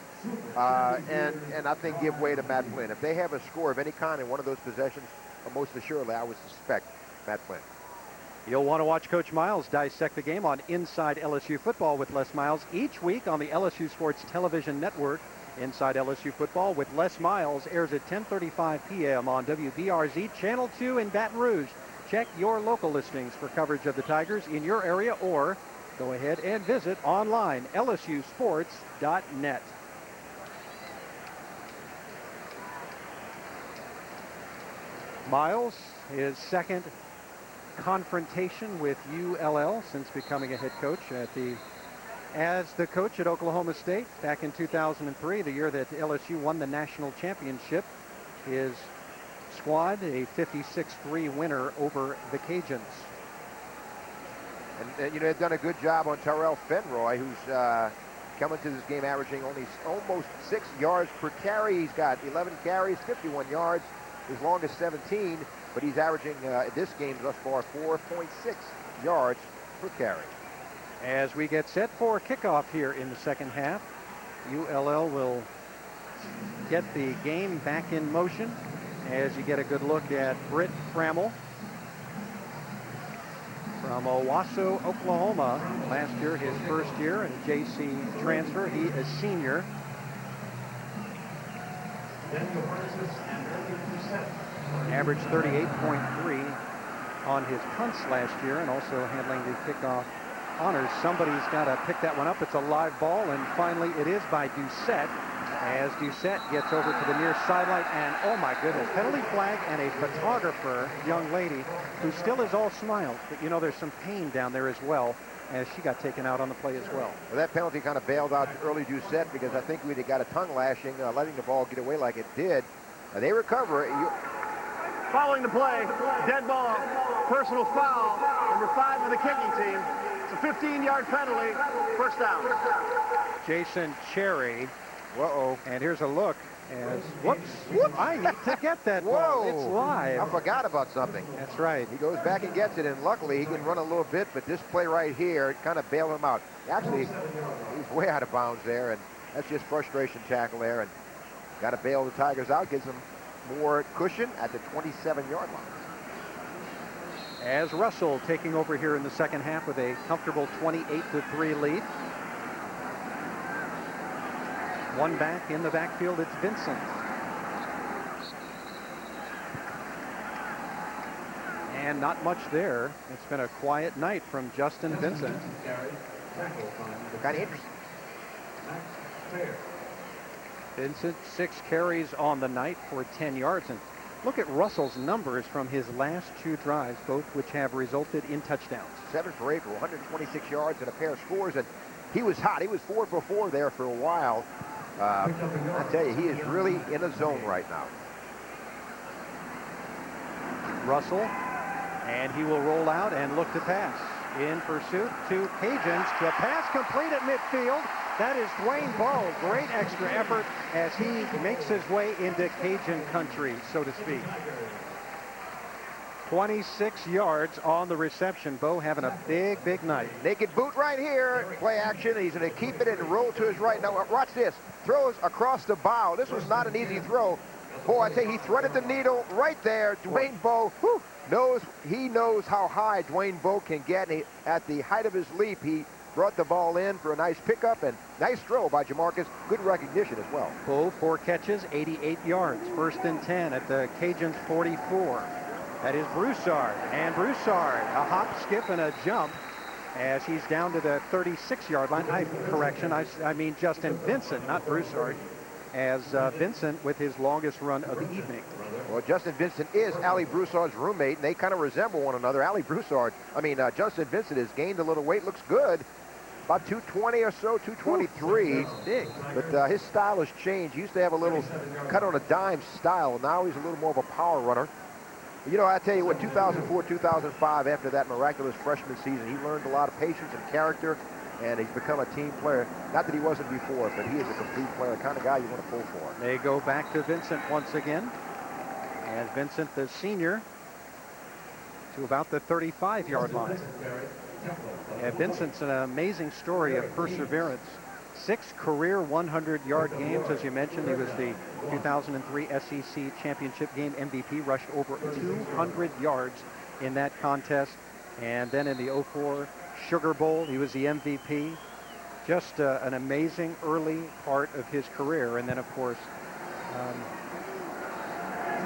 and I think give way to Matt Flynn. If they have a score of any kind in one of those possessions, most assuredly, I would suspect Matt Flynn. You'll want to watch Coach Miles dissect the game on Inside LSU Football with Les Miles each week on the LSU Sports Television Network. Inside LSU Football with Les Miles airs at 10:35 p.m. on WBRZ Channel 2 in Baton Rouge. Check your local listings for coverage of the Tigers in your area, or go ahead and visit online, lsusports.net. Miles, his second confrontation with ULL since becoming a head coach as the coach at Oklahoma State back in 2003, the year that LSU won the national championship. His squad, a 56-3 winner over the Cajuns. And you know, they've done a good job on Terrell Fenroy, who's coming to this game averaging only almost 6 yards per carry. He's got 11 carries, 51 yards, his longest 17, but he's averaging this game thus far 4.6 yards per carry. As we get set for kickoff here in the second half, ULL will get the game back in motion as you get a good look at Britt Framel from Owasso, Oklahoma. Last year, his first year, and JC transfer. He is senior. Averaged 38.3 on his punts last year, and also handling the kickoff honors. Somebody's got to pick that one up. It's a live ball, and finally it is by Doucette, as Doucette gets over to the near sideline, and oh my goodness, penalty flag, and a photographer, young lady, who still is all smiles, but you know there's some pain down there as well, as she got taken out on the play as well. Well, that penalty kind of bailed out early Doucette, because I think we'd have got a tongue lashing, letting the ball get away like it did. They recover. Following the play, dead ball, personal foul, number 5 for the kicking team. It's a 15-yard penalty, first down. Jason Cherry. Whoa. And here's a look as, whoops, I need to get that ball. It's live. I forgot about something. That's right. He goes back and gets it, and luckily he can run a little bit, but this play right here kind of bailed him out. Actually, he's way out of bounds there, and that's just frustration tackle there, and got to bail the Tigers out, gives them more cushion at the 27-yard line. as Russell taking over here in the second half with a comfortable 28-3 lead. One back in the backfield, it's Vincent. And not much there. It's been a quiet night from Justin Vincent. Kind of interesting. Vincent, 6 carries on the night for 10 yards. And look at Russell's numbers from his last 2 drives, both which have resulted in touchdowns. 7 for 8 for 126 yards and a pair of scores. And he was hot. He was 4 for 4 there for a while. I tell you, he is really in a zone right now. Russell, and he will roll out and look to pass. In pursuit to Cajuns. The pass complete at midfield. That is Dwayne Bowe. Great extra effort as he makes his way into Cajun country, so to speak. 26 yards on the reception. Bowe having a big, big night. Naked boot right here. Play action. He's going to keep it and roll to his right. Now, watch this. Throws across the bow. This was not an easy throw. Boy, I tell you, he threaded the needle right there. Dwayne Bowe knows how high Dwayne Bowe can get. And at the height of his leap, he brought the ball in for a nice pickup and nice throw by JaMarus. Good recognition as well. Bowe, 4 catches, 88 yards. 1st and 10 at the Cajuns 44. That is Broussard. And Broussard, a hop, skip, and a jump as he's down to the 36-yard line. I mean Justin Vincent, not Broussard, as Vincent with his longest run of the evening. Well, Justin Vincent is Ali Broussard's roommate, and they kind of resemble one another. Justin Vincent has gained a little weight, looks good. About 220 or so, 223. He's big. But his style has changed. He used to have a little cut on a dime style. Now he's a little more of a power runner. You know, I tell you what, 2004, 2005, after that miraculous freshman season, he learned a lot of patience and character, and he's become a team player. Not that he wasn't before, but he is a complete player, the kind of guy you want to pull for. They go back to Vincent once again. And Vincent, the senior, to about the 35-yard line. And Vincent's an amazing story of perseverance. 6 career 100-yard games, as you mentioned. He was the 2003 SEC championship game MVP, rushed over 200 yards in that contest. And then in the 04 Sugar Bowl, he was the MVP. Just an amazing early part of his career. And then, of course,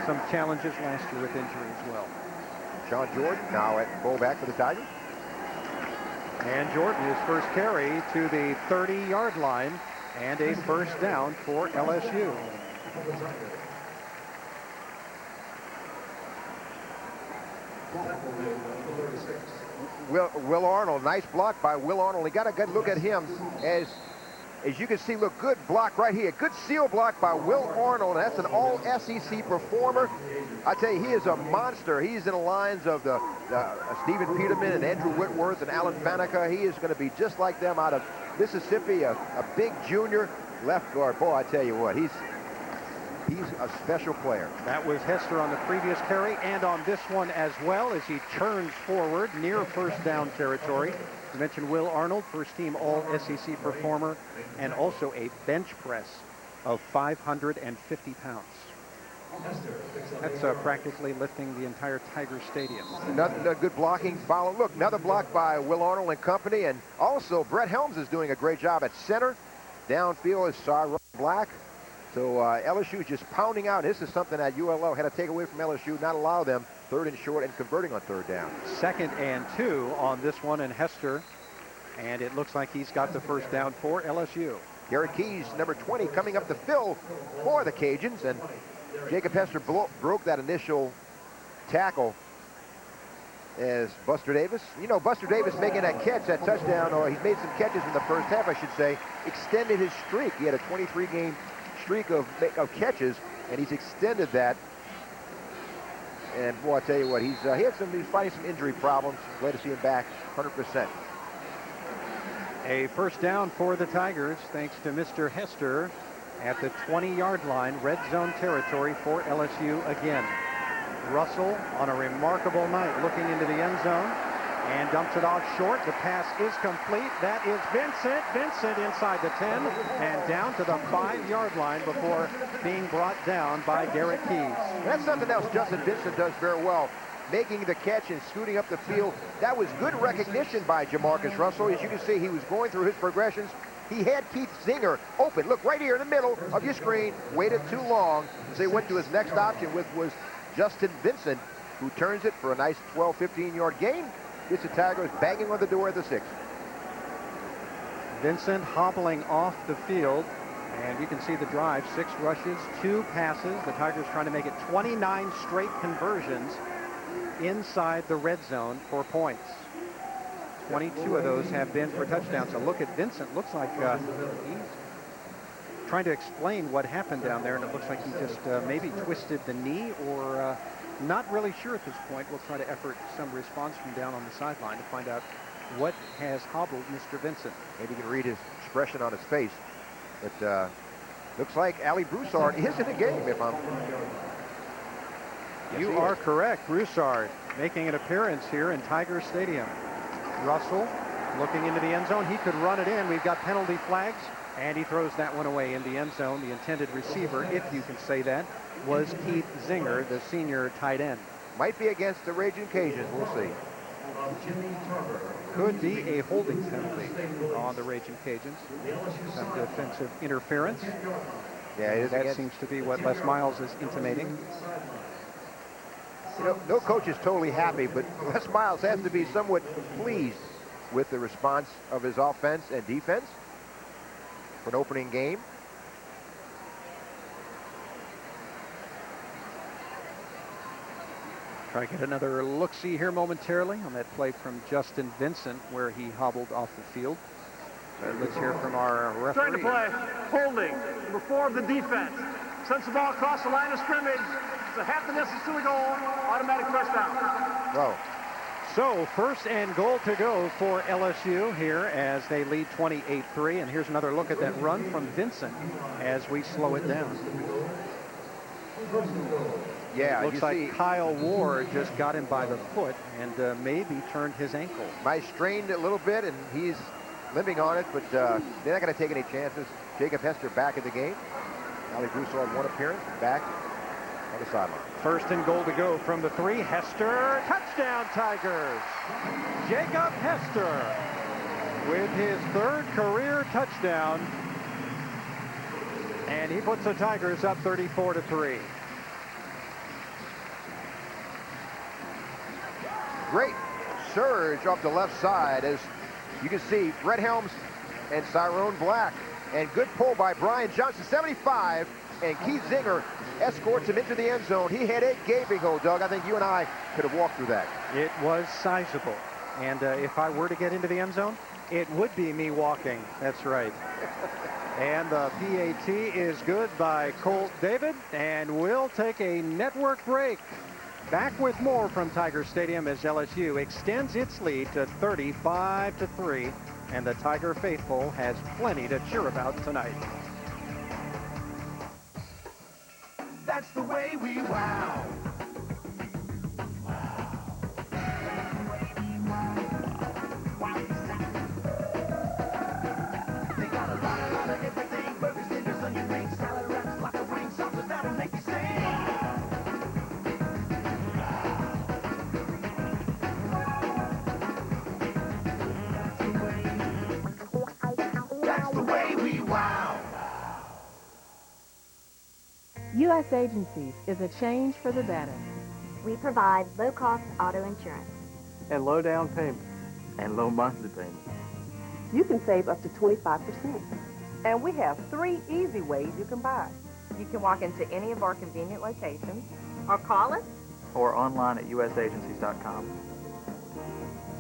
some challenges last year with injury as well. Sean Jordan now at fullback for the Tigers. And Jordan, his first carry to the 30-yard line and a first down for LSU. Will Arnold, nice block by Will Arnold. He got a good look at him as you can see, look, good block right here. Good seal block by Will Arnold. That's an all-SEC performer. I tell you, he is a monster. He's in the lines of the Stephen Peterman and Andrew Whitworth and Alan Faneca. He is going to be just like them out of Mississippi, a big junior left guard. Boy, I tell you what, he's a special player. That was Hester on the previous carry and on this one as well as he turns forward near first down territory. You mentioned Will Arnold, first team all-SEC performer, and also a bench press of 550 pounds. That's practically lifting the entire Tiger Stadium. Another good blocking follow. Look, another block by Will Arnold and company, and also Brett Helms is doing a great job at center. Downfield is Ron Black. So LSU is just pounding out. This is something that ULL had to take away from LSU, not allow them 3rd and short and converting on 3rd down. 2nd and 2 on this one, and Hester, and it looks like he's got the first down for LSU. Garrett Keys, number 20, coming up to fill for the Cajuns, and Jacob Hester broke that initial tackle as Buster Davis. You know, Buster Davis making that catch, that touchdown, or he's made some catches in the first half, I should say, extended his streak. He had a 23-game streak of catches, and he's extended that. And boy, I tell you what, he's fighting some injury problems. Glad to see him back 100%. A first down for the Tigers, thanks to Mr. Hester at the 20-yard line, red zone territory for LSU again. Russell on a remarkable night, looking into the end zone and dumps it off short. The pass is complete. That is Vincent. Vincent inside the 10 and down to the 5-yard line before being brought down by Garrett Keys. That's something else Justin Vincent does very well. making the catch and scooting up the field. That was good recognition by JaMarus Russell. As you can see, he was going through his progressions. He had Keith Zinger open. Look, right here in the middle of your screen. Waited too long. So he went to his next option, which was Justin Vincent, who turns it for a nice 12, 15-yard gain. Gets the Tigers banging on the door at the 6. Vincent hobbling off the field, and you can see the drive. 6 rushes, 2 passes. The Tigers trying to make it 29 straight conversions inside the red zone for points. 22 of those have been for touchdowns. So look at Vincent. Looks like he's trying to explain what happened down there, and it looks like he just maybe twisted the knee, or not really sure at this point. We'll try to effort some response from down on the sideline to find out what has hobbled Mr. Vincent. Maybe you can read his expression on his face. But looks like Ali Broussard is in the game, if I'm... You are correct. Broussard making an appearance here in Tiger Stadium. Russell looking into the end zone. He could run it in. We've got penalty flags, and he throws that one away in the end zone. The intended receiver, if you can say that, was Keith Zinger, the senior tight end. Might be against the Ragin Cajuns. We'll see. Could be a holding penalty on the Ragin Cajuns. Some defensive interference. Yeah, that seems to be what Les Miles is intimating. You know, no coach is totally happy, but Les Miles has to be somewhat pleased with the response of his offense and defense for an opening game. Try to get another look-see here momentarily on that play from Justin Vincent, where he hobbled off the field. Let's hear from our referee. Turn to play. Holding. Number 4 of the defense. Sends the ball across the line of scrimmage. It's a half the distance to the goal. Automatic first down. Whoa. So, 1st and goal to go for LSU here as they lead 28-3. And here's another look at that run from Vincent as we slow it down. Yeah, looks like Kyle Ward just got him by the foot and maybe turned his ankle. Might strained a little bit, and he's limping on it, but they're not going to take any chances. Jacob Hester back in the game. Ali Broussard had 1 appearance, back on the sideline. 1st and goal to go from the 3. Hester, touchdown Tigers. Jacob Hester with his 3rd career touchdown, and he puts the Tigers up 34-3. Great surge off the left side, as you can see Brett Helms and Cyrone Black, and good pull by Brian Johnson, 75, and Keith Zinger escorts him into the end zone. He had a gaping hole, Doug. I think you and I could have walked through that. It was sizable, and if I were to get into the end zone, it would be me walking. That's right. And the PAT is good by Colt David, and we'll take a network break. Back with more from Tiger Stadium as LSU extends its lead to 35-3, and the Tiger faithful has plenty to cheer about tonight. That's the way we wow. They got a lot of everything. Burgers, tenders, onion rings, salad wraps, lots of rings, sauces that'll make you sing. U.S. Agencies is a change for the better. We provide low-cost auto insurance. And low down payment. And low monthly payment. You can save up to 25%. And we have 3 easy ways you can buy. You can walk into any of our convenient locations or call us. Or online at usagencies.com.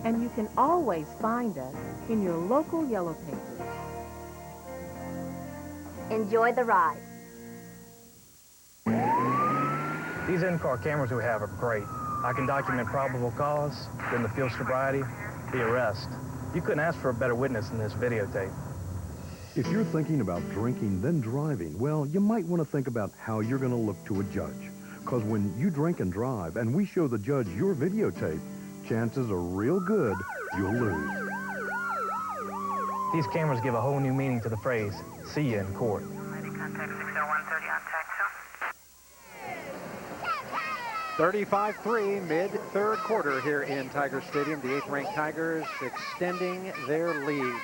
And you can always find us in your local Yellow Pages. Enjoy the ride. These in-car cameras we have are great. I can document probable cause, then the field sobriety, the arrest. You couldn't ask for a better witness than this videotape. If you're thinking about drinking then driving, well, you might want to think about how you're going to look to a judge. Because when you drink and drive and we show the judge your videotape, chances are real good you'll lose. These cameras give a whole new meaning to the phrase, see you in court. Contact 60130 on tag 2. 35-3 mid-third quarter here in Tiger Stadium. The 8th-ranked Tigers extending their lead.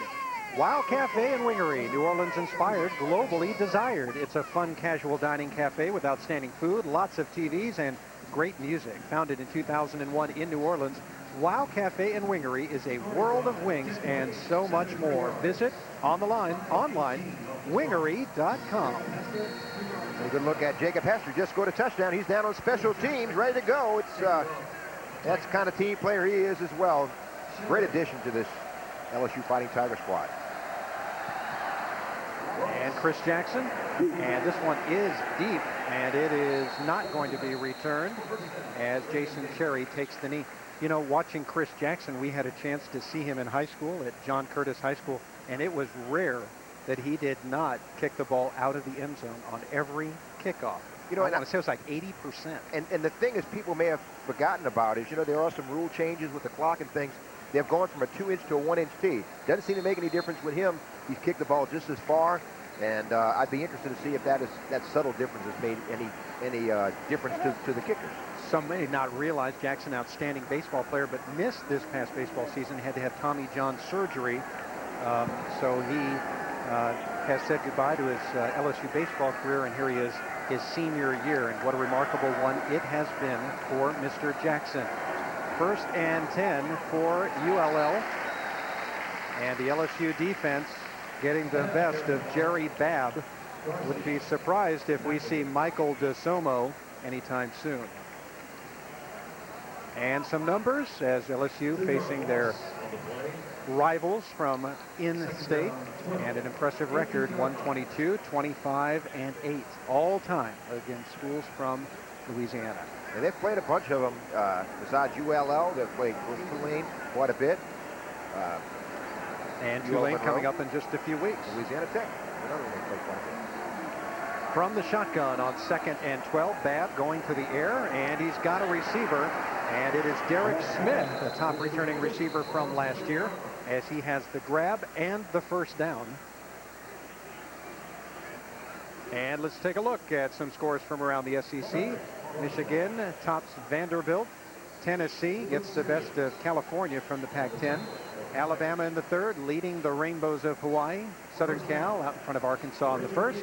Wow Cafe and Wingery, New Orleans inspired, globally desired. It's a fun, casual dining cafe with outstanding food, lots of TVs, and great music. Founded in 2001 in New Orleans, Wow Cafe and Wingery is a world of wings and so much more. Visit online, wingery.com. A good look at Jacob Hester. Just scored a touchdown. He's down on special teams, ready to go. It's that's the kind of team player he is as well. Great addition to this LSU Fighting Tiger squad. And Chris Jackson, and this one is deep, and it is not going to be returned as Jason Cherry takes the knee. You know, watching Chris Jackson, we had a chance to see him in high school at John Curtis High School, and it was rare that he did not kick the ball out of the end zone on every kickoff. You know, I want to say it was like 80%. And the thing is, people may have forgotten about is, you know, there are some rule changes with the clock and things. They've gone from a 2-inch to a 1-inch tee. Doesn't seem to make any difference with him. He's kicked the ball just as far, and I'd be interested to see if that subtle difference has made any difference to the kickers. Some may not realize Jackson, outstanding baseball player, but missed this past baseball season. Had to have Tommy John surgery, so he has said goodbye to his LSU baseball career, and here he is, his senior year, and what a remarkable one it has been for Mr. Jackson. 1st and 10 for ULL, and the LSU defense getting the best of Jerry Babb. Wouldn't be surprised if we see Michael DeSomo anytime soon. And some numbers as LSU facing their rivals from in-state, and an impressive record, 122, 25, and 8 all time against schools from Louisiana. And they've played a bunch of them besides ULL. They've played Tulane quite a bit. And Tulane coming up in just a few weeks. Louisiana Tech, another one they played quite a bit. From the shotgun on 2nd and 12, Babb going to the air, and he's got a receiver, and it is Derek Smith, the top returning receiver from last year, as he has the grab and the first down. And let's take a look at some scores from around the SEC. Michigan tops Vanderbilt. Tennessee gets the best of California from the Pac-10. Alabama in the 3rd, leading the Rainbows of Hawaii. Southern Cal out in front of Arkansas in the 1st.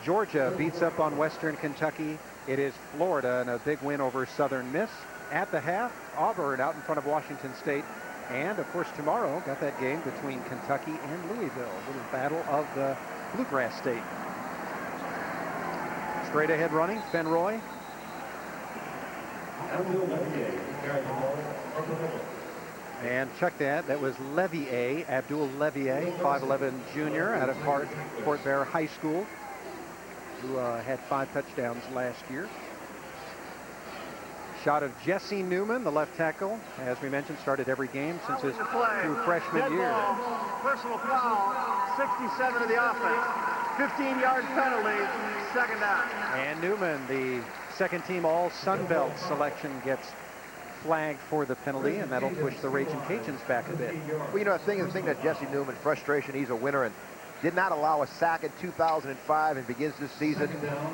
Georgia beats up on Western Kentucky. It is Florida in a big win over Southern Miss. At the half, Auburn out in front of Washington State. And, of course, tomorrow, got that game between Kentucky and Louisville. A little battle of the Bluegrass State. Straight ahead running, Fenroy. And check that. That was Levier, Abdul Levier, 5'11" junior out of Fort Bear High School, who had 5 touchdowns last year. Shot of Jesse Newman, the left tackle, as we mentioned, started every game since his true freshman year. Personal foul, 67 of the offense. 15-yard penalty, 2nd down. And Newman, the second-team All-Sun Belt selection, gets flagged for the penalty, and that'll push the Ragin Cajuns back a bit. Well, you know, the thing that Jesse Newman, frustration, he's a winner, and did not allow a sack in 2005 and begins this season.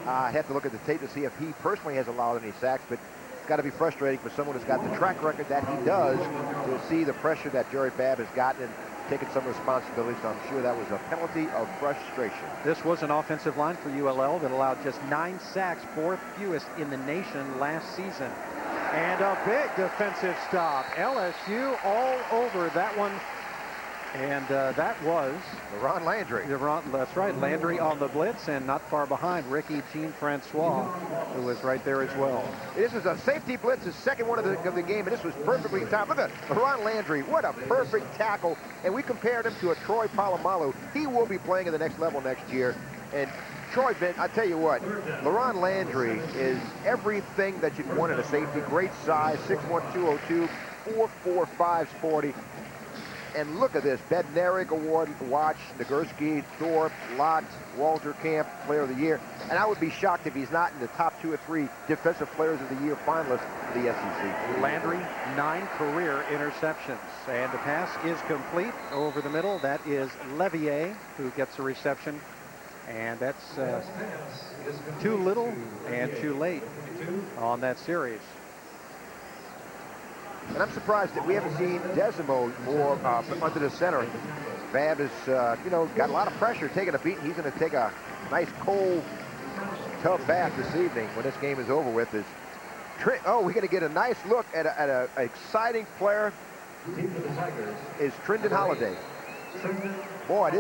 I have to look at the tape to see if he personally has allowed any sacks, but it's got to be frustrating for someone who's got the track record that he does to see the pressure that Jerry Babb has gotten and taken some responsibility, so I'm sure that was a penalty of frustration. This was an offensive line for ULL that allowed just 9 sacks, 4th fewest in the nation last season. And a big defensive stop. LSU all over that one. And that was Ron Landry. That's right, Landry on the blitz, and not far behind, Ricky Jean-Francois, who was right there as well. This was a safety blitz, the second one of the game, and this was perfectly timed. Look at Ron Landry, what a perfect tackle. And we compared him to a Troy Polamalu. He will be playing at the next level next year. And Troy, I tell you what, LaRon Landry is everything that you'd want in a safety. Great size, 6'1", 202, 4'4", 5'40". And look at this, Bednarik Award, Watch, Nagurski, Thorpe, Lott, Walter Camp, Player of the Year. And I would be shocked if he's not in the top 2 or 3 Defensive Players of the Year finalists for the SEC. Landry, 9 career interceptions. And the pass is complete over the middle. That is Levier who gets a reception And that's too little and too late on that series. And I'm surprised that we haven't seen Decimo more under the center. Babb has, got a lot of pressure, taking a beating. He's going to take a nice cold tub bath this evening when this game is over with. We're going to get a nice look at an exciting player. Is Trendon Holiday. Boy,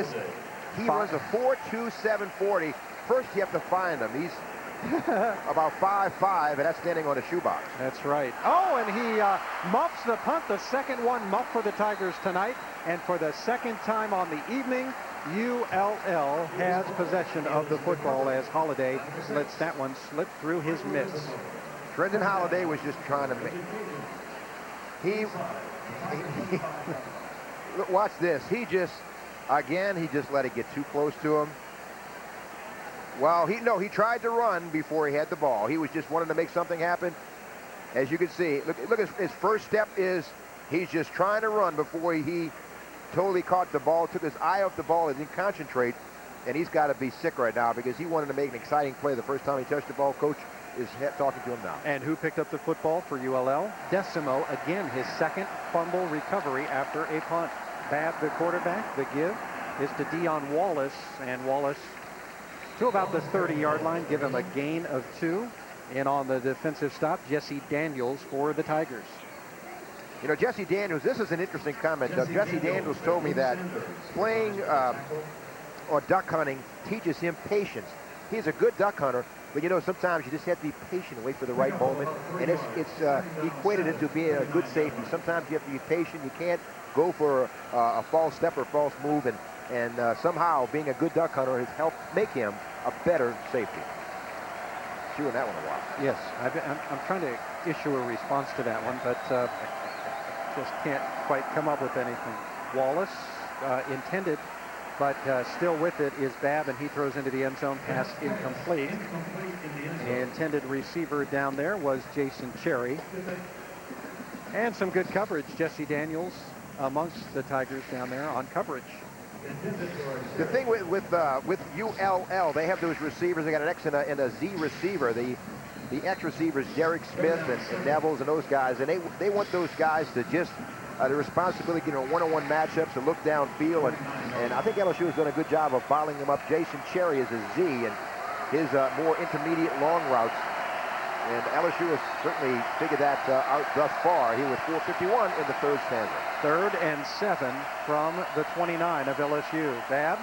he runs a 4.2740. First, you have to find him. He's about 5'5", and that's standing on a shoebox. That's right. Oh, and he muffs the punt, the second one muffed for the Tigers tonight. And for the second time on the evening, ULL has possession of the football as Holiday lets that one slip through his mitts. Trendon Holiday was just trying to make... Look, watch this. He just let it get too close to him. Well, he tried to run before he had the ball. He was just wanting to make something happen. As you can see, look, his first step is he's just trying to run before he totally caught the ball, took his eye off the ball and didn't concentrate. And he's got to be sick right now because he wanted to make an exciting play the first time he touched the ball. Coach is talking to him now. And who picked up the football for ULL? Decimo, again, his second fumble recovery after a punt. Babb, the quarterback. The give is to Dion Wallace, and Wallace to about the 30-yard line, give him a gain of 2. And on the defensive stop, Jesse Daniels for the Tigers. You know, Jesse Daniels, this is an interesting comment, Doug. Jesse Daniels told me that playing or duck hunting teaches him patience. He's a good duck hunter, but you know, sometimes you just have to be patient and wait for the right moment. And he equated it to being a good safety. Sometimes you have to be patient. You can't go for a false step or false move. And somehow being a good duck hunter has helped make him a better safety. Chewing that one a while. Yes, I'm trying to issue a response to that one, but just can't quite come up with anything. Wallace intended, but still with it is Babb, and he throws into the end zone. Pass incomplete. The intended receiver down there was Jason Cherry. And some good coverage. Jesse Daniels amongst the Tigers down there on coverage. The thing with ULL, they have those receivers. They got an X and a Z receiver. The X receivers, Derek Smith and Nevels and those guys, and they want those guys to just the responsibility, one-on-one matchups and look downfield. And I think LSU has done a good job of bottling them up. Jason Cherry is a Z, and his more intermediate long routes. And LSU has certainly figured that out thus far. He was 451 in the third stanza. 3rd and 7 from the 29 of LSU. Babb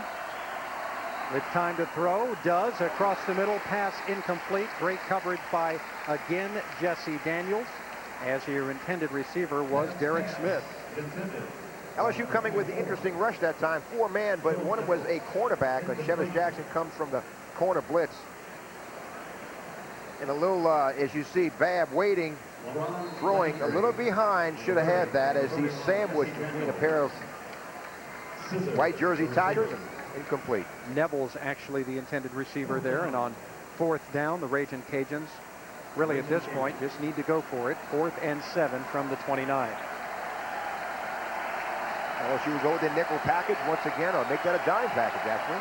with time to throw, does across the middle, pass incomplete. Great coverage by, again, Jesse Daniels, as your intended receiver was Derek Smith. LSU coming with the interesting rush that time, 4-man, but one was a cornerback, and Chevis Jackson comes from the corner blitz. And a little, as you see, Babb waiting, throwing a little behind, should have had that as he sandwiched between a pair of white jersey Tigers, and incomplete. Neville's actually the intended receiver there, and on 4th down, the Ragin Cajuns really at this point just need to go for it. 4th and 7 from the 29. LSU will go with the nickel package once again, or make that a dime package, actually.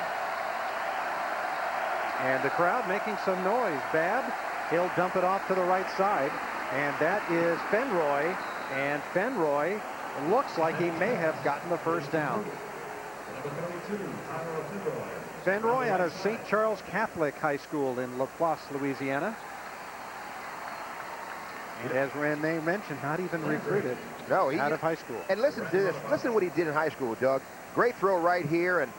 And the crowd making some noise. Babb, he'll dump it off to the right side. And that is Fenroy. And Fenroy looks like he may have gotten the first down. Fenroy out of St. Charles Catholic High School in La Place, Louisiana. And as Renee mentioned, not even recruited out of high school. And listen to this. Listen to what he did in high school, Doug. Great throw right here, and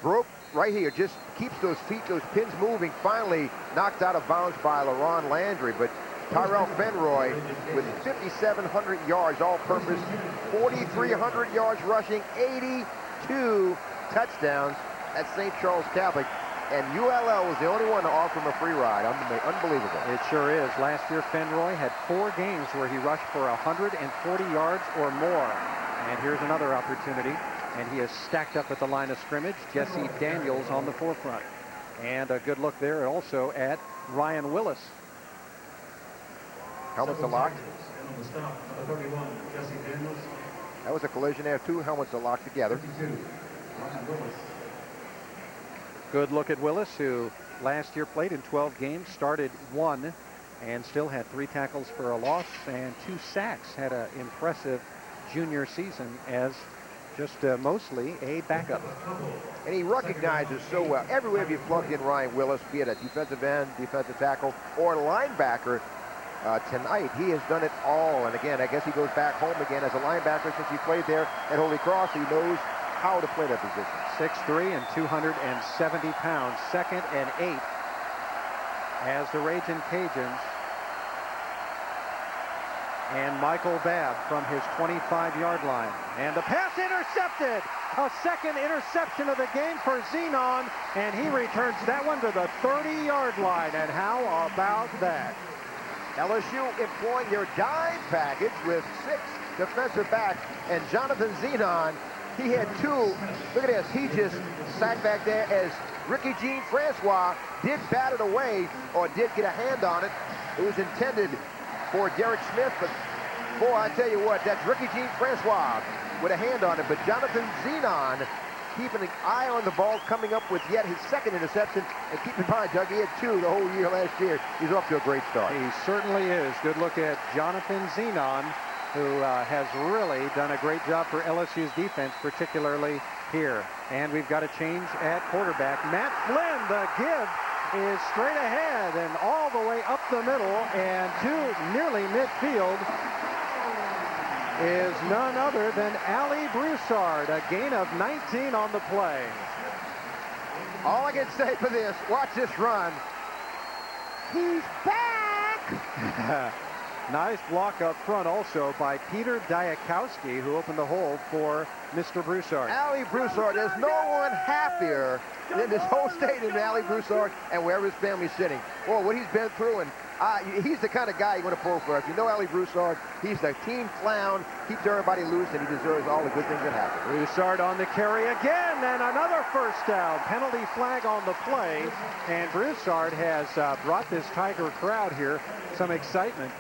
broke right here. Just keeps those feet, those pins moving. Finally knocked out of bounds by LaRon Landry. But Tyrell Fenroy with 5,700 yards all-purpose, 4,300 yards rushing, 82 touchdowns at St. Charles Catholic. And ULL was the only one to offer him a free ride. Unbelievable. It sure is. Last year, Fenroy had 4 games where he rushed for 140 yards or more. And here's another opportunity. And he is stacked up at the line of scrimmage. Jesse Daniels on the forefront. And a good look there also at Ryan Willis. Helmets are locked. That was a collision there. 2 helmets are locked together. Good look at Willis, who last year played in 12 games, started 1, and still had 3 tackles for a loss and 2 sacks. Had an impressive junior season as just mostly a backup. And he recognizes so well. Everywhere if you plugged in Ryan Willis, be it a defensive end, defensive tackle, or linebacker, tonight he has done it all. And again, I guess he goes back home again as a linebacker since he played there at Holy Cross. He knows how to play that position. 6'3" and 270 pounds. 2nd and 8 as the Ragin Cajuns. And Michael Babb from his 25-yard line. And the pass intercepted. A second interception of the game for Zenon. And he returns that one to the 30-yard line. And how about that? LSU employing their dime package with 6 defensive backs. And Jonathan Zenon, he had 2. Look at this. He just sat back there as Ricky Jean Francois did bat it away, or did get a hand on it. It was intended for Derek Smith, but boy, I tell you what, that's Ricky Jean Francois with a hand on it. But Jonathan Zenon keeping an eye on the ball, coming up with yet his 2nd interception. And keep in mind, Doug, he had 2 the whole year last year. He's off to a great start. He certainly is. Good look at Jonathan Zenon, who has really done a great job for LSU's defense, particularly here. And we've got a change at quarterback. Matt Flynn, the give is straight ahead and all the way up the middle and to nearly midfield is none other than Ali Broussard. A gain of 19 on the play. All I can say for this, watch this run. He's back! Nice block up front also by Peter Diakowski, who opened the hole for Mr. Broussard. Ali Broussard, there's no one happier in this whole state than Ali Broussard and wherever his family's sitting. Boy, what he's been through, and he's the kind of guy you want to pull for. If you know Ali Broussard, he's the team clown, keeps everybody loose, and he deserves all the good things that happen. Broussard on the carry again, and another first down. Penalty flag on the play, and Broussard has brought this Tiger crowd here some excitement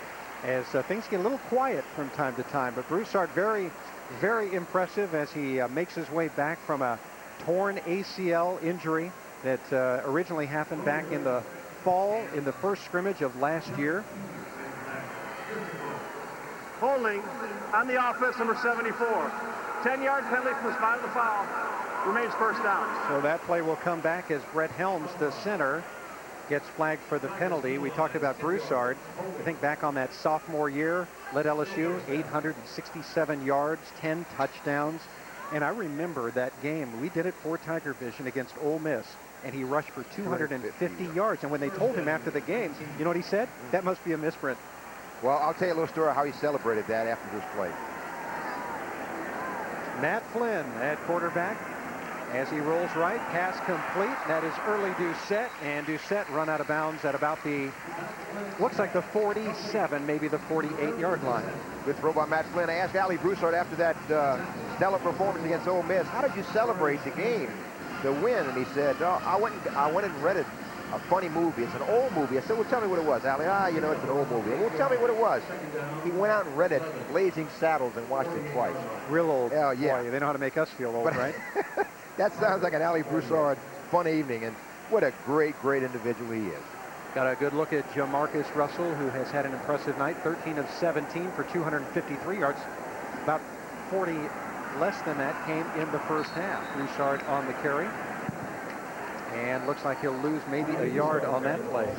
as things get a little quiet from time to time. But Broussard very, very impressive as he makes his way back from a torn ACL injury that originally happened back in the fall in the first scrimmage of last year. Holding on the offense, number 74. 10-yard penalty from the spot of the foul. Remains first down. So that play will come back as Brett Helms, the center, gets flagged for the penalty. We talked about Broussard. I think back on that sophomore year, led LSU 867 yards, 10 touchdowns. And I remember that game. We did it for Tiger Vision against Ole Miss, and he rushed for 250 yards. And when they told him after the game, you know what he said? That must be a misprint. Well, I'll tell you a little story how he celebrated that after this play. Matt Flynn at quarterback. As he rolls right, pass complete. That is early Doucette, and Doucette run out of bounds at about the, looks like the 47, maybe the 48-yard line. Good throw by Matt Flynn. I asked Ali Broussard after that stellar performance against Ole Miss, how did you celebrate the game, the win? And he said, no, I went and rented a funny movie. It's an old movie. I said, well, tell me what it was, Ali. You know, it's an old movie. Well, tell me what it was. He went out and rented Blazing Saddles and watched it twice. Real old. Yeah. Boy, they know how to make us feel old, right? That sounds like an Ali Broussard fun evening, and what a great, great individual he is. Got a good look at JaMarus Russell, who has had an impressive night. 13 of 17 for 253 yards. About 40 less than that came in the first half. Broussard on the carry. And looks like he'll lose maybe a yard on that play.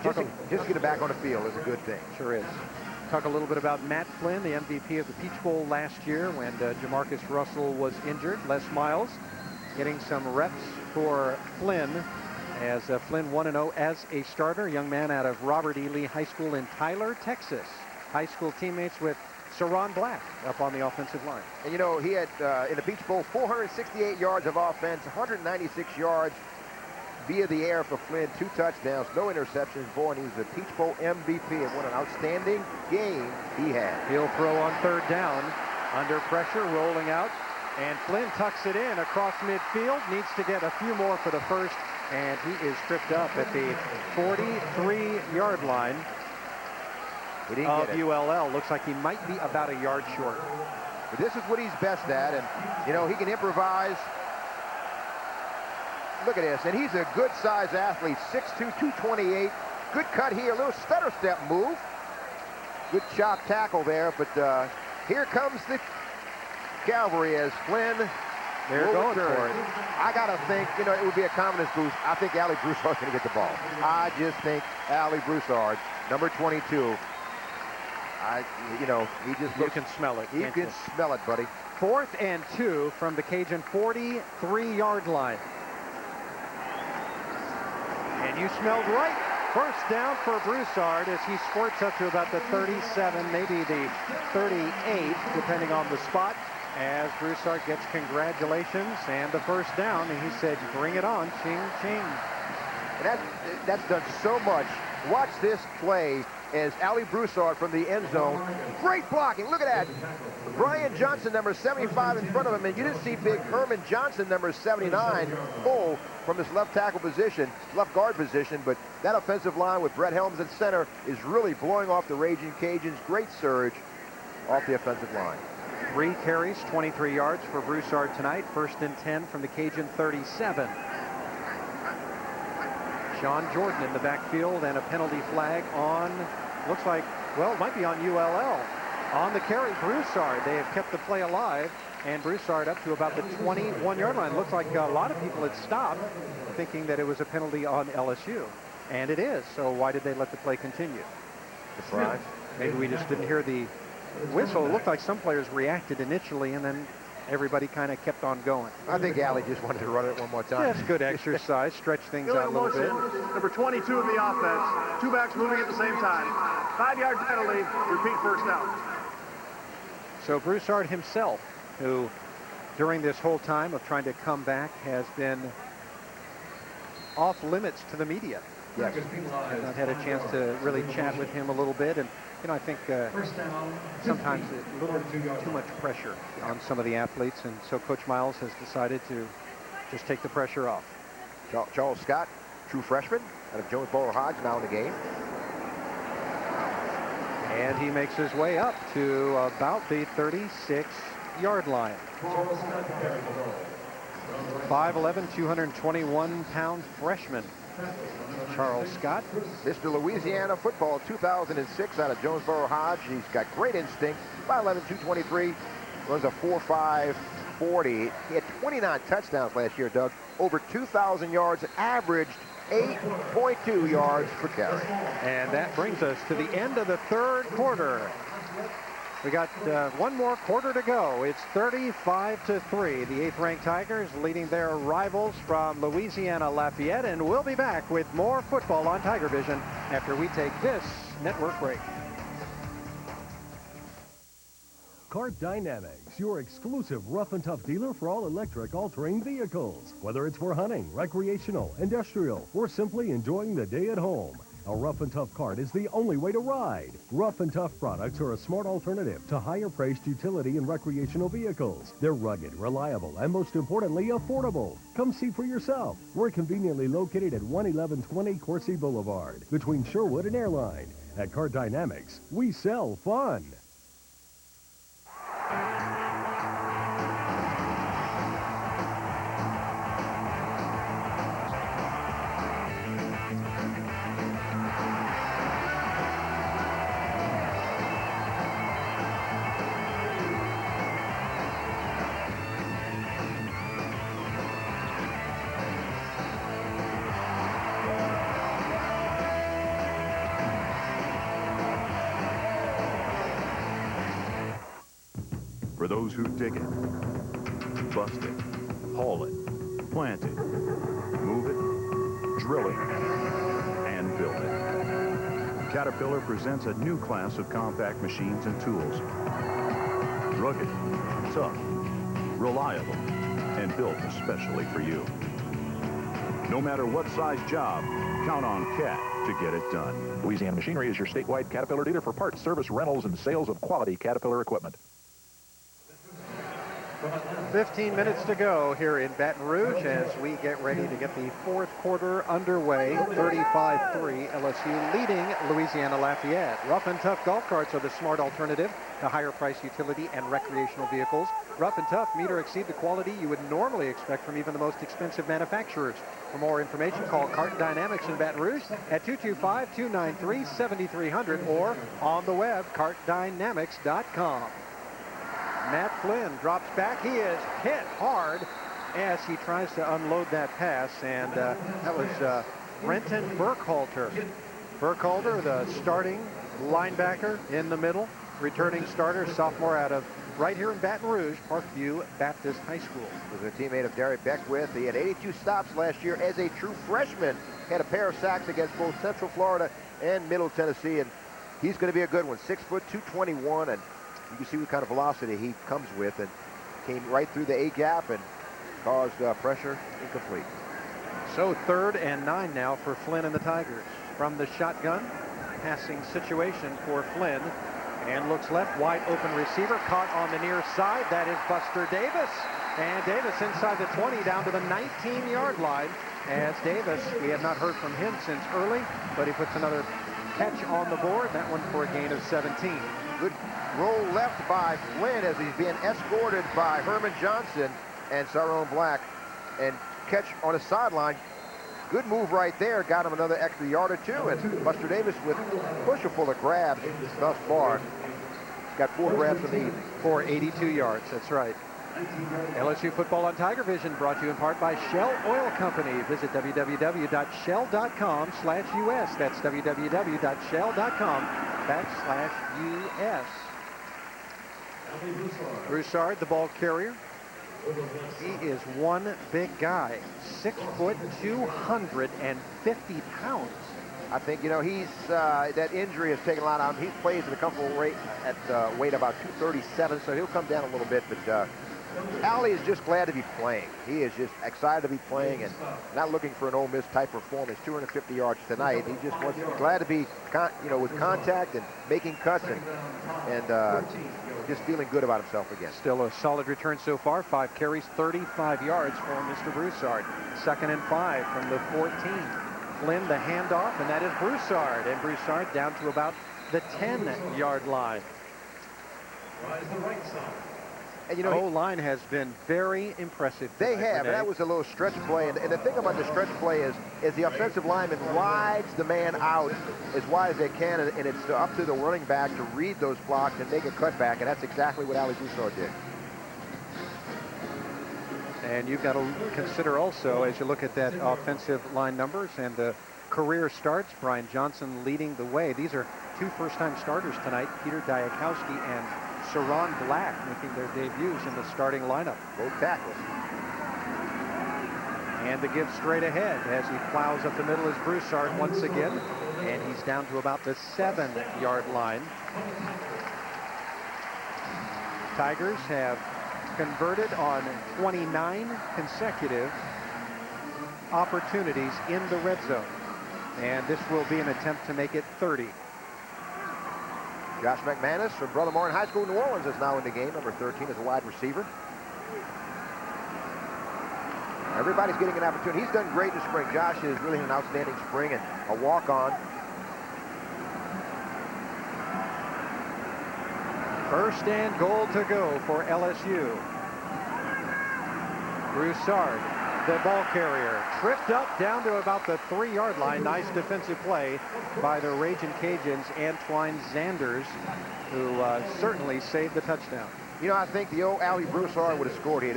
Just to get it back on the field is a good thing. Sure is. Talk a little bit about Matt Flynn, the MVP of the Peach Bowl last year when JaMarus Russell was injured. Les Miles getting some reps for Flynn as Flynn 1-0 as a starter. Young man out of Robert E. Lee High School in Tyler, Texas. High school teammates with Saron Black up on the offensive line. And you know, he had in the Peach Bowl 468 yards of offense, 196 yards via the air for Flynn, 2 touchdowns, no interceptions. Boy, and he was the Peach Bowl MVP, and what an outstanding game he had. He'll throw on 3rd down, under pressure, rolling out, and Flynn tucks it in across midfield, needs to get a few more for the first, and he is tripped up at the 43-yard line of ULL. Looks like he might be about a yard short. But this is what he's best at, and you know, he can improvise Look at this, and he's a good-sized athlete, 6'2", 228. Good cut here, a little stutter step move. Good chop tackle there, but here comes the cavalry as Flynn. They're going for it. I got to think, you know, it would be a confidence boost. I think Ali Broussard's going to get the ball. I just think Ali Broussard, number 22, you know, he just looks. You can smell it. He can smell it, buddy. 4th and 2 from the Cajun 43-yard line. And you smelled right. First down for Broussard as he squirts up to about the 37, maybe the 38, depending on the spot. As Broussard gets congratulations and the first down, and he said, bring it on, ching, ching. And that's done so much. Watch this play as Ali Broussard from the end zone. Great blocking. Look at that. Brian Johnson, number 75, in front of him. And you didn't see big Herman Johnson, number 79, full from his left tackle position, left guard position. But that offensive line with Brett Helms at center is really blowing off the Ragin Cajuns. Great surge off the offensive line. 3 carries, 23 yards for Broussard tonight. 1st and 10 from the Cajun 37. Sean Jordan in the backfield and a penalty flag on, looks like, well, it might be on ULL. On the carry, Broussard. They have kept the play alive, and Broussard up to about the 21-yard line. Looks like a lot of people had stopped thinking that it was a penalty on LSU. And it is, so why did they let the play continue? Surprise. Maybe we just didn't hear the whistle. It looked like some players reacted initially, and then everybody kind of kept on going. I think Ali just wanted to run it one more time. That's good exercise. Stretch things out a little bit. Number 22 of the offense. 2 backs moving at the same time. 5-yard penalty. Repeat first down. So Broussard himself, who during this whole time of trying to come back has been off limits to the media. Yes. I've not had a chance to really chat with him a little bit, and you know, I think sometimes a little too much pressure on some of the athletes, and so Coach Miles has decided to just take the pressure off. Charles Scott, true freshman out of Jonesboro Hodge, now in the game. And he makes his way up to about the 36-yard line. 5'11", 221-pound freshman. Charles Scott. Mr. Louisiana football 2006 out of Jonesboro Hodge. He's got great instinct. 5'11", 223. Runs a 4.5 40. He had 29 touchdowns last year, Doug. Over 2,000 yards. Averaged 8.2 yards per carry. And that brings us to the end of the 3rd quarter. We got one more quarter to go. It's 35-3. The 8th-ranked Tigers leading their rivals from Louisiana Lafayette. And we'll be back with more football on Tiger Vision after we take this network break. Cart Dynamics, your exclusive rough and tough dealer for all electric all-terrain vehicles. Whether it's for hunting, recreational, industrial, or simply enjoying the day at home, a rough and tough cart is the only way to ride. Rough and tough products are a smart alternative to higher-priced utility and recreational vehicles. They're rugged, reliable, and most importantly, affordable. Come see for yourself. We're conveniently located at 11120 Coursey Boulevard, between Sherwood and Airline. At Cart Dynamics, we sell fun. For those who dig it, bust it, haul it, plant it, move it, drill it, and build it. Caterpillar presents a new class of compact machines and tools. Rugged, tough, reliable, and built especially for you. No matter what size job, count on CAT to get it done. Louisiana Machinery is your statewide Caterpillar dealer for parts, service, rentals, and sales of quality Caterpillar equipment. 15 minutes to go here in Baton Rouge as we get ready to get the fourth quarter underway. 35-3, LSU leading Louisiana Lafayette. Rough and Tough golf carts are the smart alternative to higher price utility and recreational vehicles. Rough and Tough meet or exceed the quality you would normally expect from even the most expensive manufacturers. For more information, call Cart Dynamics in Baton Rouge at 225-293-7300 or on the web, cartdynamics.com. Matt Flynn drops back. He is hit hard as he tries to unload that pass, and that was Renton Burkhalter. Burkhalter, the starting linebacker in the middle, returning starter, sophomore out of right here in Baton Rouge, Parkview Baptist High School. Was a teammate of Derek Beckwith. He had 82 stops last year as a true freshman. Had a pair of sacks against both Central Florida and Middle Tennessee, and he's going to be a good one. 6 foot, 221, and you can see what kind of velocity he comes with, and came right through the A-gap and caused pressure incomplete. So 3rd and 9 now for Flynn and the Tigers. From the shotgun, passing situation for Flynn, and looks left, wide open receiver, caught on the near side. That is Buster Davis, and Davis inside the 20 down to the 19-yard line. As Davis, we have not heard from him since early, but he puts another catch on the board, that one for a gain of 17. Good roll left by Flynn as he's being escorted by Herman Johnson and Sarone Black, and catch on the sideline. Good move right there, got him another extra yard or two, and Buster Davis with pushful of grabs thus far. He's got 4 grabs in the evening. For 82 yards, that's right. LSU Football on Tiger Vision brought to you in part by Shell Oil Company. Visit www.shell.com/US. That's www.shell.com/US. Broussard, the ball carrier. He is one big guy, 6 foot, 250 pounds. I think, he's that injury has taken a lot out of him. He plays at a comfortable rate at weight about 237, so he'll come down a little bit. But Allie is just glad to be playing. He is just excited to be playing and not looking for an Ole Miss type performance. 250 yards tonight. He just wants glad to be, with contact and making cuts and just feeling good about himself again. Still a solid return so far. 5 carries, 35 yards for Mr. Broussard. 2nd and 5 from the 14. Flynn, the handoff, and that is Broussard. And Broussard down to about the 10-yard line. And O-line has been very impressive. They have, and that was a little stretch play. And the thing about the stretch play is the offensive lineman rides the man out as wide as they can, and it's up to the running back to read those blocks and make a cutback, and that's exactly what Ali Broussard did. And you've got to consider also, as you look at that offensive line numbers and the career starts, Brian Johnson leading the way. These are 2 first-time starters tonight, Peter Diakowski and Sarone Black, making their debuts in the starting lineup. Both tackles. And the give straight ahead as he plows up the middle is Broussard once again, and he's down to about the 7-yard line. Tigers have converted on 29 consecutive opportunities in the red zone, and this will be an attempt to make it 30. Josh McManus from Brother Martin High School, New Orleans, is now in the game. Number 13 is a wide receiver. Everybody's getting an opportunity. He's done great in spring. Josh is really an outstanding spring and a walk-on. 1st and goal to go for LSU. Broussard, the ball carrier, tripped up down to about the 3-yard line. Nice defensive play by the Ragin Cajuns, Antoine Zanders, who certainly saved the touchdown. I think the old Ali Broussard would have scored here.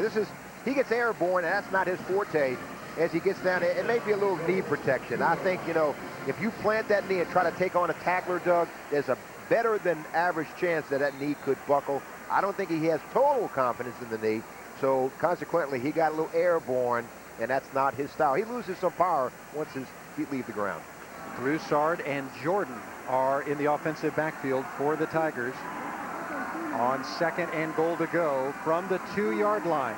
He gets airborne, and that's not his forte. As he gets down, it may be a little knee protection. I think, if you plant that knee and try to take on a tackler, Doug, there's a better than average chance that knee could buckle. I don't think he has total confidence in the knee. So consequently, he got a little airborne, and that's not his style. He loses some power once his feet leave the ground. Broussard and Jordan are in the offensive backfield for the Tigers on 2nd and goal to go from the 2-yard line.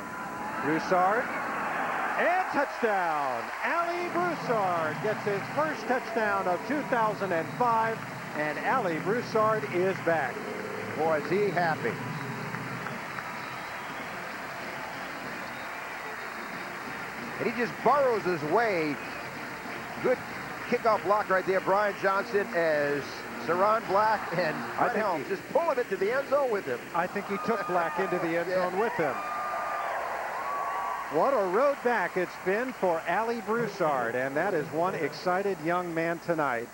Broussard, and touchdown! Ali Broussard gets his first touchdown of 2005, and Ali Broussard is back. Boy, is he happy. and he just burrows his way. Good kickoff block right there, Brian Johnson, as Saron Black and Brett Helms just pulling it to the end zone with him. I think he took Black into the end zone with him. What a road back it's been for Ali Broussard, and that is one excited young man tonight.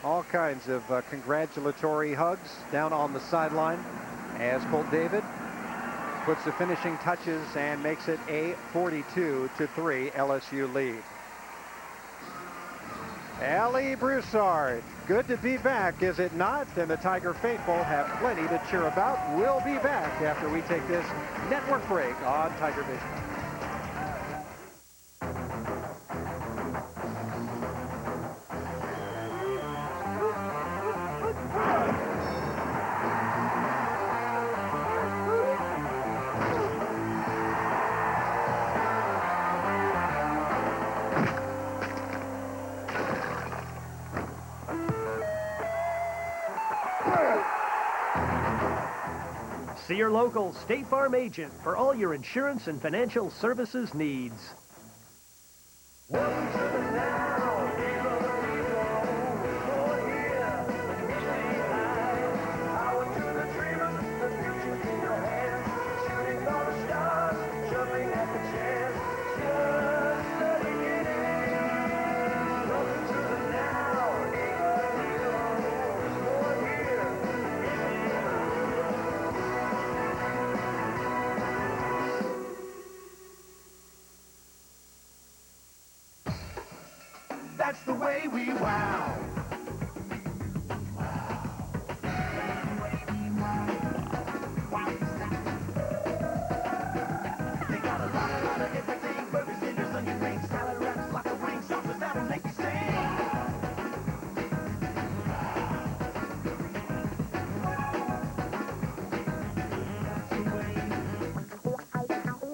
All kinds of congratulatory hugs down on the sideline as Colt David puts the finishing touches and makes it a 42-3 LSU lead. Ali Broussard, good to be back, is it not? And the Tiger faithful have plenty to cheer about. We'll be back after we take this network break on Tiger Vision. See your local State Farm agent for all your insurance and financial services needs. That's the way we wow. They got a lot of everything. Burgers, tenders, onion rings, salad wraps, lots of ring sauces that'll make you sing.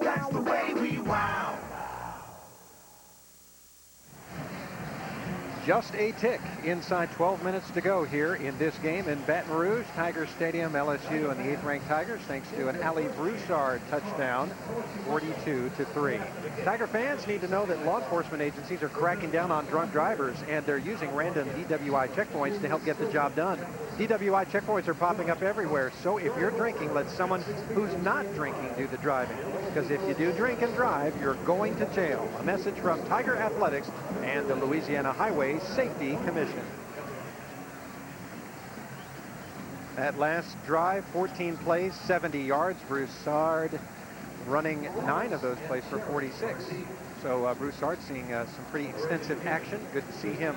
That's the way we wow. Just a tick inside 12 minutes to go here in this game in Baton Rouge, Tiger Stadium. LSU and the 8th-ranked Tigers, thanks to an Ali Broussard touchdown, 42-3. Tiger fans need to know that law enforcement agencies are cracking down on drunk drivers, and they're using random DWI checkpoints to help get the job done. DWI checkpoints are popping up everywhere, so if you're drinking, let someone who's not drinking do the driving. Because if you do drink and drive, you're going to jail. A message from Tiger Athletics and the Louisiana Highway Safety Commission. That last drive, 14 plays, 70 yards. Broussard running 9 of those plays for 46. So Broussard seeing some pretty extensive action. Good to see him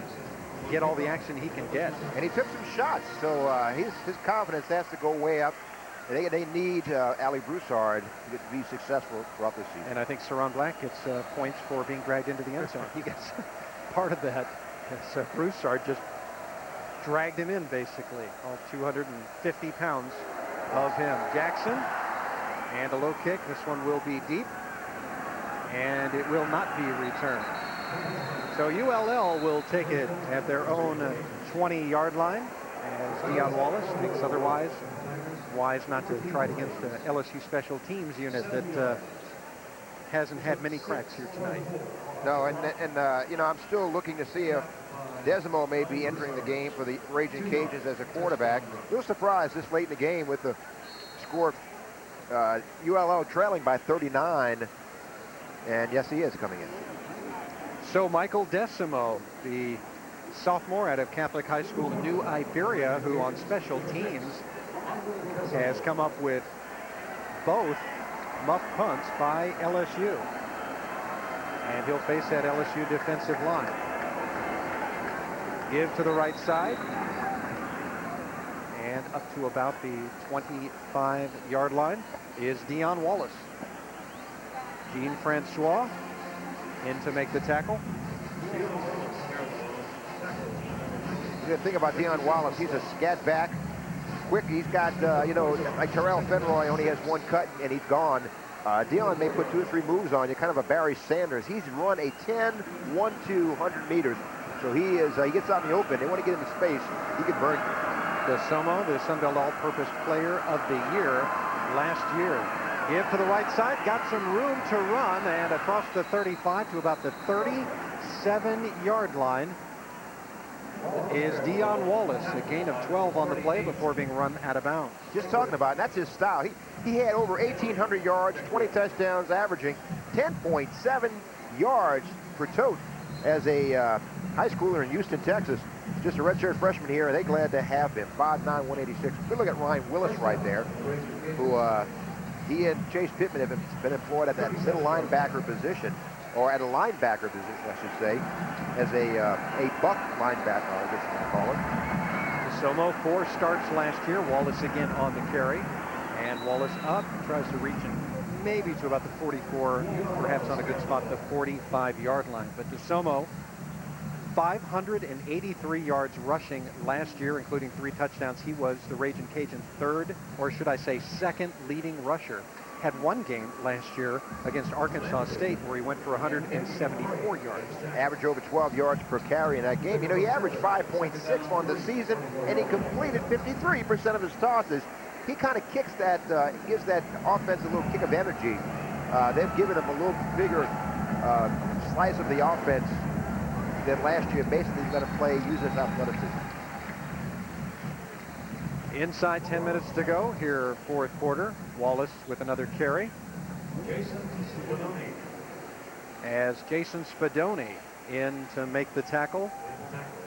get all the action he can get. And he took some shots, so his confidence has to go way up. They need Ali Broussard to be successful throughout this season. And I think Saron Black gets points for being dragged into the end zone. He gets part of that. As Broussard just dragged him in, basically. All 250 pounds of him. Jackson, and a low kick. This one will be deep, and it will not be returned. So ULL will take it at their own 20-yard line, as Deion Wallace thinks otherwise. Wise not to try it against the LSU special teams unit that hasn't had many cracks here tonight. No, and you know, I'm still looking to see if Desimo may be entering the game for the Ragin Cajuns as a quarterback. A little surprised this late in the game with the score, ULL trailing by 39, and yes, he is coming in. So Michael Desimo, the sophomore out of Catholic High School in New Iberia, who on special teams has come up with both muff punts by LSU. And he'll face that LSU defensive line. Give to the right side. And up to about the 25-yard line is Deion Wallace. Jean Francois in to make the tackle. The good thing about Deion Wallace, he's a scat back. Quick, he's got, you know, like Terrell Fenroy only has one cut and he's gone. Deion may put 2 or 3 moves on you, kind of a Barry Sanders. He's run a 10, 1-2, 100 meters. So he gets out in the open. They want to get into space. He can burn you. DeSomo, the Sun Belt All-Purpose Player of the Year last year. Give to the right side, got some room to run, and across the 35 to about the 37-yard line is Dion Wallace, a gain of 12 on the play before being run out of bounds. Just talking about it, that's his style. He had over 1,800 yards, 20 touchdowns, averaging 10.7 yards per tote as a high schooler in Houston, Texas. Just a redshirt freshman here, and they're glad to have him. 5'9", 186. Good look at Ryan Willis right there, who he and Chase Pittman have been employed at that middle linebacker position, or at a linebacker position, I should say, as a buck linebacker, I guess you can call it. DeSomo, 4 starts last year. Wallace again on the carry. And Wallace up, tries to reach and maybe to about the 44, perhaps on a good spot, the 45-yard line. But DeSomo, 583 yards rushing last year, including 3 touchdowns. He was the Ragin Cajuns' third, or should I say second, leading rusher. Had one game last year against Arkansas State where he went for 174 yards. Average over 12 yards per carry in that game. You know, he averaged 5.6 on the season, and he completed 53% of his tosses. He kind of kicks that, gives that offense a little kick of energy. They've given him a little bigger slice of the offense than last year. Basically, he's going to play, use his athleticism. Inside 10 minutes to go here, fourth quarter. Wallace with another carry. As Jason Spadoni in to make the tackle.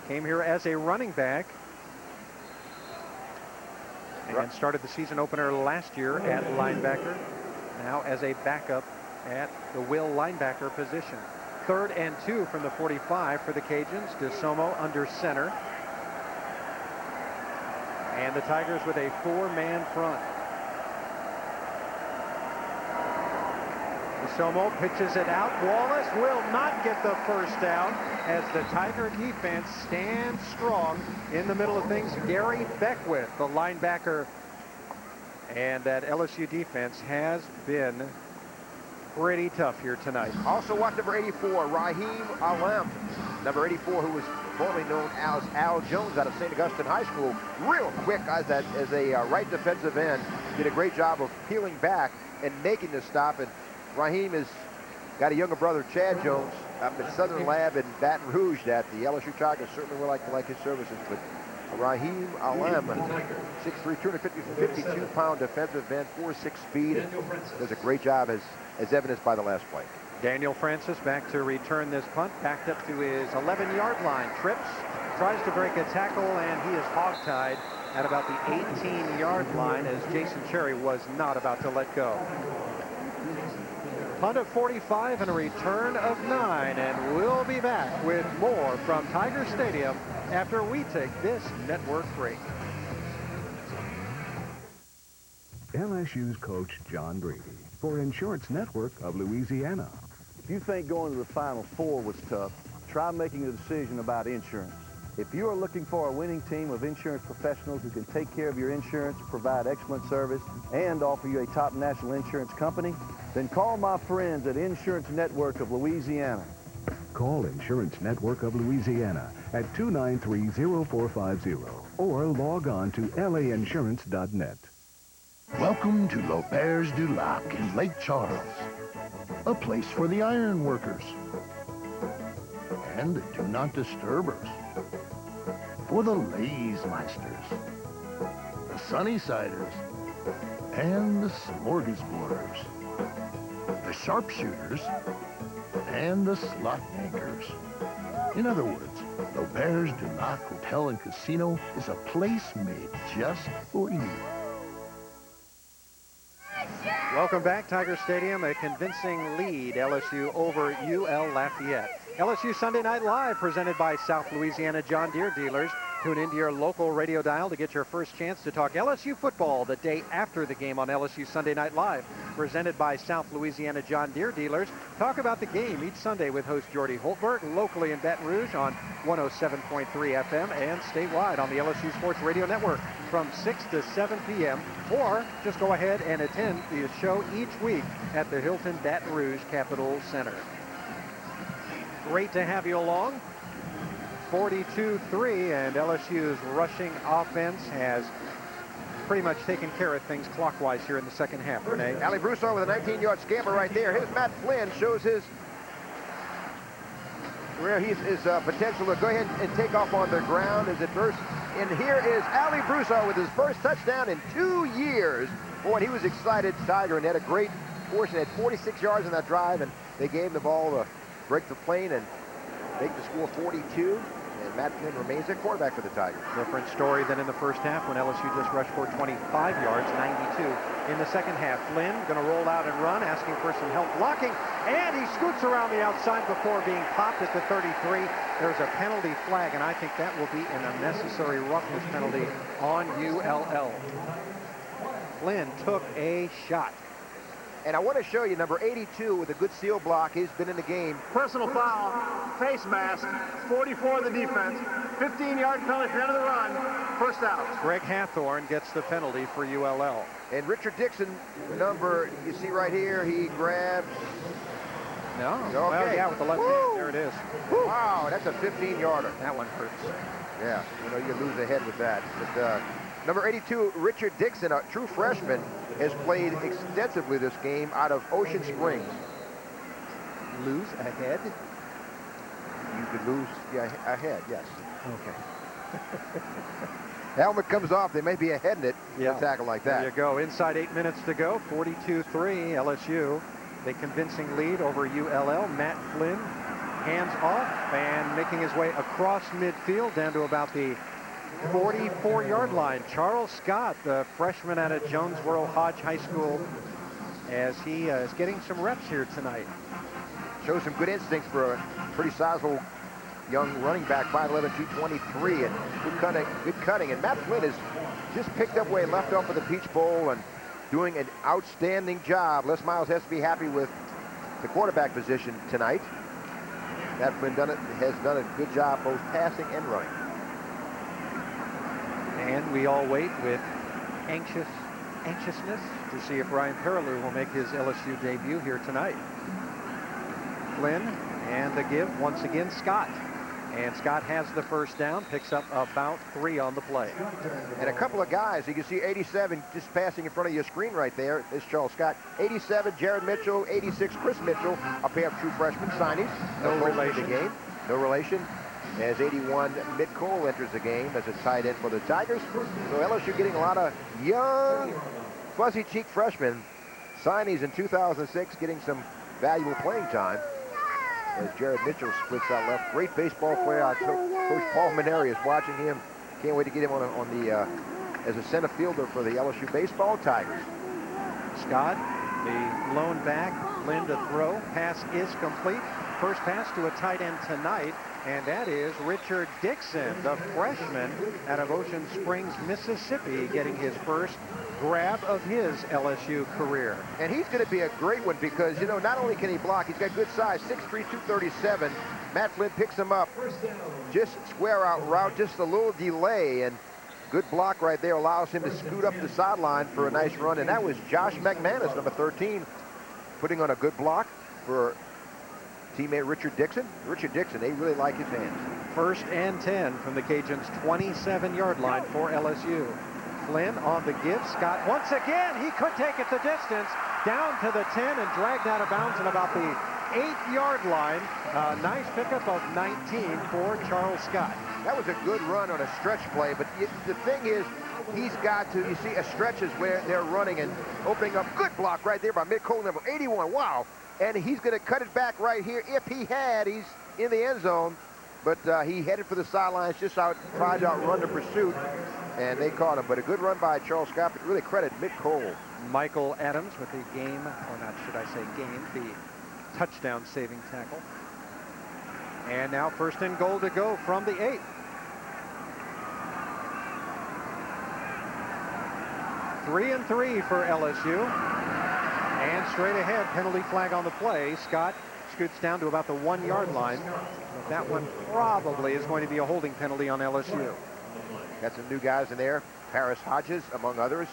Came here as a running back. And started the season opener last year at linebacker. Now as a backup at the will linebacker position. 3rd and 2 from the 45 for the Cajuns. DeSomo under center. And the Tigers with a 4-man front. DeSomo pitches it out. Wallace will not get the first down as the Tiger defense stands strong in the middle of things. Gary Beckwith, the linebacker, and that LSU defense has been pretty tough here tonight. Also watch number 84, Raheem Alem. Number 84, who was formerly known as Al Jones out of St. Augustine High School. Real quick as a right defensive end. Did a great job of peeling back and making the stop. And Raheem has got a younger brother, Chad Jones, up at Southern Lab in Baton Rouge that the LSU Tigers certainly would like to like his services. But Raheem Alem, 6'3", 252-pound defensive end, 4'6" speed, and does a great job as evidenced by the last play. Daniel Francis back to return this punt, backed up to his 11-yard line, trips, tries to break a tackle, and he is hogtied at about the 18-yard line as Jason Cherry was not about to let go. Punt of 45 and a return of 9, and we'll be back with more from Tiger Stadium after we take this network break. LSU's coach John Brady for Insurance Network of Louisiana. If you think going to the Final Four was tough, try making a decision about insurance. If you are looking for a winning team of insurance professionals who can take care of your insurance, provide excellent service, and offer you a top national insurance company, then call my friends at Insurance Network of Louisiana. Call Insurance Network of Louisiana at 293-0450 or log on to lainsurance.net. Welcome to L'Auberge du Lac in Lake Charles, a place for the iron workers and the do not disturbers, for the Lazemeisters, the Sunnysiders, and the Smorgasborders, the Sharpshooters, and the Slot Yankers. In other words, L'Auberge du Lac Hotel and Casino is a place made just for you. Welcome back, Tiger Stadium. A convincing lead, LSU over UL Lafayette. LSU Sunday Night Live, presented by South Louisiana John Deere dealers. Tune into your local radio dial to get your first chance to talk LSU football the day after the game on LSU Sunday Night Live. Presented by South Louisiana John Deere dealers. Talk about the game each Sunday with host Jordy Holtberg, locally in Baton Rouge on 107.3 FM and statewide on the LSU Sports Radio Network from 6 to 7 p.m. Or just go ahead and attend the show each week at the Hilton Baton Rouge Capitol Center. Great to have you along. 42-3, and LSU's rushing offense has pretty much taken care of things clockwise here in the second half, Renee. Ali Broussard with a 19-yard scamper right there. Here's Matt Flynn, shows his potential to go ahead and take off on the ground as it bursts. And here is Ali Broussard with his first touchdown in 2 years. Boy, and he was excited, Tiger, and had a great portion. Had 46 yards on that drive, and they gave him the ball to break the plane and make the score 42. And Matt Flynn remains at quarterback for the Tigers. Different story than in the first half when LSU just rushed for 25 yards, 92 in the second half. Flynn going to roll out and run, asking for some help blocking, and he scoots around the outside before being popped at the 33. There's a penalty flag, and I think that will be an unnecessary roughness penalty on ULL. Flynn took a shot. And I want to show you number 82 with a good seal block. He's been in the game. Personal foul, face mask, 44 of the defense, 15-yard penalty for the end of the run, first out. Greg Hathorne gets the penalty for ULL. And Richard Dixon, number, you see right here, he grabs. No. Okay. Well, yeah, with the left hand. There it is. Wow, that's a 15-yarder. That one hurts. Yeah, you know, you lose a head with that. But number 82, Richard Dixon, a true freshman, has played extensively this game out of Ocean Springs. Lose a head? You could lose a head, yes. Okay. Helmet comes off, there may be a head in it. Yeah. A tackle like that. There you go. Inside 8 minutes to go. 42-3 LSU. A convincing lead over ULL. Matt Flynn hands off and making his way across midfield down to about the 44-yard line. Charles Scott, the freshman out of Jonesboro Hodge High School, as he is getting some reps here tonight. Shows some good instincts for a pretty sizable young running back, 5'11", 223, and good cutting. And Matt Flynn has just picked up where he left off of the Peach Bowl and doing an outstanding job. Les Miles has to be happy with the quarterback position tonight. Matt Flynn has done a good job both passing and running. And we all wait with anxiousness to see if Ryan Perilou will make his LSU debut here tonight. Flynn and the give once again Scott. And Scott has the first down, picks up about 3 on the play. And a couple of guys, you can see 87 just passing in front of your screen right there. This is Charles Scott. 87, Jared Mitchell. 86, Chris Mitchell, a pair of true freshmen signees. No relation. The game. No relation. As 81, Mick Cole enters the game as a tight end for the Tigers. So LSU getting a lot of young, fuzzy-cheeked freshmen. Signees in 2006 getting some valuable playing time. As Jared Mitchell splits out left. Great baseball player. Coach Paul Maneri is watching him. Can't wait to get him on the as a center fielder for the LSU baseball Tigers. Scott, the lone back, Flynn to throw. Pass is complete. First pass to a tight end tonight, and that is Richard Dixon, the freshman out of Ocean Springs, Mississippi, getting his first grab of his LSU career. And he's going to be a great one because, you know, not only can he block, he's got good size, 6'3", 237. Matt Flynn picks him up, just square out route, just a little delay, and good block right there allows him to scoot up the sideline for a nice run. And that was Josh McManus, number 13, putting on a good block for teammate Richard Dixon. Richard Dixon, they really like his hands. First and 10 from the Cajuns' 27-yard line for LSU. Flynn on the give. Scott once again, he could take it the distance, down to the 10 and dragged out of bounds at about the 8-yard line. Nice pickup of 19 for Charles Scott. That was a good run on a stretch play, but the thing is, he's got to, you see, a stretch is where they're running and opening up. Good block right there by Mick Cole, number 81. Wow. And he's going to cut it back right here. If he had, he's in the end zone. But he headed for the sidelines, just tried to outrun the pursuit, and they caught him. But a good run by Charles Scott, but really credit Mick Cole. Michael Adams with the game, or not should I say game, the touchdown-saving tackle. And now first and goal to go from the 8. Three and 3 for LSU. And straight ahead, penalty flag on the play. Scott scoots down to about the 1-yard line. But that one probably is going to be a holding penalty on LSU. Got some new guys in there. Paris Hodges, among others.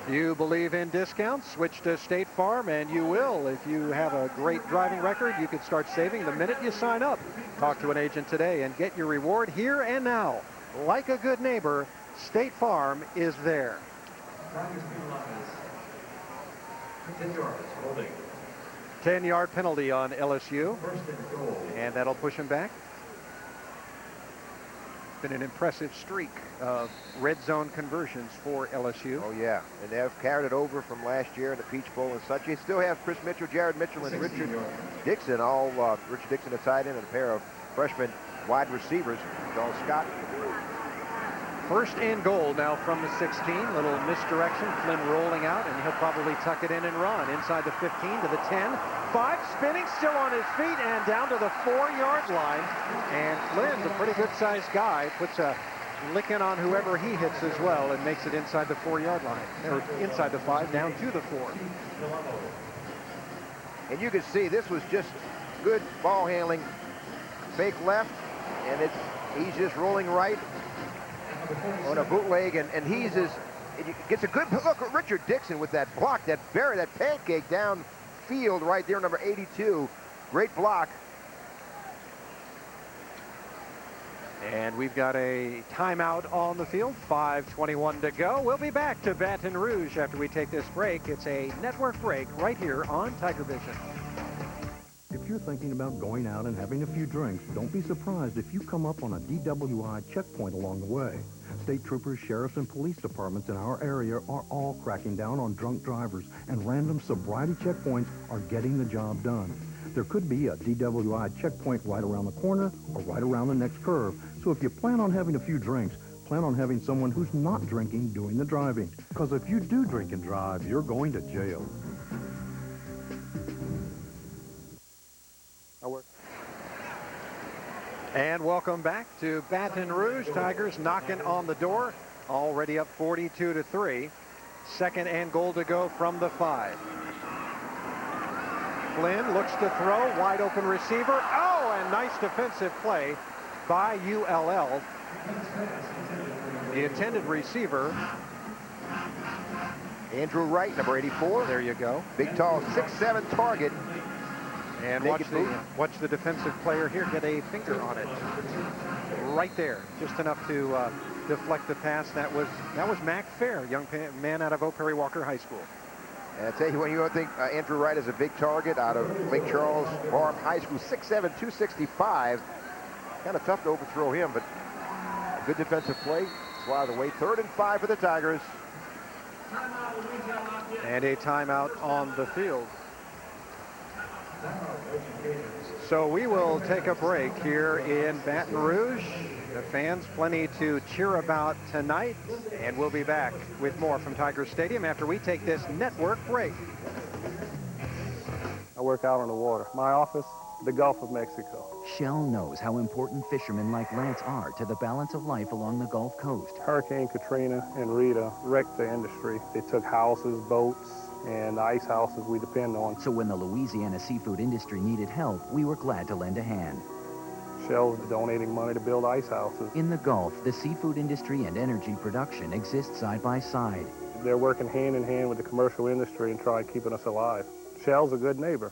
You believe in discounts? Switch to State Farm, and you will. If you have a great driving record, you can start saving the minute you sign up. Talk to an agent today and get your reward here and now. Like a good neighbor, State Farm is there. 10-yard penalty on LSU, and that'll push him back. Been an impressive streak of red zone conversions for LSU. Oh, yeah. And they've carried it over from last year in the Peach Bowl and such. They still have Chris Mitchell, Jared Mitchell, and Richard Dixon. Richard Dixon, a tight end, and a pair of freshman wide receivers, Charles Scott. First and goal now from the 16. Little misdirection. Flynn rolling out, and he'll probably tuck it in and run. Inside the 15 to the 10. 5 spinning, still on his feet, and down to the 4-yard line. And Flynn's a pretty good-sized guy. Puts a licking on whoever he hits as well and makes it inside the 4-yard line. Or inside the 5, down to the 4. And you can see this was just good ball handling. Fake left, and he's just rolling right on a bootleg, and he gets a good look at Richard Dixon with that block, that pancake down field right there, number 82. Great block. And we've got a timeout on the field. 5:21 to go. We'll be back to Baton Rouge after we take this break. It's a network break right here on Tiger Vision. If you're thinking about going out and having a few drinks, don't be surprised if you come up on a DWI checkpoint along the way. State troopers, sheriffs, and police departments in our area are all cracking down on drunk drivers, and random sobriety checkpoints are getting the job done. There could be a DWI checkpoint right around the corner or right around the next curve. So if you plan on having a few drinks, plan on having someone who's not drinking doing the driving. Because if you do drink and drive, you're going to jail. And welcome back to Baton Rouge. Tigers knocking on the door, already up 42-3. Second and goal to go from the 5. Flynn looks to throw, wide open receiver. Oh, and nice defensive play by ULL. The intended receiver, Andrew Wright, number 84. There you go. Big, tall, 6'7" target. And watch the defensive player here get a finger on it. Right there. Just enough to deflect the pass. That was Mac Fair, young man out of O. Perry Walker High School. And I tell you what, you don't think Andrew Wright is a big target out of Lake Charles Barham High School, 6'7", 265. Kind of tough to overthrow him, but a good defensive play. It's out of the way. 3rd and 5 for the Tigers. And a timeout on the field. So we will take a break here in Baton Rouge. The fans plenty to cheer about tonight, and we'll be back with more from Tiger Stadium after we take this network break. I work out on the water. My office, the Gulf of Mexico. Shell knows how important fishermen like Lance are to the balance of life along the Gulf Coast. Hurricane Katrina and Rita wrecked the industry. They took houses, boats, and the ice houses we depend on. So when the Louisiana seafood industry needed help, we were glad to lend a hand. Shell's donating money to build ice houses. In the Gulf, the seafood industry and energy production exist side by side. They're working hand in hand with the commercial industry and trying keeping us alive. Shell's a good neighbor.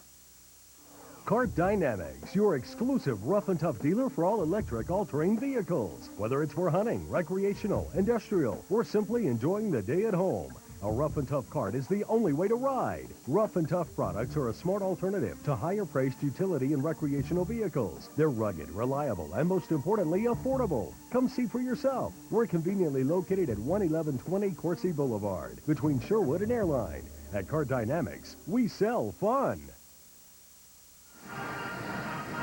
Cart Dynamics, your exclusive rough and tough dealer for all electric all-terrain vehicles. Whether it's for hunting, recreational, industrial, or simply enjoying the day at home, a rough and tough cart is the only way to ride. Rough and tough products are a smart alternative to higher-priced utility and recreational vehicles. They're rugged, reliable, and most importantly, affordable. Come see for yourself. We're conveniently located at 11120 Coursey Boulevard, between Sherwood and Airline. At Cart Dynamics, we sell fun.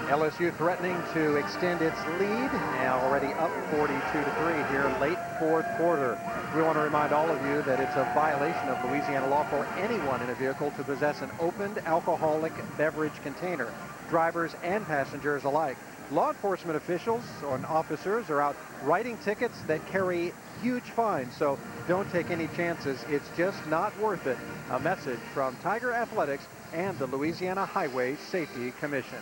LSU threatening to extend its lead, now already up 42-3 here, late 4th quarter. We want to remind all of you that it's a violation of Louisiana law for anyone in a vehicle to possess an opened alcoholic beverage container, drivers and passengers alike. Law enforcement officials and officers are out writing tickets that carry huge fines, so don't take any chances. It's just not worth it. A message from Tiger Athletics and the Louisiana Highway Safety Commission.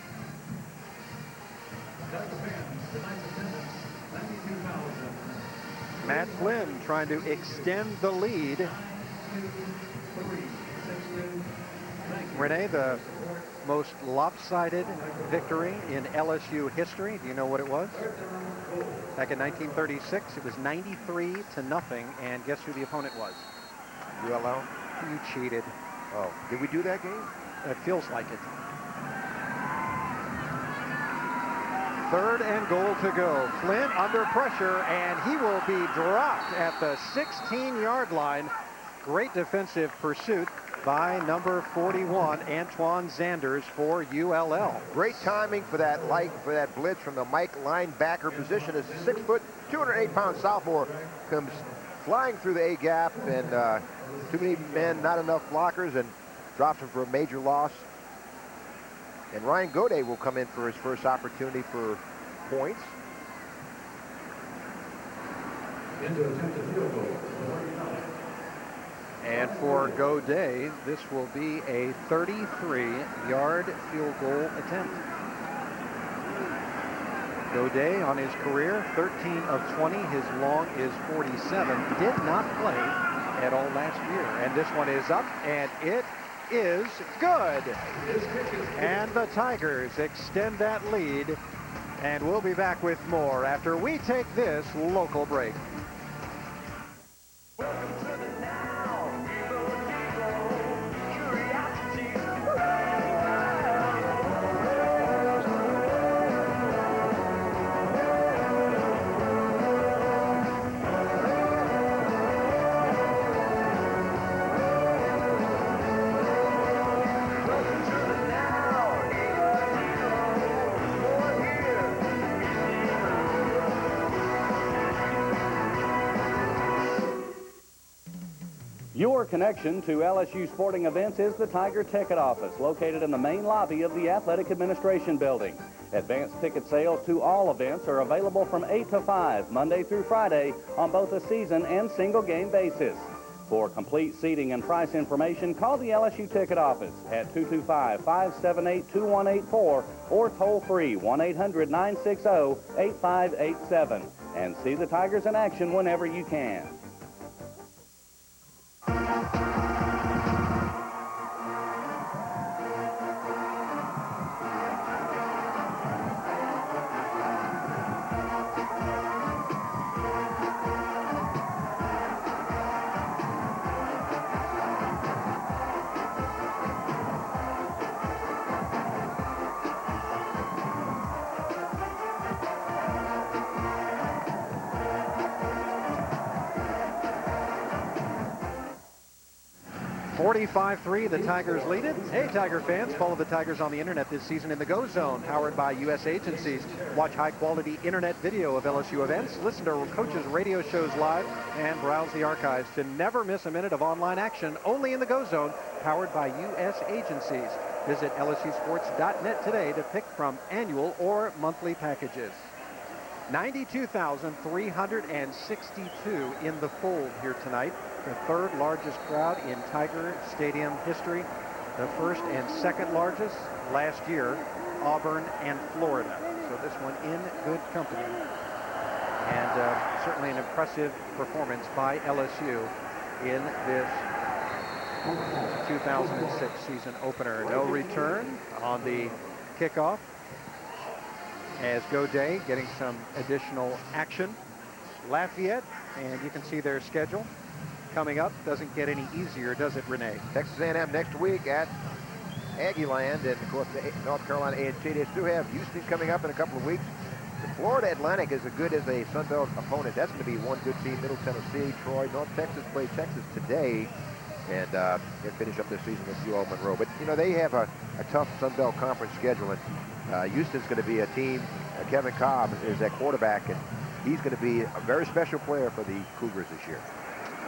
Matt Flynn trying to extend the lead Renee, the most lopsided victory in LSU history. Do you know what it was? Back in 1936, it was 93-0, and guess who the opponent was? ULL? You cheated. Oh, did we do that game? It feels like it. 3rd and goal to go. Flynn under pressure, and he will be dropped at the 16-yard line. Great defensive pursuit by number 41, Antoine Zanders for ULL. Great timing for that blitz from the Mike linebacker position. As 6 foot, 208-pound sophomore comes flying through the A gap, and too many men, not enough blockers, and drops him for a major loss. And Ryan Godet will come in for his first opportunity for points. And for Godet, this will be a 33-yard field goal attempt. Godet on his career, 13 of 20. His long is 47. Did not play at all last year. And this one is up, and it is good. And the Tigers extend that lead. And we'll be back with more after we take this local break. Your connection to LSU sporting events is the Tiger Ticket Office, located in the main lobby of the Athletic Administration Building. Advanced ticket sales to all events are available from 8 to 5, Monday through Friday, on both a season and single game basis. For complete seating and price information, call the LSU Ticket Office at 225-578-2184 or toll free 1-800-960-8587 and see the Tigers in action whenever you can. The Tigers lead it. Hey, Tiger fans, follow the Tigers on the internet this season in the Go Zone, powered by U.S. agencies. Watch high-quality internet video of LSU events, listen to coaches' radio shows live, and browse the archives to never miss a minute of online action, only in the Go Zone, powered by U.S. agencies. Visit lsusports.net today to pick from annual or monthly packages. 92,362 in the fold here tonight. The 3rd largest crowd in Tiger Stadium history. The 1st and 2nd largest last year, Auburn and Florida. So this one in good company. And certainly an impressive performance by LSU in this 2006 season opener. No return on the kickoff, as Godet getting some additional action. Lafayette, and you can see their schedule coming up. Doesn't get any easier, does it, Renee? Texas A&M next week at Aggieland, and of course the North Carolina A&T. They still have Houston coming up in a couple of weeks. The Florida Atlantic is as good as a Sun Belt opponent. That's going to be one good team. Middle Tennessee, Troy, North Texas play Texas today, and they finish up their season with UL Monroe. But you know they have a tough Sun Belt Conference schedule, and Houston's going to be a team. Kevin Cobb is at quarterback, and he's going to be a very special player for the Cougars this year.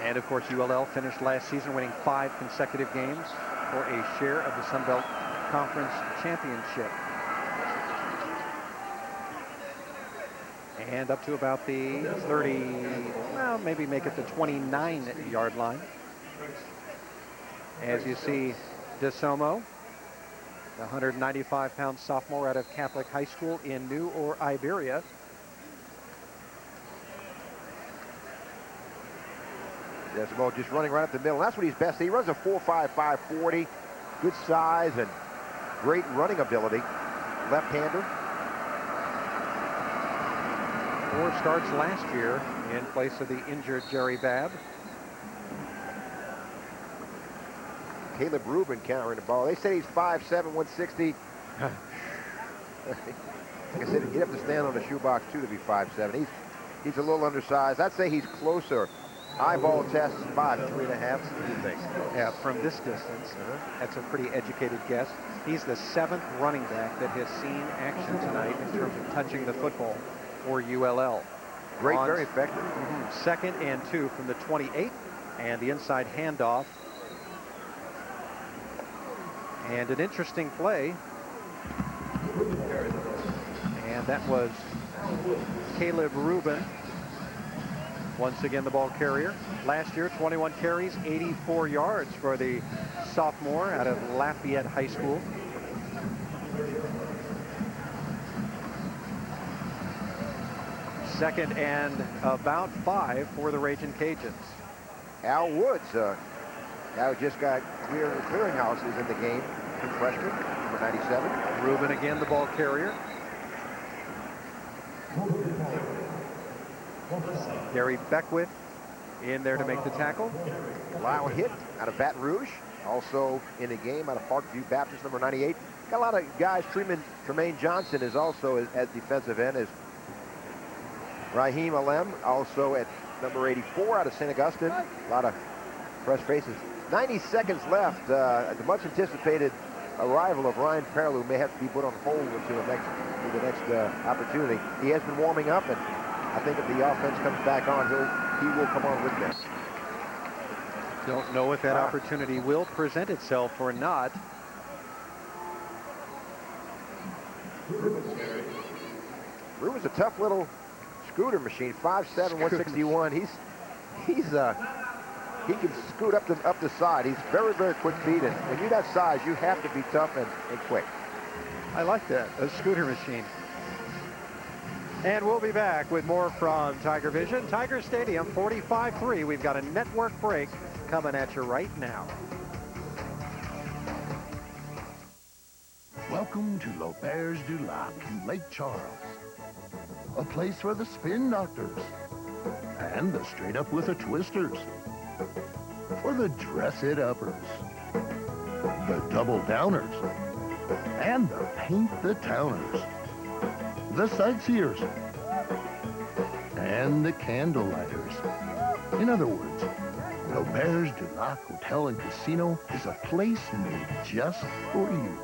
And of course, ULL finished last season winning 5 consecutive games for a share of the Sun Belt Conference Championship. And up to about the 30, well, maybe make it the 29-yard line. As you see, DeSomo, the 195-pound sophomore out of Catholic High School in New or Iberia. Desmo just running right up the middle. That's what he's best. He runs a 4.55 40. Good size and great running ability. Left-hander. 4 starts last year in place of the injured Jerry Babb. Caleb Rubin countering the ball. They say he's 5'7", 160. Like I said, he'd have to stand on the shoebox too to be 5'7". He's a little undersized. I'd say he's closer. Eyeball test, 5'3.5". What do you think? Yeah, from this distance, that's a pretty educated guess. He's the 7th running back that has seen action tonight in terms of touching the football for ULL. Great, very effective. 2nd and 2 from the 28, and the inside handoff. And an interesting play. And that was Caleb Rubin. Once again, the ball carrier. Last year, 21 carries, 84 yards for the sophomore out of Lafayette High School. Second and about 5 for the Ragin Cajuns. Al Woods, now just got clearinghouse is in the game. Freshman, number 97. Rubin again, the ball carrier. Gary Beckwith in there to make the tackle. Lyle Hitt out of Baton Rouge, also in the game out of Parkview Baptist, number 98. Got a lot of guys. Tremaine Johnson is also at defensive end. As Raheem Alem, also at number 84 out of St. Augustine. A lot of fresh faces. 90 seconds left. The much anticipated arrival of Ryan Perlew may have to be put on hold until the next opportunity. He has been warming up, and I think if the offense comes back on, he will come on with them. Don't know if that opportunity will present itself or not. Ruben's a tough little scooter machine, 5'7", 161. He can scoot up the side. He's very, very quick feet, and when you're that size, you have to be tough and quick. I like that, a scooter machine. And we'll be back with more from Tiger Vision. Tiger Stadium, 45-3. We've got a network break coming at you right now. Welcome to L'Auberge du Lac in Lake Charles. A place for the spin doctors and the straight up with the twisters. For the dress it uppers, the double downers, and the paint the towners, the sightseers, and the candle lighters. In other words, L'Auberge du Lac Hotel and Casino is a place made just for you.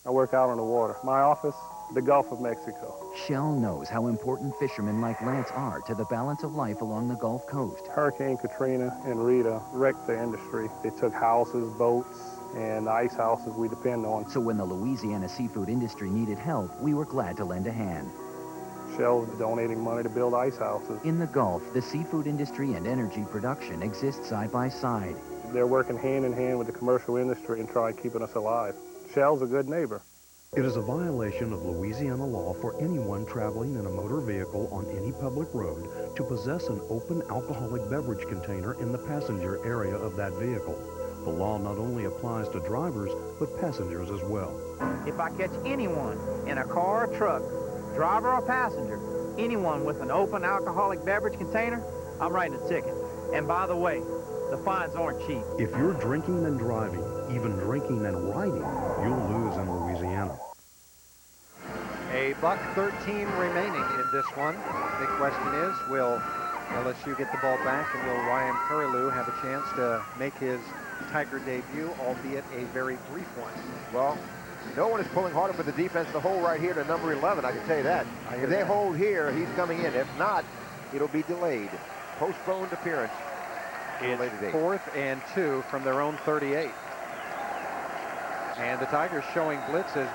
I work out on the water. My office, the Gulf of Mexico. Shell knows how important fishermen like Lance are to the balance of life along the Gulf Coast. Hurricane Katrina and Rita wrecked the industry. They took houses, boats, and the ice houses we depend on. So when the Louisiana seafood industry needed help, we were glad to lend a hand. Shell's donating money to build ice houses. In the Gulf, the seafood industry and energy production exist side by side. They're working hand in hand with the commercial industry and trying keeping us alive. Shell's a good neighbor. It is a violation of Louisiana law for anyone traveling in a motor vehicle on any public road to possess an open alcoholic beverage container in the passenger area of that vehicle. The law not only applies to drivers, but passengers as well. If I catch anyone in a car or truck, driver or passenger, anyone with an open alcoholic beverage container, I'm writing a ticket. And by the way, the fines aren't cheap. If you're drinking and driving, even drinking and riding, you'll lose in Louisiana. A $1:13 remaining in this one. The big question is, will LSU get the ball back, and will Ryan Perlew have a chance to make his Tiger debut, albeit a very brief one? Well, no one is pulling harder for the defense to hold right here to number 11, I can tell you that. If they hold here, he's coming in. If not, it'll be delayed. Postponed appearance. It's 4th and 2 from their own 38. And the Tigers showing blitz as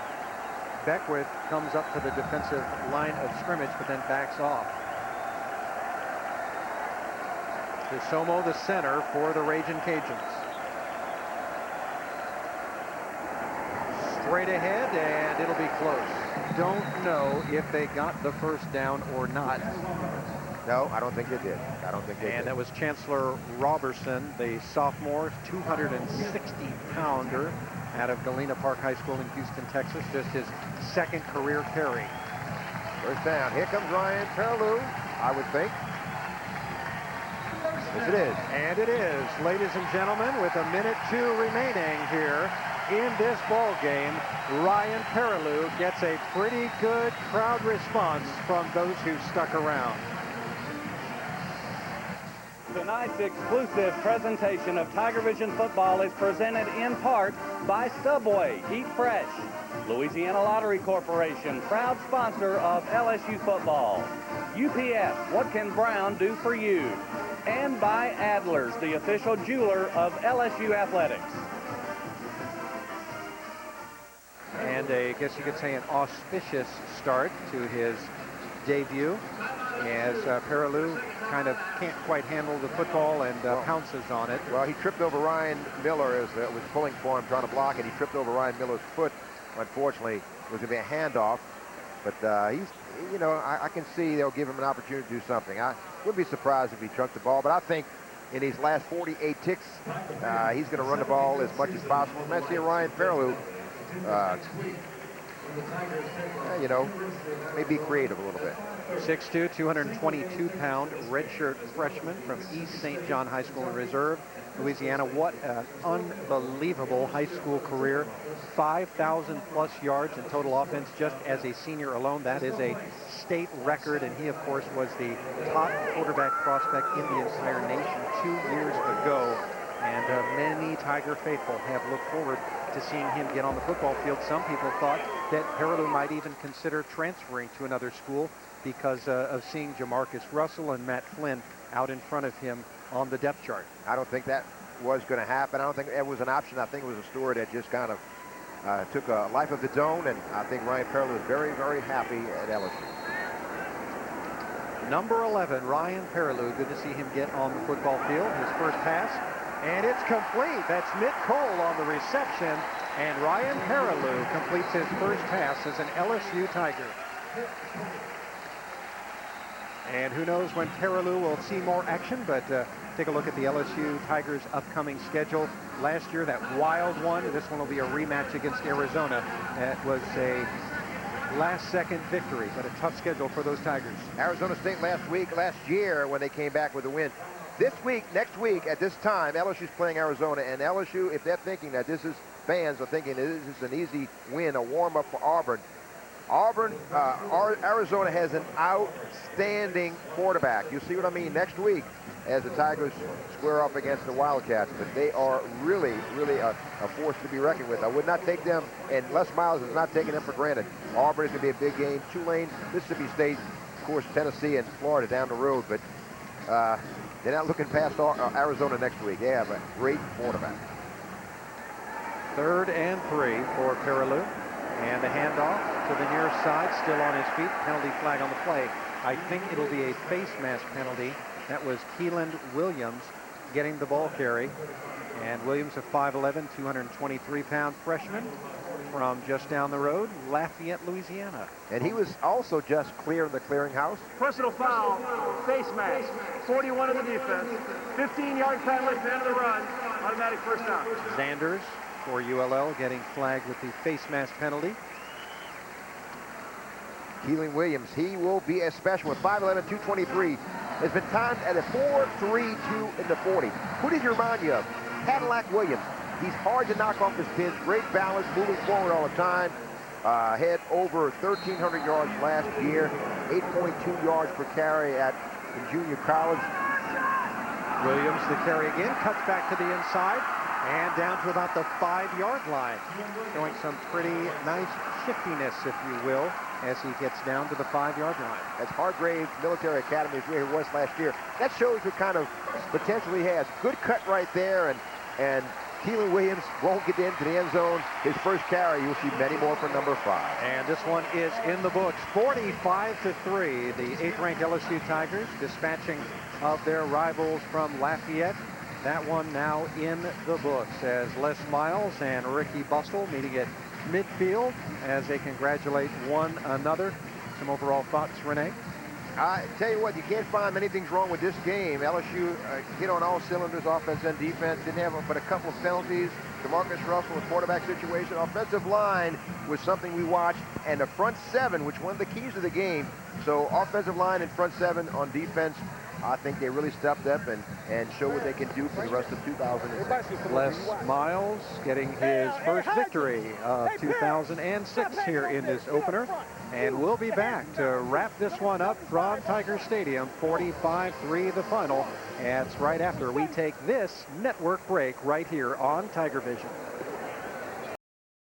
Beckwith comes up to the defensive line of scrimmage, but then backs off. DeSomo, the center for the Ragin Cajuns. Straight ahead, and it'll be close. Don't know if they got the first down or not. No, I don't think they did. I don't think they did. And that was Chancellor Robertson, the sophomore, 260-pounder out of Galena Park High School in Houston, Texas. Just his second career carry. First down. Here comes Ryan Perilou, I would think. Yes, it is. And it is, ladies and gentlemen, with 1:02 remaining here in this ball game. Ryan Perilou gets a pretty good crowd response from those who stuck around. Tonight's exclusive presentation of Tiger Vision football is presented in part by Subway, Eat Fresh, Louisiana Lottery Corporation, proud sponsor of LSU football, UPS, what can Brown do for you? And by Adler's, the official jeweler of LSU athletics. And I guess you could say an auspicious start to his debut, as Perilou kind of can't quite handle the football and pounces on it. Well, he tripped over Ryan Miller as was pulling for him, trying to block it. He tripped over Ryan Miller's foot. Unfortunately, it was going to be a handoff. But he's, you know, I can see they'll give him an opportunity to do something. I wouldn't be surprised if he chunked the ball, but I think in these last 48 ticks, he's going to run the ball as much as possible. And let's see Ryan Perilou, you know, maybe creative a little bit. 6'2", 222-pound redshirt freshman from East St. John High School in Reserve, Louisiana. What an unbelievable high school career. 5,000 plus yards in total offense just as a senior alone. That is a state record, and he, of course, was the top quarterback prospect in the entire nation 2 years ago. And many Tiger faithful have looked forward to seeing him get on the football field. Some people thought that Perilou might even consider transferring to another school because of seeing JaMarus Russell and Matt Flynn out in front of him on the depth chart. I don't think that was going to happen. I don't think it was an option. I think it was a story that just kind of took a life of its own, and I think Ryan Perilou is very, very happy at LSU. Number 11, Ryan Perilou. Good to see him get on the football field. His first pass, and it's complete. That's Mick Cole on the reception, and Ryan Perilou completes his first pass as an LSU Tiger. And who knows when Perilou will see more action, but take a look at the LSU Tigers' upcoming schedule. Last year, that wild one. This one will be a rematch against Arizona. That was a last-second victory, but a tough schedule for those Tigers. Arizona State last year when they came back with a win. This week, next week, at this time, LSU's playing Arizona, and LSU, if they're thinking that this is, fans are thinking this is an easy win, a warm-up for Auburn. Arizona has an outstanding quarterback. You see what I mean? Next week, as the Tigers square up against the Wildcats, but they are really, really a force to be reckoned with. I would not take them, and Les Miles is not taking them for granted. Auburn is going to be a big game. Tulane, Mississippi State, of course, Tennessee and Florida down the road, but they're not looking past Arizona next week. They have a great quarterback. 3rd and 3 for Perilou. And the handoff to the near side, still on his feet. Penalty flag on the play. I think it'll be a face mask penalty. That was Keeland Williams getting the ball carry. And Williams, a 5'11", 223-pound freshman from just down the road, Lafayette, Louisiana. And he was also just clear in the clearinghouse. Personal foul, face mask, 41 of the defense, 15-yard penalty at the end of the run, automatic first down. Zanders for ULL getting flagged with the face mask penalty. Keelan Williams, he will be a special with 5'11", 223. Has been timed at a 4.32 in the 40. Who does he remind you of? Cadillac Williams. He's hard to knock off his pins, great balance, moving forward all the time. Had over 1,300 yards last year, 8.2 yards per carry in junior college. Williams, the carry again, cuts back to the inside and down to about the 5-yard line. Showing some pretty nice shiftiness, if you will, as he gets down to the 5-yard line. That's Hargrave Military Academy is where he was last year. That shows what kind of potential he has. Good cut right there, and Keelan Williams won't get into the end zone. His first carry, you'll see many more for number 5. And this one is in the books, 45-3. The 8th-ranked LSU Tigers dispatching of their rivals from Lafayette. That one now in the books as Les Miles and Ricky Bustle meeting at midfield as they congratulate one another. Some overall thoughts, Renee? I tell you what, you can't find many things wrong with this game. LSU hit on all cylinders, offense and defense. Didn't have but a couple of penalties. JaMarus Russell, a quarterback situation. Offensive line was something we watched. And the front seven, which one of the keys to the game. So offensive line and front seven on defense, I think they really stepped up and showed what they can do for the rest of 2006. Les Miles getting his first victory of 2006 here in this opener. And we'll be back to wrap this one up from Tiger Stadium. 45-3 the final. And it's right after we take this network break right here on Tiger Vision.